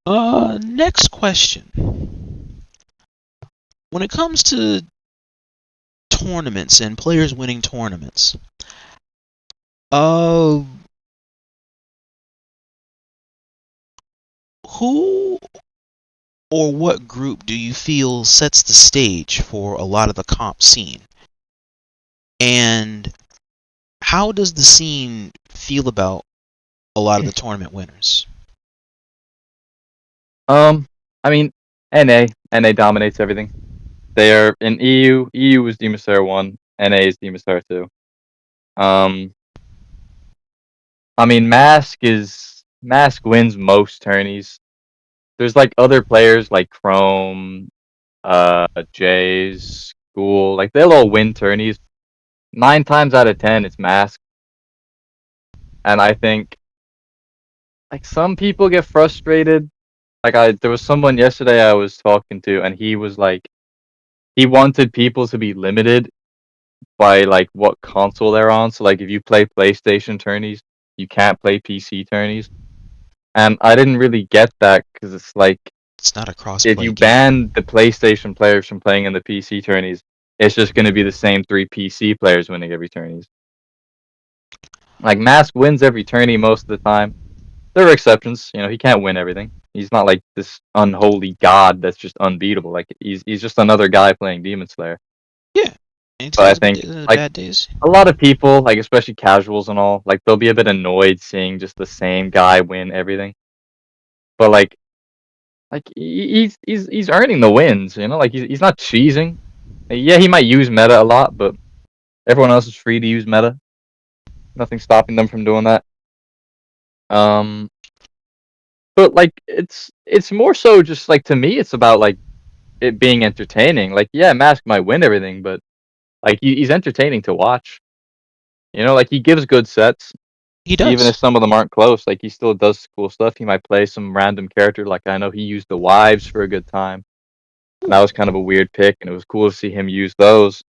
Next question. When it comes to tournaments and players winning tournaments, who or what group do you feel sets the stage for a lot of the comp scene? And how does the scene feel about a lot of the tournament winners? I mean, NA dominates everything. They are in EU. EU is DemonSlayer 1. NA is DemonSlayer 2. I mean, Mask wins most tourneys. There's like other players like Chrome, Jayz, Swoull, like they'll all win tourneys. 9 times out of 10, it's Mask. And I think like some people get frustrated. Like there was someone yesterday I was talking to, and he was like, he wanted people to be limited by like what console they're on. So like if you play PlayStation tourneys, you can't play PC tourneys. And I didn't really get that because it's like It's not a crossplay if you game. ban the PlayStation players from playing in the PC tourneys, it's just going to be the same 3 PC players winning every tourneys. Like Mask wins every tourney most of the time. There are exceptions, you know, he can't win everything. He's not like this unholy god that's just unbeatable. Like he's just another guy playing DemonSlayer. Yeah. And But I think like bad days. a lot of people, like especially casuals and all, like they'll be a bit annoyed seeing just the same guy win everything. But like he's earning the wins, you know, like he's not cheesing. Yeah, he might use meta a lot, but everyone else is free to use meta. Nothing's stopping them from doing that. But like it's more so just like to me it's about like it being entertaining. Like yeah, Mask might win everything, but like he's entertaining to watch. You know, like he gives good sets. He does. Even if some of them aren't close, like he still does cool stuff. He might play some random character. Like I know he used the wives for a good time. And that was kind of a weird pick, and it was cool to see him use those.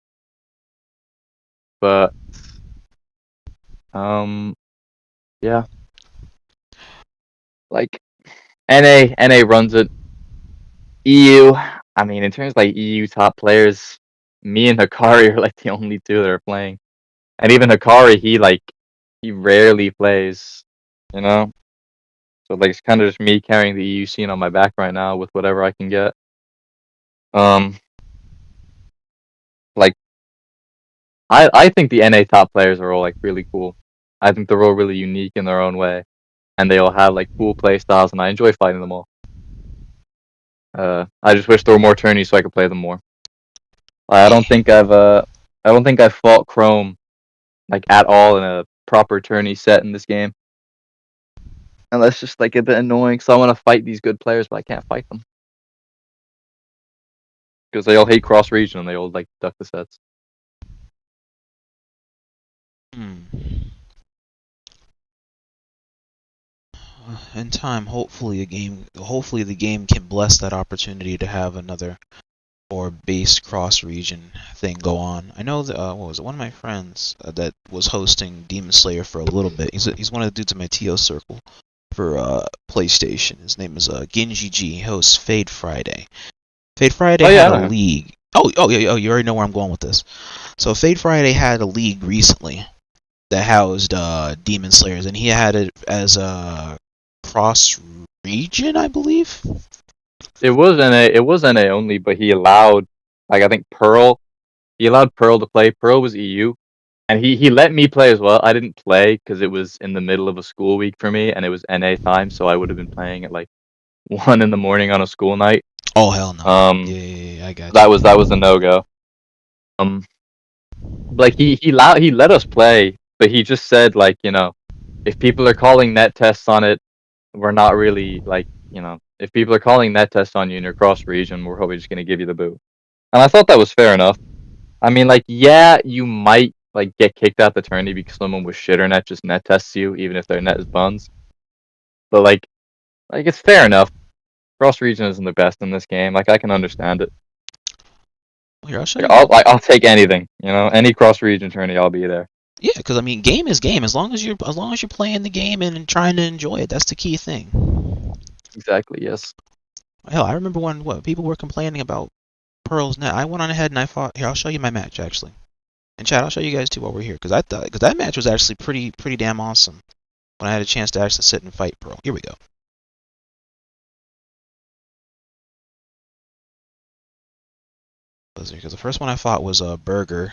But yeah. Like NA runs it. EU, I mean, in terms of like EU top players, me and Hakarij are like the only 2 that are playing. And even Hakarij, he rarely plays, you know? So like it's kind of just me carrying the EU scene on my back right now with whatever I can get. Like I think the NA top players are all like really cool. I think they're all really unique in their own way, and they all have like cool play styles, and I enjoy fighting them all. I just wish there were more tourneys so I could play them more. I don't think I've fought Chrome like at all in a proper tourney set in this game. And that's just like a bit annoying, so I want to fight these good players, but I can't fight them. Because they all hate cross region and they all like duck the sets. In time, hopefully the game can bless that opportunity to have another or base cross region thing go on. I know that what was it? One of my friends that was hosting DemonSlayer for a little bit. He's one of the dudes in my TO circle for PlayStation. His name is Ginji G. He hosts Fade Friday. Fade Friday had a league. Oh, you already know where I'm going with this. So Fade Friday had a league recently that housed DemonSlayers, and he had it as a cross region, I believe. It was NA only, but he allowed like I think Pearl. He allowed Pearl to play. Pearl was EU, and he let me play as well. I didn't play because it was in the middle of a school week for me, and it was NA time, so I would have been playing at like 1 in the morning on a school night. Oh hell no. Yeah, I got you. That was a no go. Like he let us play, but he just said like, you know, if people are calling net tests on it, we're not really like, you know, if people are calling net tests on you in your cross region, we're probably just gonna give you the boot. And I thought that was fair enough. I mean, like, yeah, you might like get kicked out the tourney because someone with shitter net just net tests you, even if their net is buns. But like it's fair enough. Cross region isn't the best in this game. Like I can understand it. Here, I'll show you. I'll take anything. You know, any cross region tourney, I'll be there. Yeah, because I mean, game is game. As long as you're playing the game and trying to enjoy it, that's the key thing. Exactly. Yes. Hell, I remember when people were complaining about Pearl's net. I went on ahead and I fought. Here, I'll show you my match actually. And chat, I'll show you guys too while we're here, because that match was actually pretty damn awesome. When I had a chance to actually sit and fight Pearl. Here we go. Blizzard, because the first one I fought was a Burger.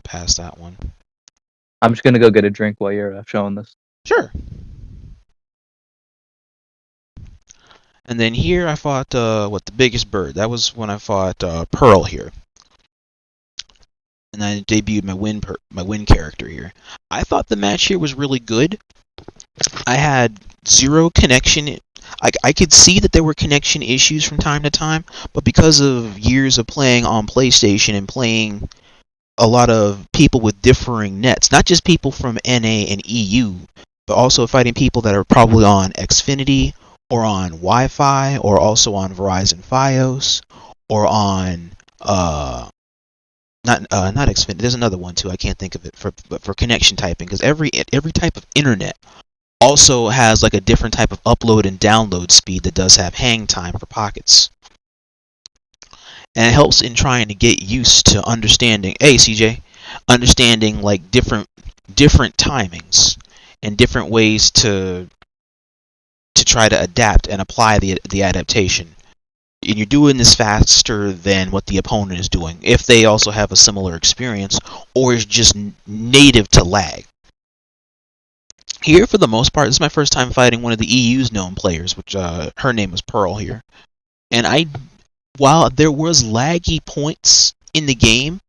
Past that one. I'm just gonna go get a drink while you're showing this. Sure. And then here I fought the biggest bird. That was when I fought Pearl here. And I debuted my win character here. I thought the match here was really good. I had zero connection. I could see that there were connection issues from time to time, but because of years of playing on PlayStation and playing a lot of people with differing nets, not just people from NA and EU, but also fighting people that are probably on Xfinity or on Wi-Fi or also on Verizon Fios or on not Xfinity. There's another one too. I can't think of it for connection typing, because every type of internet also has like a different type of upload and download speed that does have hang time for pockets. And it helps in trying to get used to understanding, hey CJ, understanding like different timings and different ways to try to adapt and apply the adaptation. And you're doing this faster than what the opponent is doing, if they also have a similar experience or is just native to lag. Here, for the most part, this is my first time fighting one of the EU's known players, which her name was Pearl here. And while there was laggy points in the game,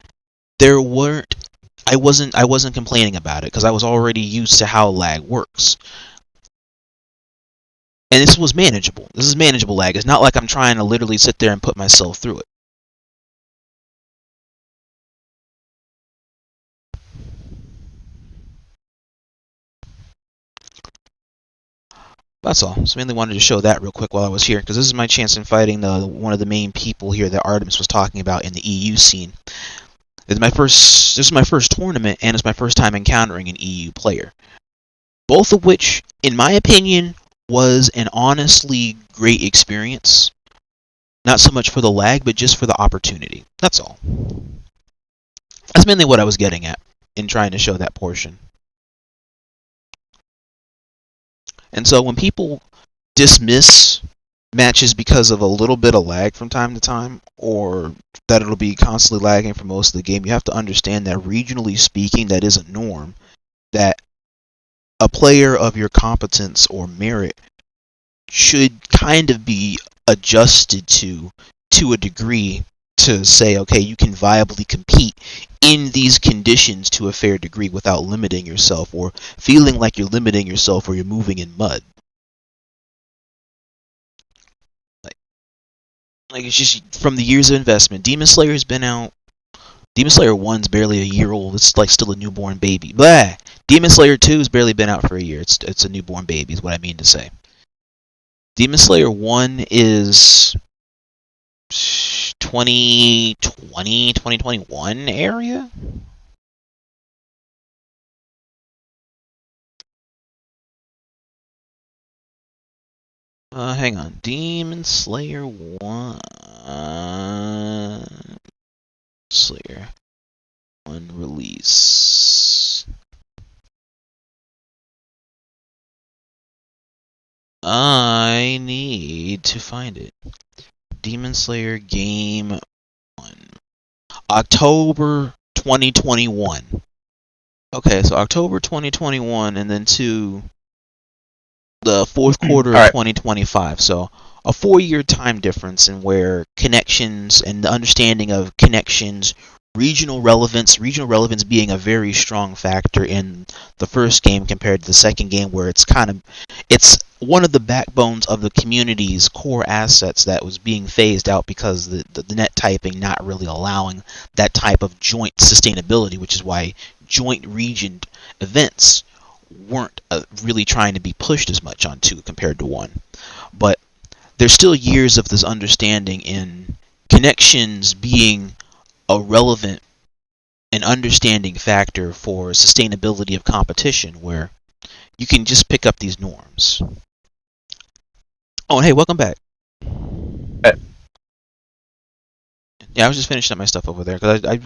I wasn't complaining about it, because I was already used to how lag works. And this was manageable. This is manageable lag. It's not like I'm trying to literally sit there and put myself through it. That's all. Just mainly wanted to show that real quick while I was here, because this is my chance in fighting one of the main people here that Artemis was talking about in the EU scene. This is my first tournament, and it's my first time encountering an EU player. Both of which, in my opinion, was an honestly great experience. Not so much for the lag, but just for the opportunity. That's all. That's mainly what I was getting at in trying to show that portion. And so when people dismiss matches because of a little bit of lag from time to time, or that it'll be constantly lagging for most of the game, you have to understand that regionally speaking, that is a norm. That a player of your competence or merit should kind of be adjusted to a degree, to say, okay, you can viably compete in these conditions to a fair degree without limiting yourself or feeling like you're limiting yourself or you're moving in mud. Like it's just from the years of investment. DemonSlayer has been out. DemonSlayer 1's barely a year old. It's like still a newborn baby. Blah! DemonSlayer 2 has barely been out for a year. It's a newborn baby is what I mean to say. DemonSlayer 1 is 2020, 2021 area? Hang on. DemonSlayer 1. Slayer 1 release. I need to find it. DemonSlayer Game 1. October 2021. Okay, so October 2021 and then to the fourth quarter of 2025. So a 4-year time difference in where connections and the understanding of connections, regional relevance being a very strong factor in the first game compared to the second game, where it's one of the backbones of the community's core assets that was being phased out because the net typing not really allowing that type of joint sustainability, which is why joint region events weren't really trying to be pushed as much on 2 compared to 1. But there's still years of this understanding in connections being a relevant and understanding factor for sustainability of competition, where you can just pick up these norms. Oh, and hey, welcome back. Yeah, I was just finishing up my stuff over there because I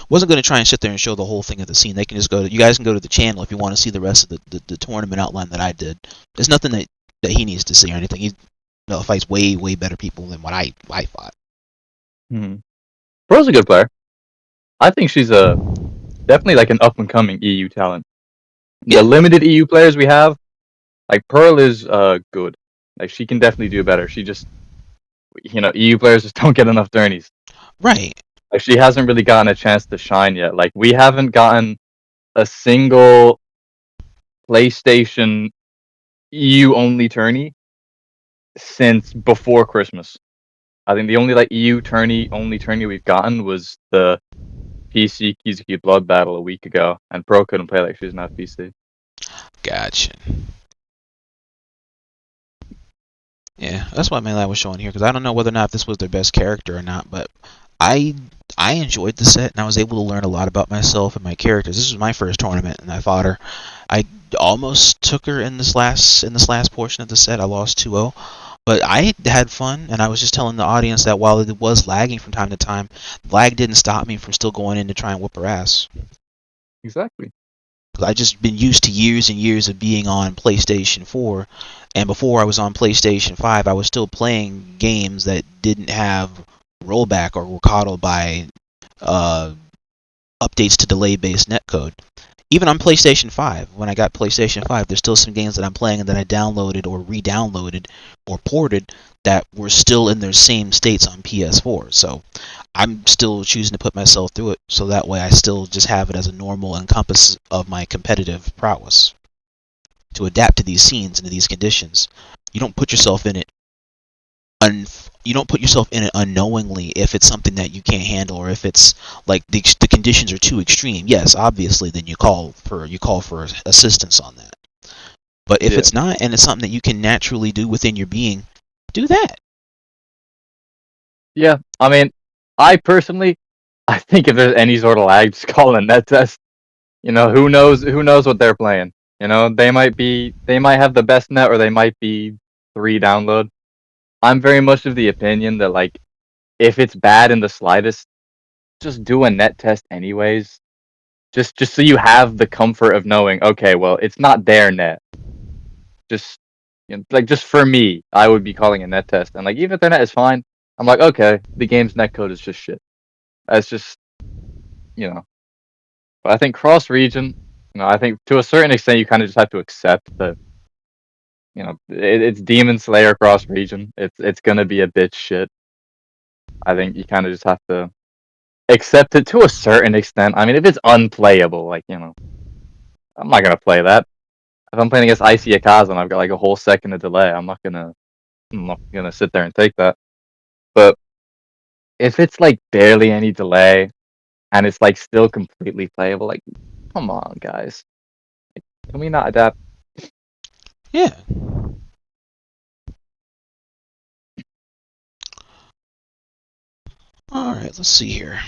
wasn't going to try and sit there and show the whole thing of the scene. They can just you guys can go to the channel if you want to see the rest of the tournament outline that I did. There's nothing that he needs to see or anything. He fights way better people than what I fought. Pearl's a good player. I think she's definitely like an up and coming EU talent. Yeah. The limited EU players we have, like Pearl is good. Like she can definitely do better. She just, EU players just don't get enough tourneys. Right. Like she hasn't really gotten a chance to shine yet. Like we haven't gotten a single PlayStation EU only tourney since before Christmas. I think the only like EU only tourney we've gotten was the PC Kizuki Blood Battle a week ago, and Pro couldn't play like she doesn't have PC. Gotcha. Yeah, that's why mainly I was showing here, because I don't know whether or not this was their best character or not, but I enjoyed the set, and I was able to learn a lot about myself and my characters. This was my first tournament, and I fought her. I almost took her in this last portion of the set. I lost 2-0, but I had fun, and I was just telling the audience that while it was lagging from time to time, lag didn't stop me from still going in to try and whoop her ass. Exactly. I just been used to years and years of being on PlayStation 4, and before I was on PlayStation 5, I was still playing games that didn't have rollback or were coddled by updates to delay-based netcode. Even on PlayStation 5, when I got PlayStation 5, there's still some games that I'm playing and that I downloaded or re-downloaded or ported that were still in their same states on PS4. So I'm still choosing to put myself through it, so that way I still just have it as a normal encompass of my competitive prowess to adapt to these scenes and to these conditions. You don't put yourself in it unknowingly if it's something that you can't handle, or if it's like the conditions are too extreme. Yes, obviously, then you call for assistance on that. But if it's not, and it's something that you can naturally do within your being, do that. Yeah, I mean, I personally, I think if there's any sort of lag, just call it a net test. Who knows what they're playing. They might have the best net, or they might be 3 download. I'm very much of the opinion that like if it's bad in the slightest, just do a net test anyways. Just so you have the comfort of knowing, okay, well, it's not their net. Just just for me, I would be calling a net test, and like even if their net is fine, I'm like, okay, the game's netcode is just shit. That's just But I think cross region, I think to a certain extent you kind of just have to accept that it's Demon Slayer cross region. It's gonna be a bitch shit. I think you kind of just have to accept it to a certain extent. I mean, if it's unplayable, I'm not gonna play that. If I'm playing against Icy Akaza and I've got like a whole second of delay, I'm not gonna sit there and take that. But if it's like barely any delay and it's like still completely playable, like come on, guys, can we not adapt? Yeah. Alright, let's see here.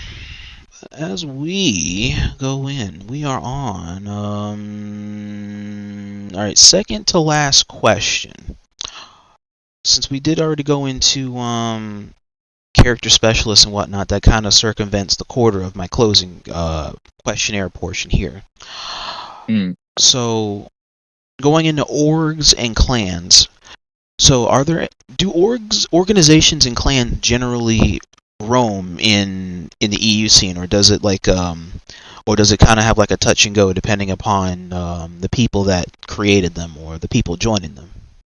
As we go in, we are on alright, second to last question. Since we did already go into character specialists and whatnot, that kind of circumvents the quarter of my closing questionnaire portion here. So going into orgs and clans. So do organizations and clans generally roam in the EU scene, or does it kind of have like a touch and go depending upon the people that created them or the people joining them?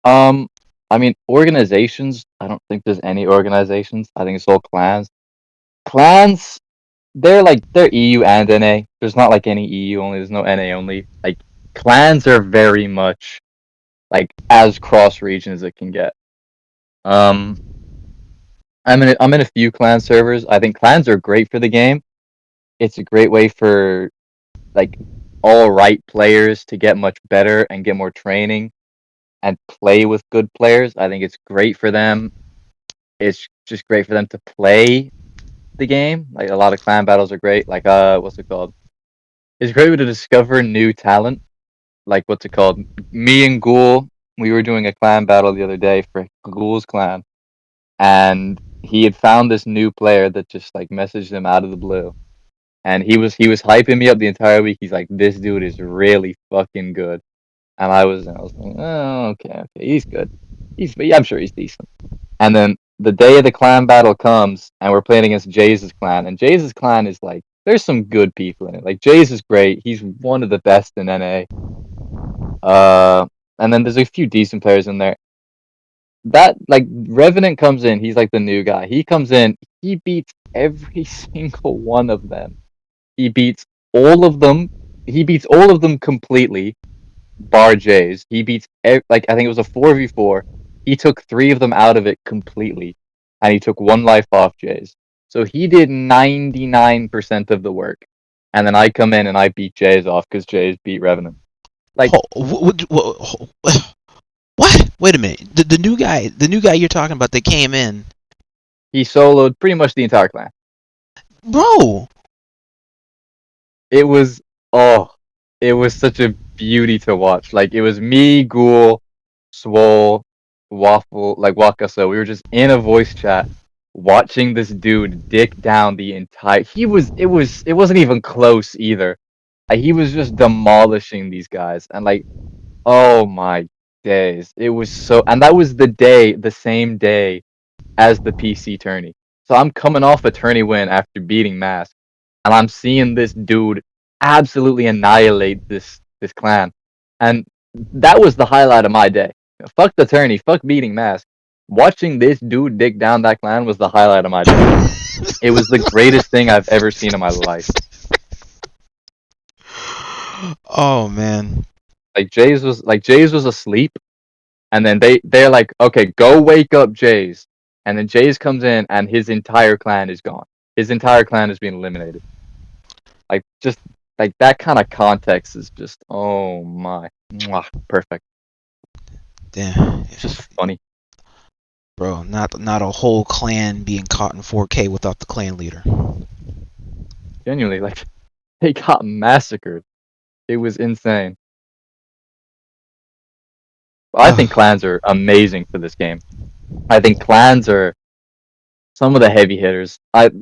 I mean, organizations, I don't think there's any organizations. I think it's all clans. Clans, they're EU and NA. There's not like any EU only, there's no NA only. Like clans are very much like as cross region as it can get. I'm in a few clan servers. I think clans are great for the game. It's a great way for like all right players to get much better and get more training and play with good players. I think it's great for them. It's just great for them to play the game. Like a lot of clan battles are great. Like what's it called? It's great to discover new talent. Like what's it called? Me and Ghoul, we were doing a clan battle the other day for Ghoul's clan, and he had found this new player that just like messaged him out of the blue, and he was hyping me up the entire week. He's like, "This dude is really fucking good," and I was like, "Oh, okay, he's good. I'm sure he's decent." And then the day of the clan battle comes, and we're playing against Jayz's clan, and Jayz's clan is like there's some good people in it. Like Jayz is great. He's one of the best in NA. And then there's a few decent players in there. That like Revenant comes in, he's like the new guy. He comes in, he beats every single one of them. He beats all of them. He beats all of them completely, bar Jayz. He beats like I think it was a 4v4. He took 3 of them out of it completely, and he took 1 life off Jayz. So he did 99% of the work, and then I come in and I beat Jayz off because Jayz beat Revenant. Like what? Wait a minute. The new guy you're talking about that came in, he soloed pretty much the entire clan. bro. It was it was such a beauty to watch. Like it was me, Ghoul, Swoull, Waffle, like Wakaso. We were just in a voice chat watching this dude dick down the entire. It wasn't even close either. He was just demolishing these guys, and like, oh my days, it was so. And that was the same day as the PC tourney. So I'm coming off a tourney win after beating Mask, and I'm seeing this dude absolutely annihilate this clan, and that was the highlight of my day. Fuck the tourney, fuck beating Mask. Watching this dude dig down that clan was the highlight of my day. It was the greatest thing I've ever seen in my life. Oh man. Like Jayz was asleep, and then they're like, okay, go wake up Jayz, and then Jayz comes in and his entire clan is gone. His entire clan is being eliminated. Like just like that kind of context is just oh my, mwah, perfect. Damn. It's just funny, Bro, not a whole clan being caught in 4K without the clan leader. genuinely. Like they got massacred. It was insane. I think clans are amazing for this game. I think clans are some of the heavy hitters.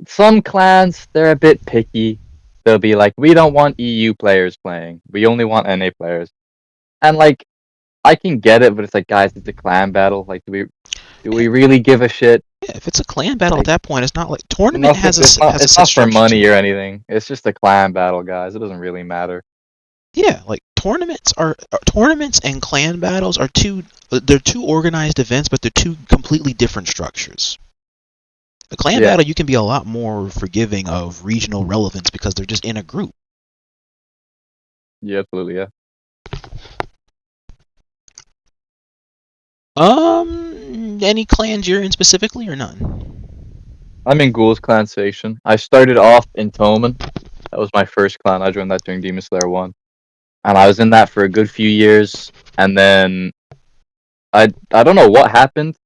Some clans, they're a bit picky. They'll be like, we don't want EU players playing. We only want NA players. And like, I can get it, but it's like, guys, it's a clan battle. Like, do we really give a shit? Yeah, if it's a clan battle Like, at that point, it's not like tournament has a it's not for money or anything. It's just a clan battle, guys. It doesn't really matter. Yeah, like tournaments and clan battles are they're two organized events, but they're two completely different structures. A clan battle, you can be a lot more forgiving of regional relevance because they're just in a group. Yeah, absolutely, yeah. Any clans you're in specifically or none? I'm in Ghoul's clan station. I started off in Toman. That was my first clan. I joined that during DemonSlayer 1. And I was in that for a good few years. And then I don't know what happened,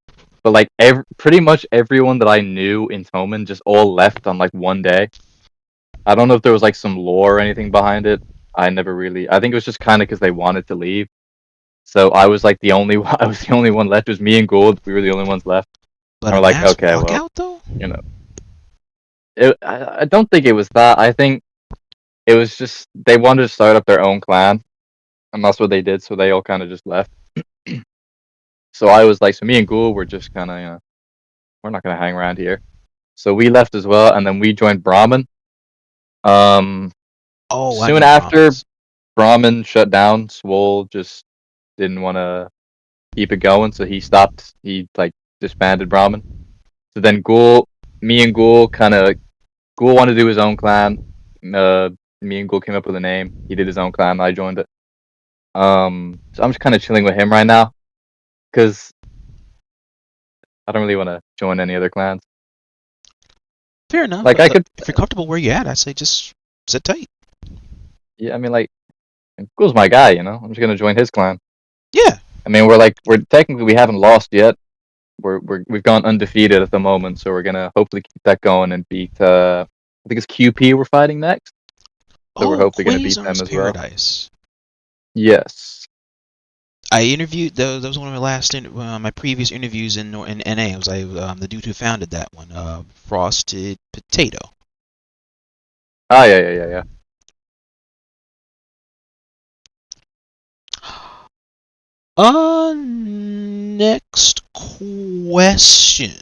but like pretty much everyone that I knew in Toman just all left on like one day. I don't know if there was like some lore or anything behind it. I think it was just kind of because they wanted to leave. So I was like the only one. I was the only one left. It was me and Gould. We were the only ones left. But and we're like, okay, well, walkout, though? you know, I don't think it was that. I think it was just they wanted to start up their own clan, and that's what they did. So they all kind of just left. So I was like, so me and Gould were just kind of, we're not gonna hang around here. So we left as well, and then we joined Brahmin. Soon after Brahmin shut down, Swoull just didn't want to keep it going, so he stopped. He like disbanded Brahmin. So then me and Ghoul wanted to do his own clan. Me and Ghoul came up with a name. He did his own clan. I joined it. So I'm just kind of chilling with him right now, because I don't really want to join any other clans. Fair enough. Like if you're comfortable where you're at, I say just sit tight. Yeah, I mean, like, Ghoul's my guy. I'm just gonna join his clan. Yeah. I mean, we're technically we haven't lost yet. We've gone undefeated at the moment, so we're gonna hopefully keep that going and beat. I think it's QP we're fighting next. So we're hopefully gonna beat them as Paradise. Well. Yes. I interviewed. That was one of my previous interviews in NA. It was the dude who founded that one, Frosty Potato. Ah, yeah. Next question.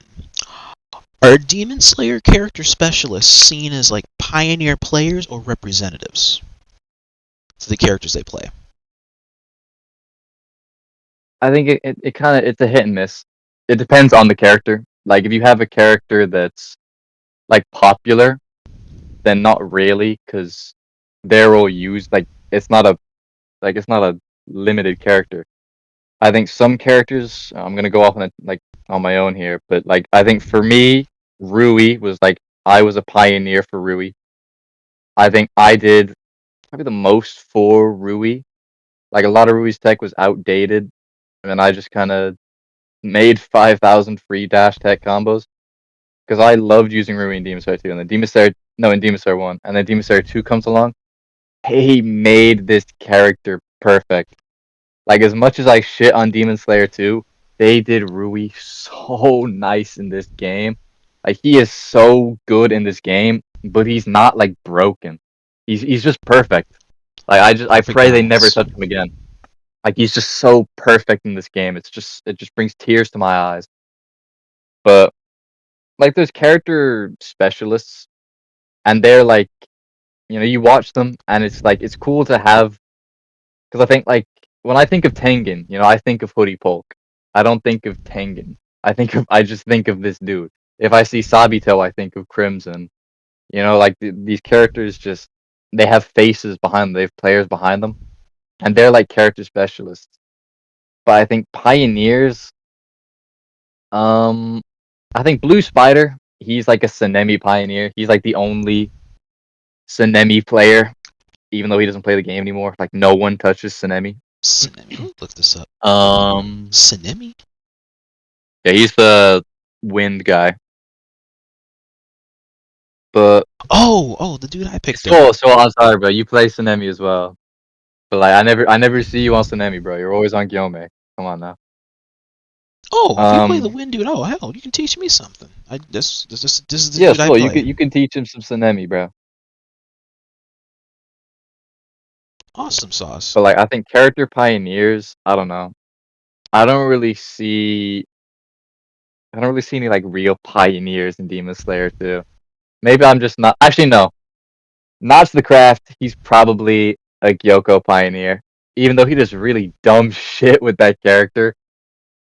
Are Demon Slayer character specialists seen as like pioneer players or representatives to the characters they play? I think it kind of it's a hit and miss. It depends on the character. Like if you have a character that's like popular, then not really, because they're all used. Like it's not a limited character. I think some characters. I'm gonna go off on my own here, but like I think for me, Rui was like I was a pioneer for Rui. I think I did probably the most for Rui. Like a lot of Rui's tech was outdated, and then I just kind of made 5,000 free dash tech combos because I loved using Rui in Demon Slayer 2, and then in Demon Slayer 1, and then Demon Slayer 2 comes along. He made this character perfect. Like as much as I shit on Demon Slayer 2, they did Rui so nice in this game. Like he is so good in this game, but he's not like broken. He's just perfect. Like I Perfect pray they never balance. touch him again. Like he's just so perfect in this game. It just brings tears to my eyes. But like there's character specialists, and they're like, you watch them, and it's like it's cool to have, because I think like when I think of Tengen, I think of Hoodie Polk. I don't think of Tengen. I just think of this dude. If I see Sabito, I think of Crimson. Like these characters just they have faces behind them. They have players behind them, and they're like character specialists. But I think pioneers, um, I think Blue Spider, he's like a Sanemi pioneer. He's like the only Sanemi player, even though he doesn't play the game anymore. Like no one touches Sanemi. Sanemi. Look this up. Um, Sanemi? yeah, he's the wind guy. But Oh, the dude I picked up. so I'm sorry, bro. You play Sanemi as well. But like I never see you on Sanemi, bro. You're always on Gyome. Come on now. Oh, if you play the Um, wind dude, oh hell, you can teach me something. This is the yeah, dude I Swoull, play. you can teach him some Sanemi, bro. Awesome sauce. But like I think character pioneers, I don't know. I don't really see I don't really see any like real pioneers in Demon Slayer 2. Maybe I'm just not actually no. Notch the Craft, he's probably a Gyoko pioneer. Even though he does really dumb shit with that character.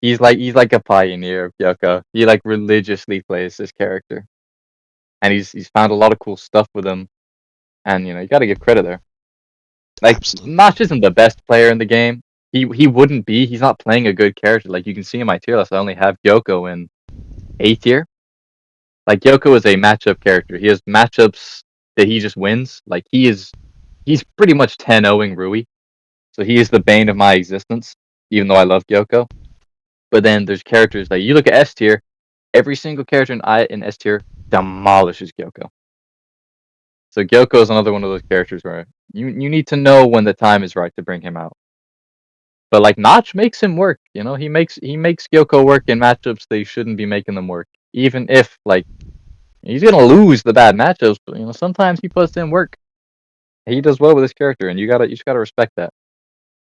He's like a pioneer of Gyoko. He like religiously plays this character. And he's found a lot of cool stuff with him. And you gotta give credit there. Like Absolutely. Notch isn't the best player in the game. He wouldn't be. He's not playing a good character. Like you can see in my tier list, I only have Gyoko in A tier. Like Gyoko is a matchup character. He has matchups that he just wins. Like he's pretty much 10-0ing Rui. So he is the bane of my existence, even though I love Gyoko. But then there's characters like you look at S tier, every single character in S tier demolishes Gyoko. So Gyoko is another one of those characters where you need to know when the time is right to bring him out. But like Notch makes him work, he makes Gyoko work in matchups they shouldn't be making them work. Even if like he's gonna lose the bad matchups, but sometimes he puts in work. He does well with his character, and you just gotta respect that.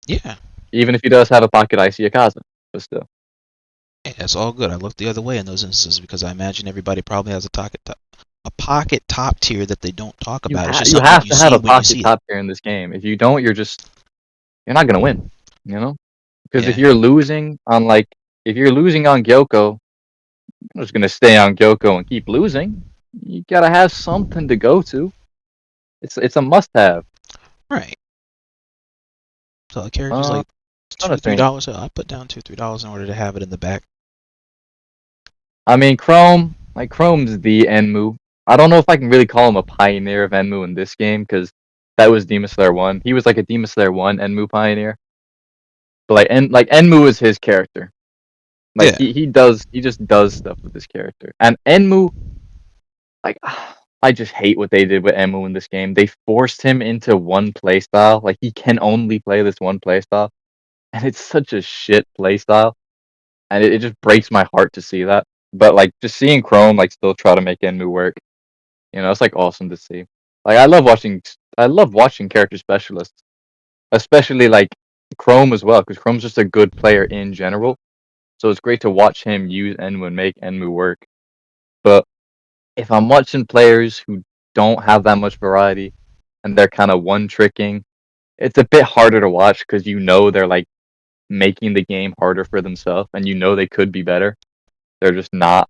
Yeah. Even if he does have a pocket icy Akaza, but still. Yeah, it's all good. I look the other way in those instances because I imagine everybody probably has a pocket top tier that they don't talk about. It's just You something have you to have see a when you pocket see it. top tier in this game. If you don't, you're not gonna win. Because Yeah. if you're losing on Gyoko, you're just gonna stay on Gyoko and keep losing. You gotta have something to go to. It's a must have. Right. So the character's Uh, like trying to $2, think. $3. So I put down $2, $3 in order to have it in the back. I mean, Chrome's the Enmu. I don't know if I can really call him a pioneer of Enmu in this game because that was Demon Slayer 1. He was like a Demon Slayer 1 Enmu pioneer. But Enmu is his character. Like Yeah. he just does stuff with this character. And Enmu, like I just hate what they did with Enmu in this game. They forced him into one playstyle. Like he can only play this one playstyle. And it's such a shit playstyle. And it just breaks my heart to see that. But like just seeing Chrome like still try to make Enmu work, it's like awesome to see. Like I love watching character specialists, especially like Chrome as well, because Chrome's just a good player in general. So it's great to watch him use Enmu and make Enmu work. But if I'm watching players who don't have that much variety and they're kind of one-tricking, it's a bit harder to watch because you know they're like making the game harder for themselves, and you know they could be better. They're just not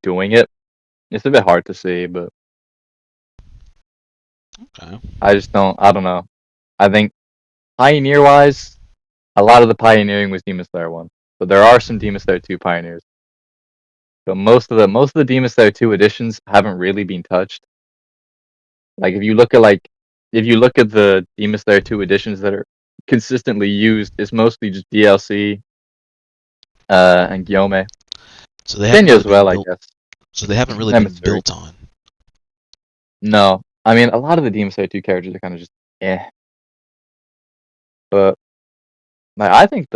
doing it. It's a bit hard to see, but Okay. I don't know. I think Pioneer-wise, a lot of the pioneering was Demon Slayer 1. But there are some Demon Slayer 2 pioneers. But most of the Demon Slayer 2 editions haven't really been touched. Like if you look at the Demon Slayer 2 editions that are consistently used, it's mostly just DLC and Gyome. So they haven't Senya really as been well, I built. guess. So they haven't really And been Mitsuri. built on. No. I mean, a lot of the Demon Slayer 2 characters are kind of just eh. But like, I think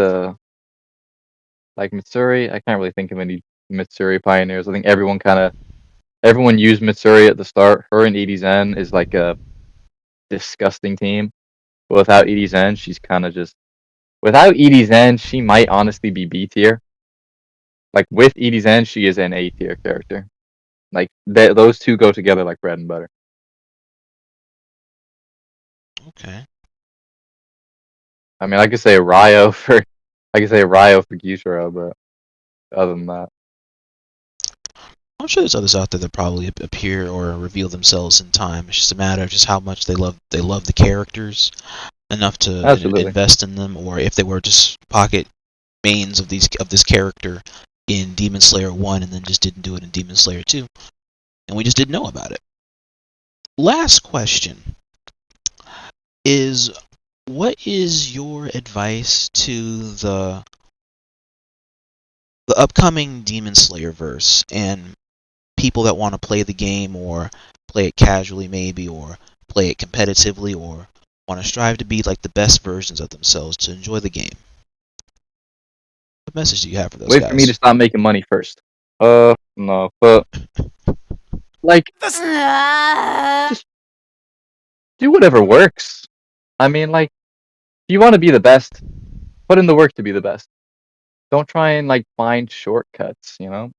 like Mitsuri, I can't really think of any Mitsuri pioneers. I think everyone used Mitsuri at the start. Her and Edie Zen is like a disgusting team. But without Edie Zen, she's kind of just without Edie Zen, she might honestly be B tier. Like with Edie Zen, she is an A tier character. Like those two go together like bread and butter. Okay. I mean, I could say Ryo for Gyutaro, but other than that, I'm sure there's others out there that probably appear or reveal themselves in time. It's just a matter of just how much they love the characters enough to absolutely. invest in them, or if they were just pocket mains of this character in Demon Slayer 1 and then just didn't do it in Demon Slayer 2, and we just didn't know about it. Last question is, what is your advice to the upcoming Demon Slayer verse and people that want to play the game or play it casually maybe, or play it competitively, or want to strive to be like the best versions of themselves to enjoy the game? What message do you have for those Wait for me to guys? stop making money first. No, but like, just do whatever works. I mean, like, if you want to be the best, put in the work to be the best. Don't try and like find shortcuts. You know,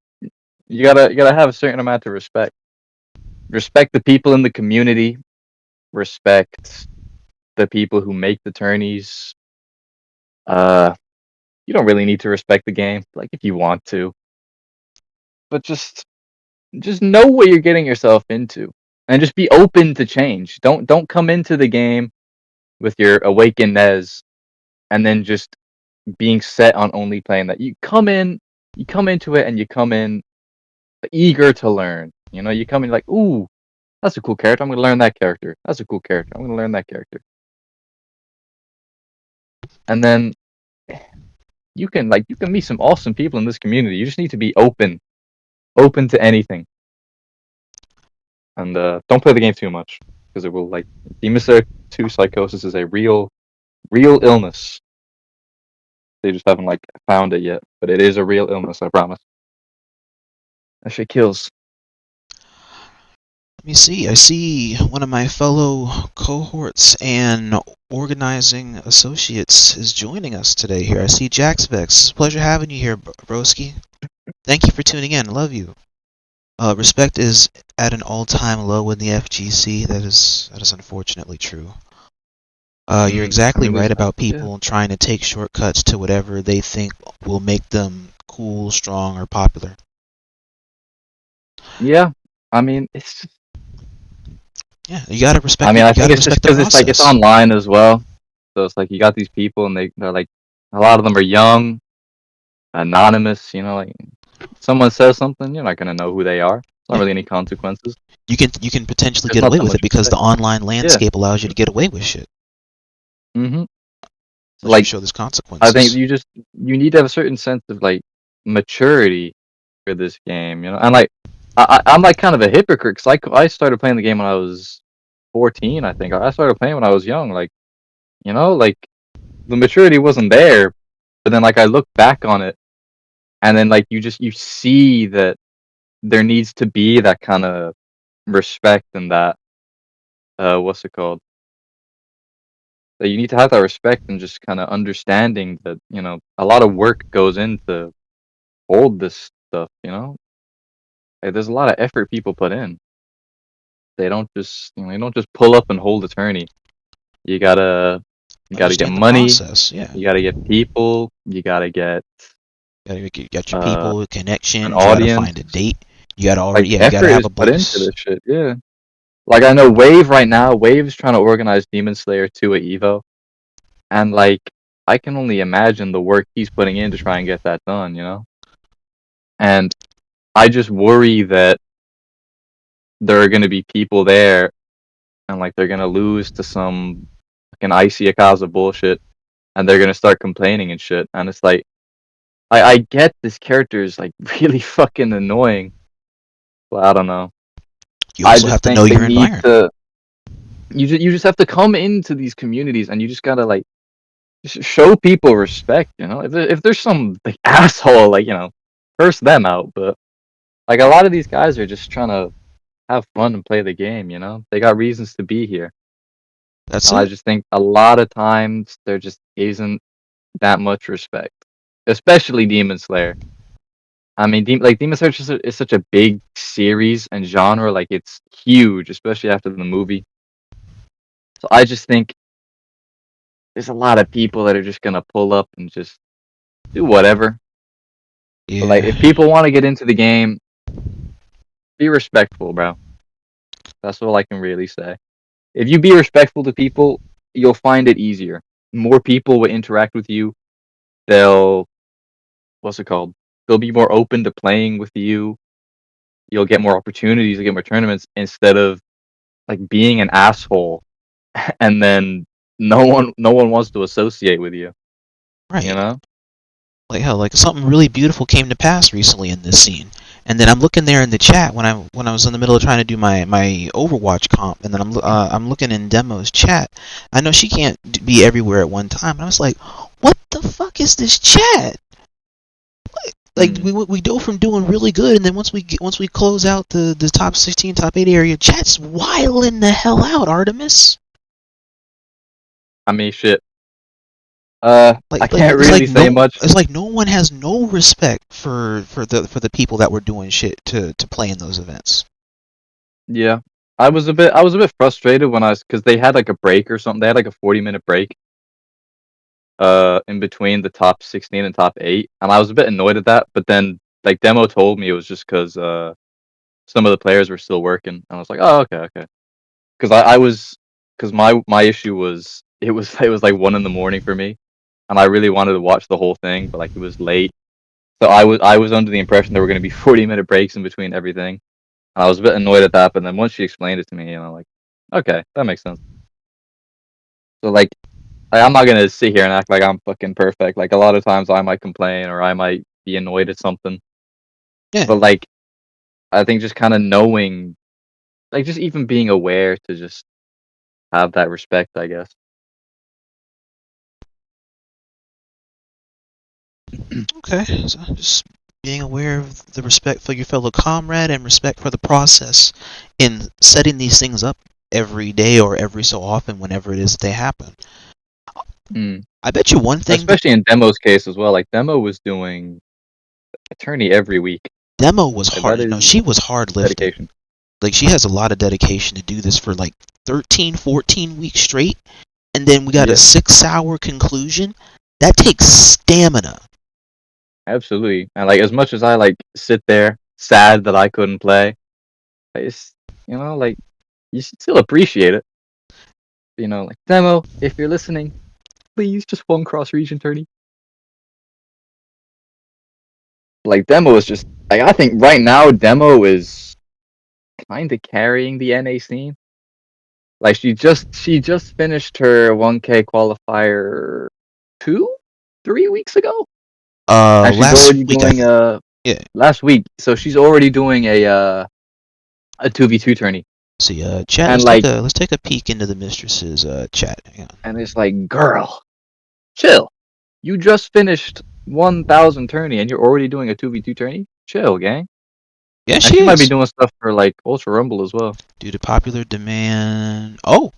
you gotta have a certain amount of respect. Respect the people in the community. Respect the people who make the tourneys. You don't really need to respect the game, like if you want to, but just know what you're getting yourself into, and just be open to change. Don't come into the game with your awakened Nez, and then just being set on only playing that. You come into it, and you come in eager to learn. You know, you come in like, ooh, that's a cool character. I'm gonna learn that character. That's a cool character. I'm gonna learn that character. And then you can meet some awesome people in this community. You just need to be open to anything. And don't play the game too much, because it will, like, Demon Slayer 2 Psychosis is a real illness. They just haven't like found it yet, but it is a real illness. I promise. That shit kills. Let me see. I see one of my fellow cohorts and organizing associates is joining us today here. I see JaxVex. It's a pleasure having you here, broski. Thank you for tuning in. Love you. Respect is at an all-time low in the FGC. That is unfortunately true. You're exactly right about people trying to take shortcuts to whatever they think will make them cool, strong, or popular. Yeah, I mean, it's just, Yeah, you gotta respect. I mean, I think gotta it's just respect the because process. it's online as well. So it's like you got these people, and they're like, a lot of them are young, anonymous. You know, like someone says something, you're not gonna know who they are. It's not really any consequences. You can potentially There's get not away that with much it because the respect. online landscape allows you to get away with shit. Mm-hmm. Unless Like, you show there's I think consequences. you need to have a certain sense of like maturity for this game, you know. And like, I'm like kind of a hypocrite, because I started playing the game when I was 14. I think I started playing when I was young. Like, you know, like the maturity wasn't there, but then like I look back on it, and then like you see that there needs to be that kind of respect, and that what's it called? That you need to have that respect, and just kind of understanding that, you know, a lot of work goes into hold this stuff, you know. Like, there's a lot of effort people put in. They don't just pull up and hold a tourney. You gotta get Understand the money. process. Yeah. You gotta get people. You gotta get You got your uh people, an connections. You gotta audience. find a date. You gotta Like, already, yeah. You gotta effort have is a put into boss. this shit. Yeah. Like, I know Wave right now. Wave is trying to organize Demon Slayer 2 at Evo, and like, I can only imagine the work he's putting in to try and get that done. You know. And I just worry that there are gonna be people there, and like they're gonna lose to some fucking Iacon bullshit, and they're gonna start complaining and shit. And it's like, I get this character is like really fucking annoying, but I don't know. You I also just have to think know they your need environment. to. You just have to come into these communities, and you just gotta like show people respect. You know, if there's some like asshole, like, curse them out. But like, a lot of these guys are just trying to have fun and play the game. You know, they got reasons to be here, That's and I it. just think a lot of times there just isn't that much respect, especially Demon Slayer. I mean, Demon Slayer is such a big series and genre. Like, it's huge, especially after the movie. So I just think there's a lot of people that are just gonna pull up and just do whatever. But like, Yeah. if people want to get into the game, be respectful, bro. That's all I can really say. If you be respectful to people, you'll find it easier. More people will interact with you. They'll what's it called? They'll be more open to playing with you. You'll get more opportunities to get more tournaments instead of like being an asshole and then no one wants to associate with you. You Right. know? Like hell, like something really beautiful came to pass recently in this scene. And then I'm looking there in the chat when I was in the middle of trying to do my Overwatch comp, and then I'm looking in Demo's chat. I know she can't be everywhere at one time, and I was like, what the fuck is this chat? Like Mm. we go from doing really good, and then once we close out the top 16, top 8 area, chat's wilding the hell out, Artemis. I mean, shit. I Like can't really say much. it's like no one has no respect for the people that were doing shit to play in those events. Yeah. I was a bit frustrated when because they had like a break or something. They had like a 40-minute break in between the top 16 and top 8, and I was a bit annoyed at that, but then like Demo told me it was just cuz some of the players were still working, and I was like, "Oh, okay." Cuz I was cuz my issue was it was like 1 in the morning for me, and I really wanted to watch the whole thing, but like it was late. So I was under the impression there were going to be 40-minute breaks in between everything. And I was a bit annoyed at that, but then once she explained it to me, like, okay, that makes sense. So like, I'm not gonna sit here and act like I'm fucking perfect. Like, a lot of times I might complain or I might be annoyed at something. Yeah. But like, I think just kind of knowing, like, just even being aware to just have that respect, I guess. Okay. So just being aware of the respect for your fellow comrade and respect for the process in setting these things up every day or every so often whenever it is that they happen. Mm. I bet you one thing that Especially in Demo's case as well. Like, Demo was doing attorney every week. Demo was Like, that hard. No, is she was hard lifting. dedication. Like she has a lot of dedication to do this for like 13, 14 weeks straight, and then we got a Yeah, 6-hour conclusion. That takes stamina. absolutely. And like, as much as I like sit there sad that I couldn't play, it's, like, you should still appreciate it. Like, Demo, if you're listening, please just one cross region tourney. Like, Demo is just like, I think right now Demo is kind of carrying the NA scene. Like, she just finished her 1K qualifier 3 weeks ago, and she's Last already week I doing think. Yeah. last week. So she's already doing a 2v2 tourney, See, chat. and like, Let's take a peek into the mistress's chat. Hang on. and it's like, girl, chill. You just finished 1,000 tourney, and you're already doing a 2v2 tourney. Chill, gang. Yeah, And she she might be is. doing stuff for like Ultra Rumble as well. Due to popular demand. Oh,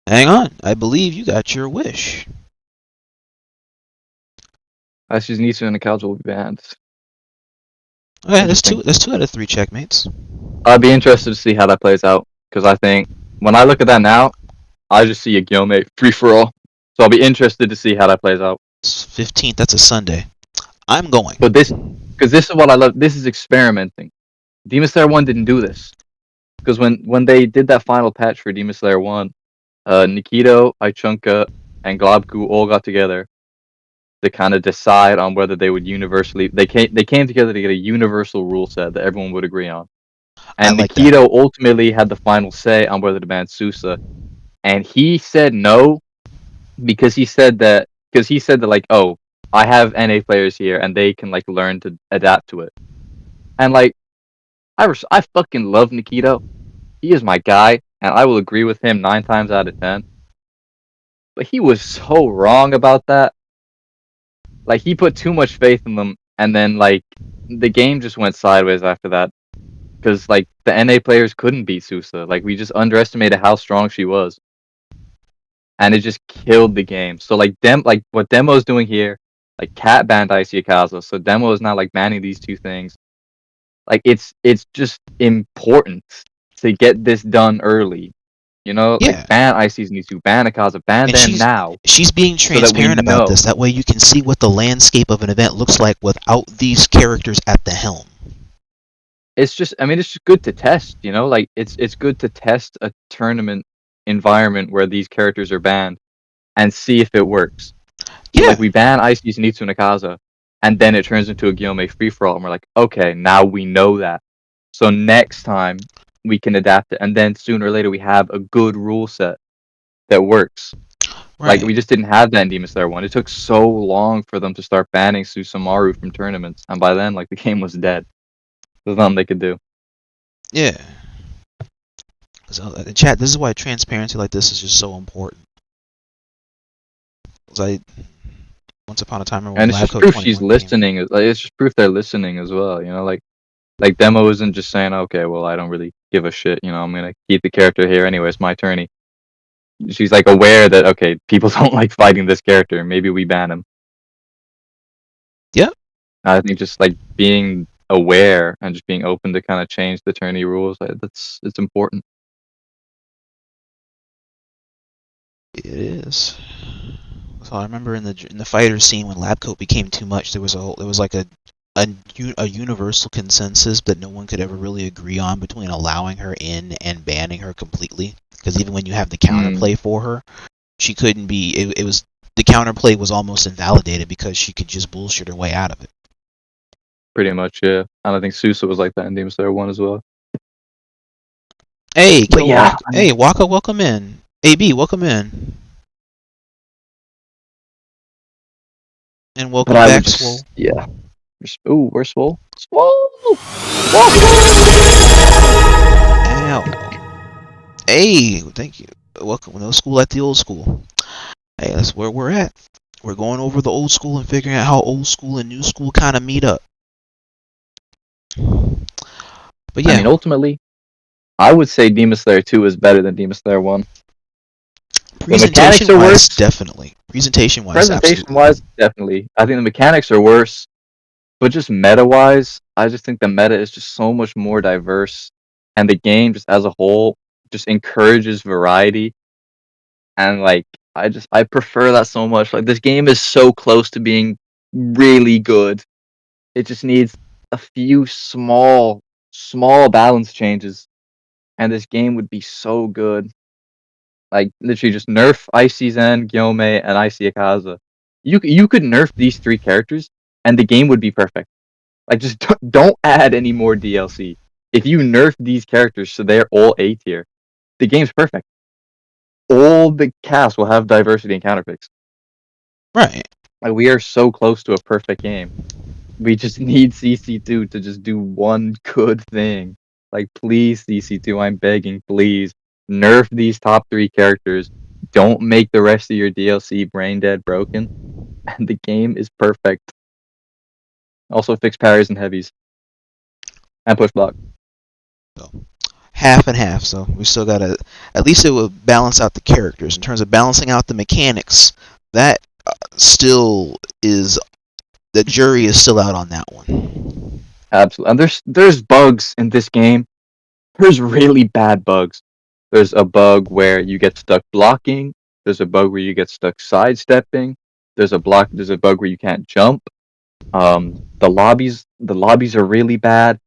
hang on. I believe you got your wish. She's Nisa and the couch will be banned. Okay, Interesting. that's 2 out of 3 checkmates. I'd be interested to see how that plays out, because I think when I look at that now, I just see a Gyomei free for all. So I'll be interested to see how that plays out. It's 15th. That's a Sunday. I'm going. But this, because this is what I love. This is experimenting. Demon Slayer 1 didn't do this. Because when they did that final patch for Demon Slayer 1, Nikito, Ichunka, and Globku all got together to kind of decide on whether they would universally. They came together to get a universal rule set that everyone would agree on. I And like that. Nikito ultimately had the final say on whether to ban Sousa. And he said no because he said that like, oh, I have NA players here and they can like learn to adapt to it. And like I fucking love Nikito. He is my guy, and I will agree with him 9 times out of 10. But he was so wrong about that. Like he put too much faith in them, and then like the game just went sideways after that. Because like the NA players couldn't beat Sousa. Like we just underestimated how strong she was. And it just killed the game. So like what Demo's doing here, like Cat banned Iacon, so Demo is now like banning these 2 things. Like it's just important to get this done early. You know, like Yeah. ban IC2, ban Akaza, ban And them now. she's being So that we transparent about know. this. That way you can see what the landscape of an event looks like without these characters at the helm. It's just, I mean, it's just good to test. You know, like it's good to test a tournament environment where these characters are banned and see if it works. So, Yeah. like we ban IC2 and Akaza, and then it turns into a Gyomei free for all, and we're like, okay, now we know that. So next time we can adapt it, and then sooner or later we have a good rule set that works. Right. Like we just didn't have that in Demon Slayer 1. It took so long for them to start banning Susumaru from tournaments, and by then, like the game was dead. There's nothing they could do. Yeah. So, in chat, this is why transparency like this is just so important. Like, once upon a time, I remember And when it's just Lab Code proof 21 she's came. listening. Like it's just proof they're listening as well. You know, like Demo isn't just saying, okay, well, I don't really give a shit. You know, I'm gonna keep the character here anyway. It's my tourney. She's like aware that okay, people don't like fighting this character. Maybe we ban him. Yep. I think just like being aware and just being open to kind of change the tourney rules, like, it's important. It is. So I remember in the fighter scene when lab coat became too much, there was like a universal consensus that no one could ever really agree on between allowing her in and banning her completely. Because even when you have the counterplay for her, she couldn't be. It was the counterplay was almost invalidated because she could just bullshit her way out of it. Pretty much, yeah. And I think Sousa was like that in Demon Slayer 1 as well. Hey, But yeah, hey, Waka, welcome in. AB, welcome in. And welcome but I back, would just, Swoull. yeah. Ooh, where's Swoull? Swoull! Ow. Hey, thank you. Welcome. No school at the old school. Hey, that's where we're at. We're going over the old school and figuring out how old school and new school kind of meet up. But yeah. I mean, ultimately, I would say Demon Slayer 2 is better than Demon Slayer 1. The mechanics are worse. Definitely. Presentation-wise, Presentation-wise, definitely. I think the mechanics are worse. But just meta-wise, I just think the meta is just so much more diverse. And the game, just as a whole, just encourages variety. And, like, I prefer that so much. Like, this game is so close to being really good. It just needs a few small balance changes. And this game would be so good. Like, literally just nerf Icy Zen, Gyomei, and Icy Akaza. You could nerf these 3 characters, and the game would be perfect. Like, just don't add any more DLC. If you nerf these characters so they're all A tier, the game's perfect. All the cast will have diversity and counterpicks. Right. Like, we are so close to a perfect game. We just need CC2 to just do one good thing. Like, please, CC2, I'm begging, please, nerf these top 3 characters. Don't make the rest of your DLC brain dead broken. And the game is perfect. Also fix parries and heavies. And push block. So, half and half. So we still gotta. At least it will balance out the characters. In terms of balancing out the mechanics, that still is. The jury is still out on that one. Absolutely. And there's bugs in this game. There's really bad bugs. There's a bug where you get stuck blocking. There's a bug where you get stuck sidestepping. There's a bug where you can't jump. The lobbies are really bad.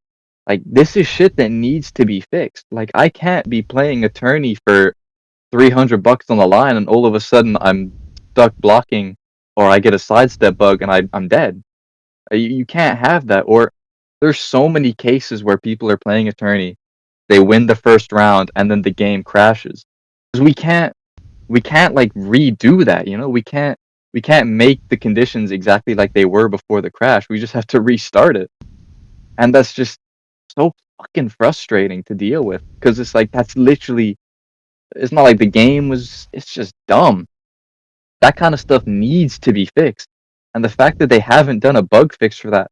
Like, this is shit that needs to be fixed. Like, I can't be playing attorney for $300 on the line and all of a sudden I'm stuck blocking or I get a sidestep bug and I'm dead. You can't have that. Or there's so many cases where people are playing attorney, they win the first round and then the game crashes. Because we can't like redo that, you know? We can't make the conditions exactly like they were before the crash. We just have to restart it. And that's just so fucking frustrating to deal with. Because it's like that's literally, it's not like the game was, it's just dumb. That kind of stuff needs to be fixed. And the fact that they haven't done a bug fix for that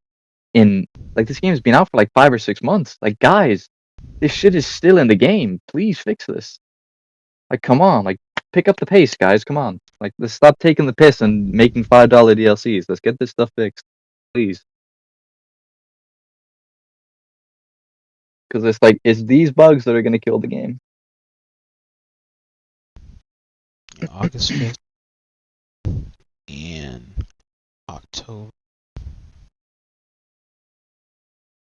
in, like, this game's been out for like 5 or 6 months. Like, guys, this shit is still in the game. Please fix this. Like, come on, like, pick up the pace, guys. Come on. Like, let's stop taking the piss and making $5 DLCs. Let's get this stuff fixed, please. Because it's like, it's these bugs that are gonna kill the game. August 5th and October.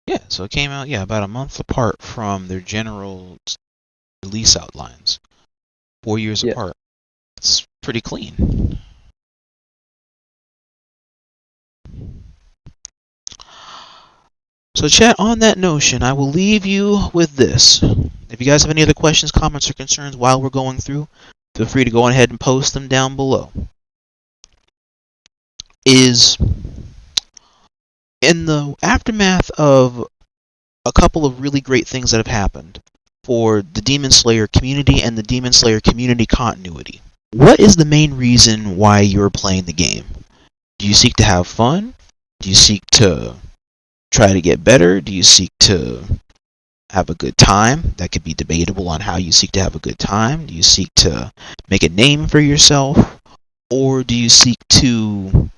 Yeah, so it came out, about a month apart from their general release outlines. 4 years apart. It's pretty clean. So chat, on that notion, I will leave you with this. If you guys have any other questions, comments, or concerns while we're going through, feel free to go ahead and post them down below. Is in the aftermath of a couple of really great things that have happened for the Demon Slayer community and the Demon Slayer community continuity, what is the main reason why you're playing the game? Do you seek to have fun? Do you seek to try to get better? Do you seek to have a good time? That could be debatable on how you seek to have a good time. Do you seek to make a name for yourself? Or do you seek to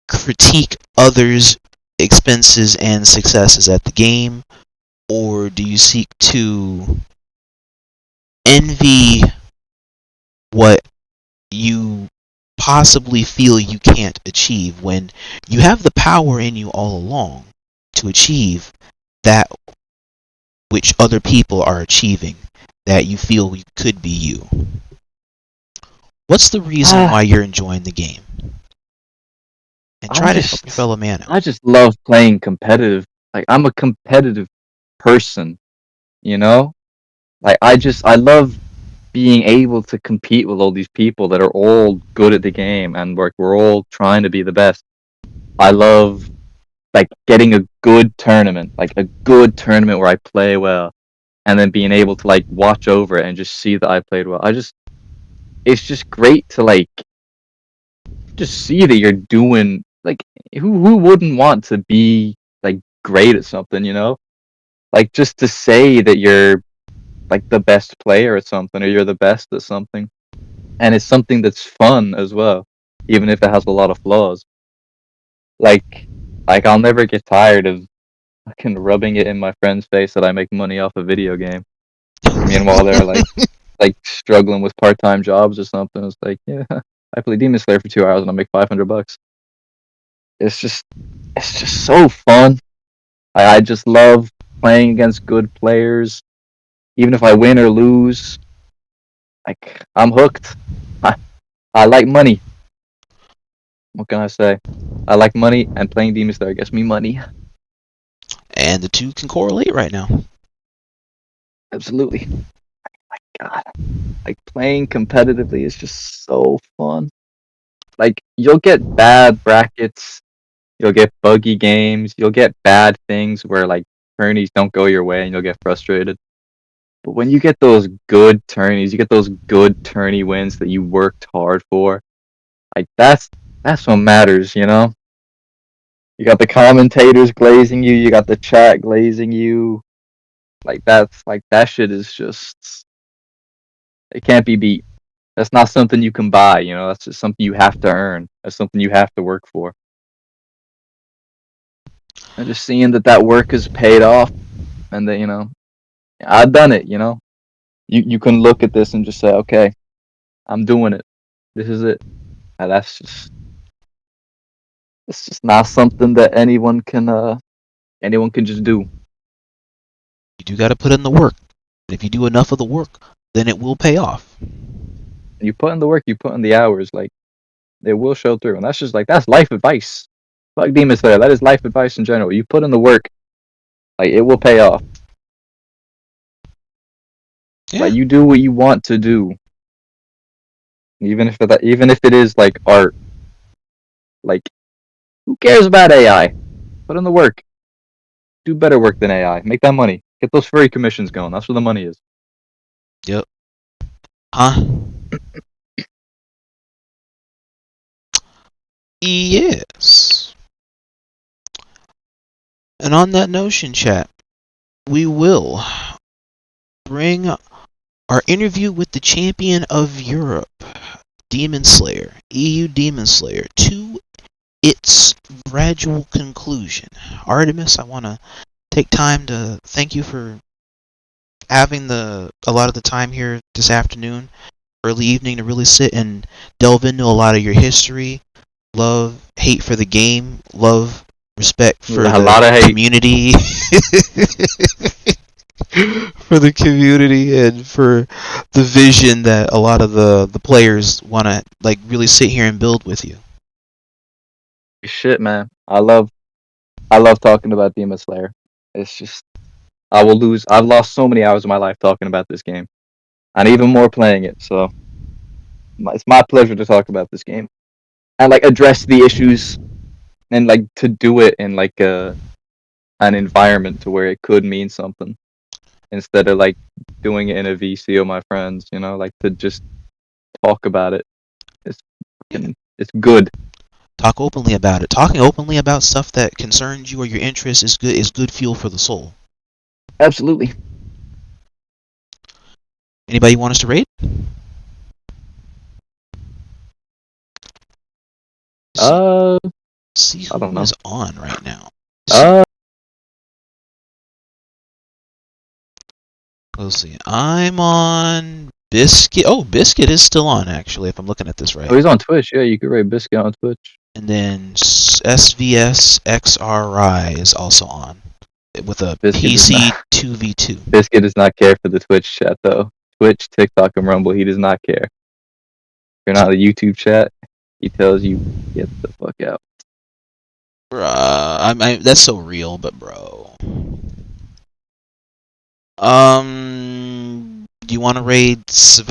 critique others' expenses and successes at the game? Or do you seek to envy what you possibly feel you can't achieve when you have the power in you all along to achieve that which other people are achieving, that you feel could be you? What's the reason why you're enjoying the game? And try to help your fellow man out. I just love playing competitive. Like, I'm a competitive person, you know? Like, I love being able to compete with all these people that are all good at the game and we're all trying to be the best. I love, like, getting a good tournament, like a good tournament where I play well, and then being able to, like, watch over it and just see that I played well. It's just great to, like, just see that you're doing, like, who wouldn't want to be, like, great at something, you know? Like, just to say that you're, like, the best player at something or you're the best at something. And it's something that's fun as well, even if it has a lot of flaws. Like I'll never get tired of fucking rubbing it in my friend's face that I make money off a video game. Meanwhile, they're like struggling with part-time jobs or something. It's like, yeah, I play Demon Slayer for 2 hours and I make $500. It's just so fun. I just love playing against good players, even if I win or lose. Like, I'm hooked. I like money. What can I say? I like money, and playing Demon Slayer gets me money. And the two can correlate right now. Absolutely. My God. Like, playing competitively is just so fun. Like, you'll get bad brackets, you'll get buggy games, you'll get bad things where, like, tourneys don't go your way and you'll get frustrated. But when you get those good tourneys, you get those good tourney wins that you worked hard for, like, that's what matters, you know? You got the commentators glazing you, you got the chat glazing you. Like, that shit is just, it can't be beat. That's not something you can buy, you know? That's just something you have to earn. That's something you have to work for. And just seeing that work is paid off, and that, you know, I've done it, you know. You can look at this and just say, okay, I'm doing it. This is it. And it's just not something that anyone can just do. You do got to put in the work. And if you do enough of the work, then it will pay off. You put in the work, you put in the hours, like, it will show through. And that's just like, that's life advice. Like DemonSlayer, that is life advice in general. You put in the work, like, it will pay off. Yeah. Like, you do what you want to do. Even if it is like art. Like, who cares about AI? Put in the work. Do better work than AI. Make that money. Get those furry commissions going. That's where the money is. Yep. Huh? Yes. And on that notion, chat, we will bring our interview with the champion of Europe, DemonSlayer, EU DemonSlayer, to its gradual conclusion. Artemis, I want to take time to thank you for having a lot of the time here this afternoon, early evening, to really sit and delve into a lot of your history, love, hate for the game, love, respect for A lot of hate. community. For the community and for the vision that a lot of the players want to like really sit here and build with you. Shit, man. I love talking about Demon Slayer. It's just, I've lost so many hours of my life talking about this game, and even more playing it. So it's my pleasure to talk about this game and like address the issues, and like to do it in like an environment to where it could mean something, instead of like doing it in a VC with my friends. You know, like to just talk about it. It's it's good. Talk openly about it. Talking openly about stuff that concerns you or your interests is good fuel for the soul. Absolutely. Anybody want us to raid? See I don't who know. is on right now. Let's see. I'm on Biscuit. Oh, Biscuit is still on, actually, if I'm looking at this right. Oh, he's on Twitch. Yeah, you could raid Biscuit on Twitch. And then SVSXRI is also on with a Biscuit PC 2v2. Biscuit does not care for the Twitch chat, though. Twitch, TikTok, and Rumble, he does not care. If you're not in the YouTube chat, he tells you, get the fuck out. Bruh, that's so real, but bro. Do you want to raid what's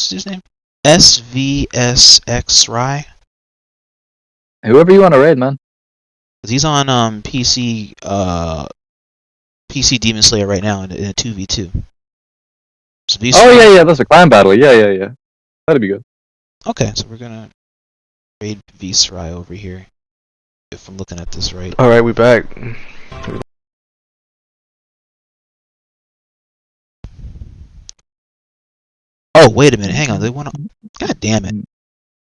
his name? SVSXRI? Whoever you want to raid, man. Cause he's on PC DemonSlayer right now in a 2v2. So yeah, that's a clan battle. Yeah. That'd be good. Okay, so we're gonna raid Vxrii over here. If I'm looking at this right. Alright, we back. Oh, wait a minute, hang on. They wanna. God damn it.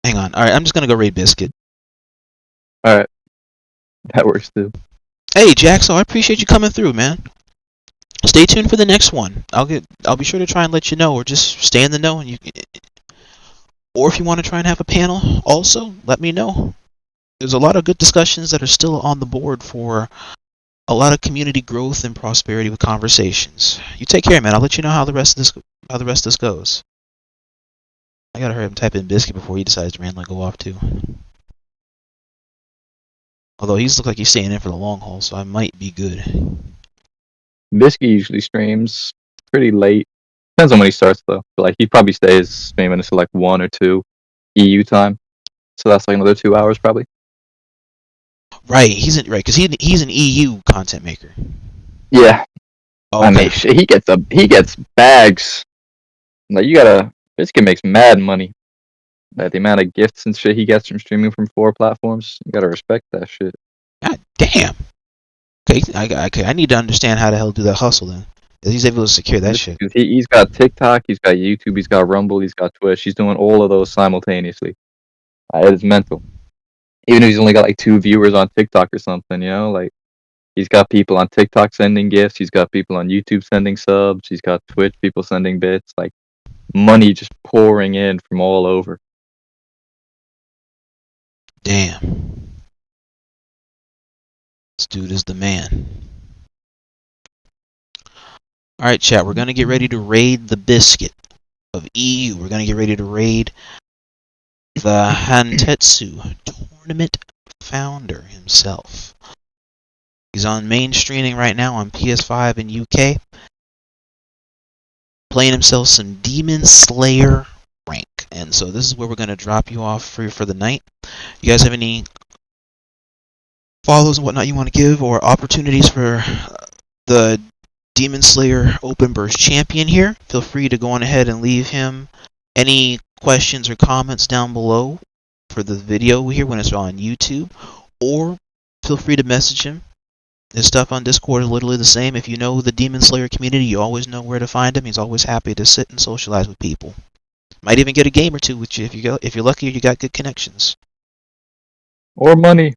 Hang on. Alright, I'm just gonna go raid Biscuit. Alright. That works too. Hey, Jaxo, I appreciate you coming through, man. Stay tuned for the next one. I'll be sure to try and let you know, or just stay in the know, and or if you want to try and have a panel, also let me know. There's a lot of good discussions that are still on the board for a lot of community growth and prosperity with conversations. You take care, man. I'll let you know how the rest of this goes. I gotta hurry up and type in Biscuit before he decides to randomly go off too. Although he's look like he's staying in for the long haul, so I might be good. Biscuit usually streams pretty late. Depends on when he starts though. But like he probably stays streaming until like 1 or 2 EU time. So that's like another 2 hours probably. Right, because he's an EU content maker. Yeah. Oh, okay. I mean, shit, he gets bags. Like Biscuit makes mad money. Like the amount of gifts and shit he gets from streaming from 4 platforms, you gotta respect that shit. God damn. Okay, I need to understand how the hell to do that hustle then. He's able to secure that shit. He's got TikTok, he's got YouTube, he's got Rumble, he's got Twitch. He's doing all of those simultaneously. It is mental. Even if he's only got like 2 viewers on TikTok or something, you know, like he's got people on TikTok sending gifts, he's got people on YouTube sending subs, he's got Twitch people sending bits, like money just pouring in from all over. Damn. This dude is the man. Alright, chat, we're going to get ready to raid the biscuit of EU. We're going to get ready to raid the Hantetsu tournament founder himself. He's on main streaming right now on PS5 in UK. Playing himself some DemonSlayer rank. And so this is where we're going to drop you off for the night. You guys have any follows and whatnot you want to give, or opportunities for the DemonSlayer Open Burst champion here? Feel free to go on ahead and leave him any questions or comments down below for the video here when it's on YouTube, or feel free to message him. His stuff on Discord is literally the same. If you know the DemonSlayer community, you always know where to find him. He's always happy to sit and socialize with people. Might even get a game or two with you if you're lucky or you got good connections. Or money.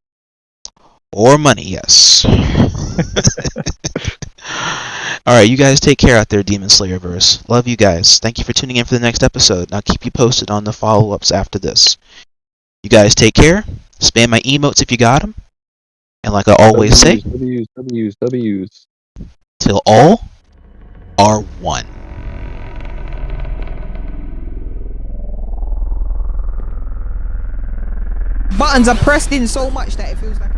Or money, yes. Alright, you guys take care out there, DemonSlayerverse. Love you guys. Thank you for tuning in for the next episode. I'll keep you posted on the follow-ups after this. You guys take care. Spam my emotes if you got them. And like I always say, W's. till all are one. Buttons are pressed in so much that it feels like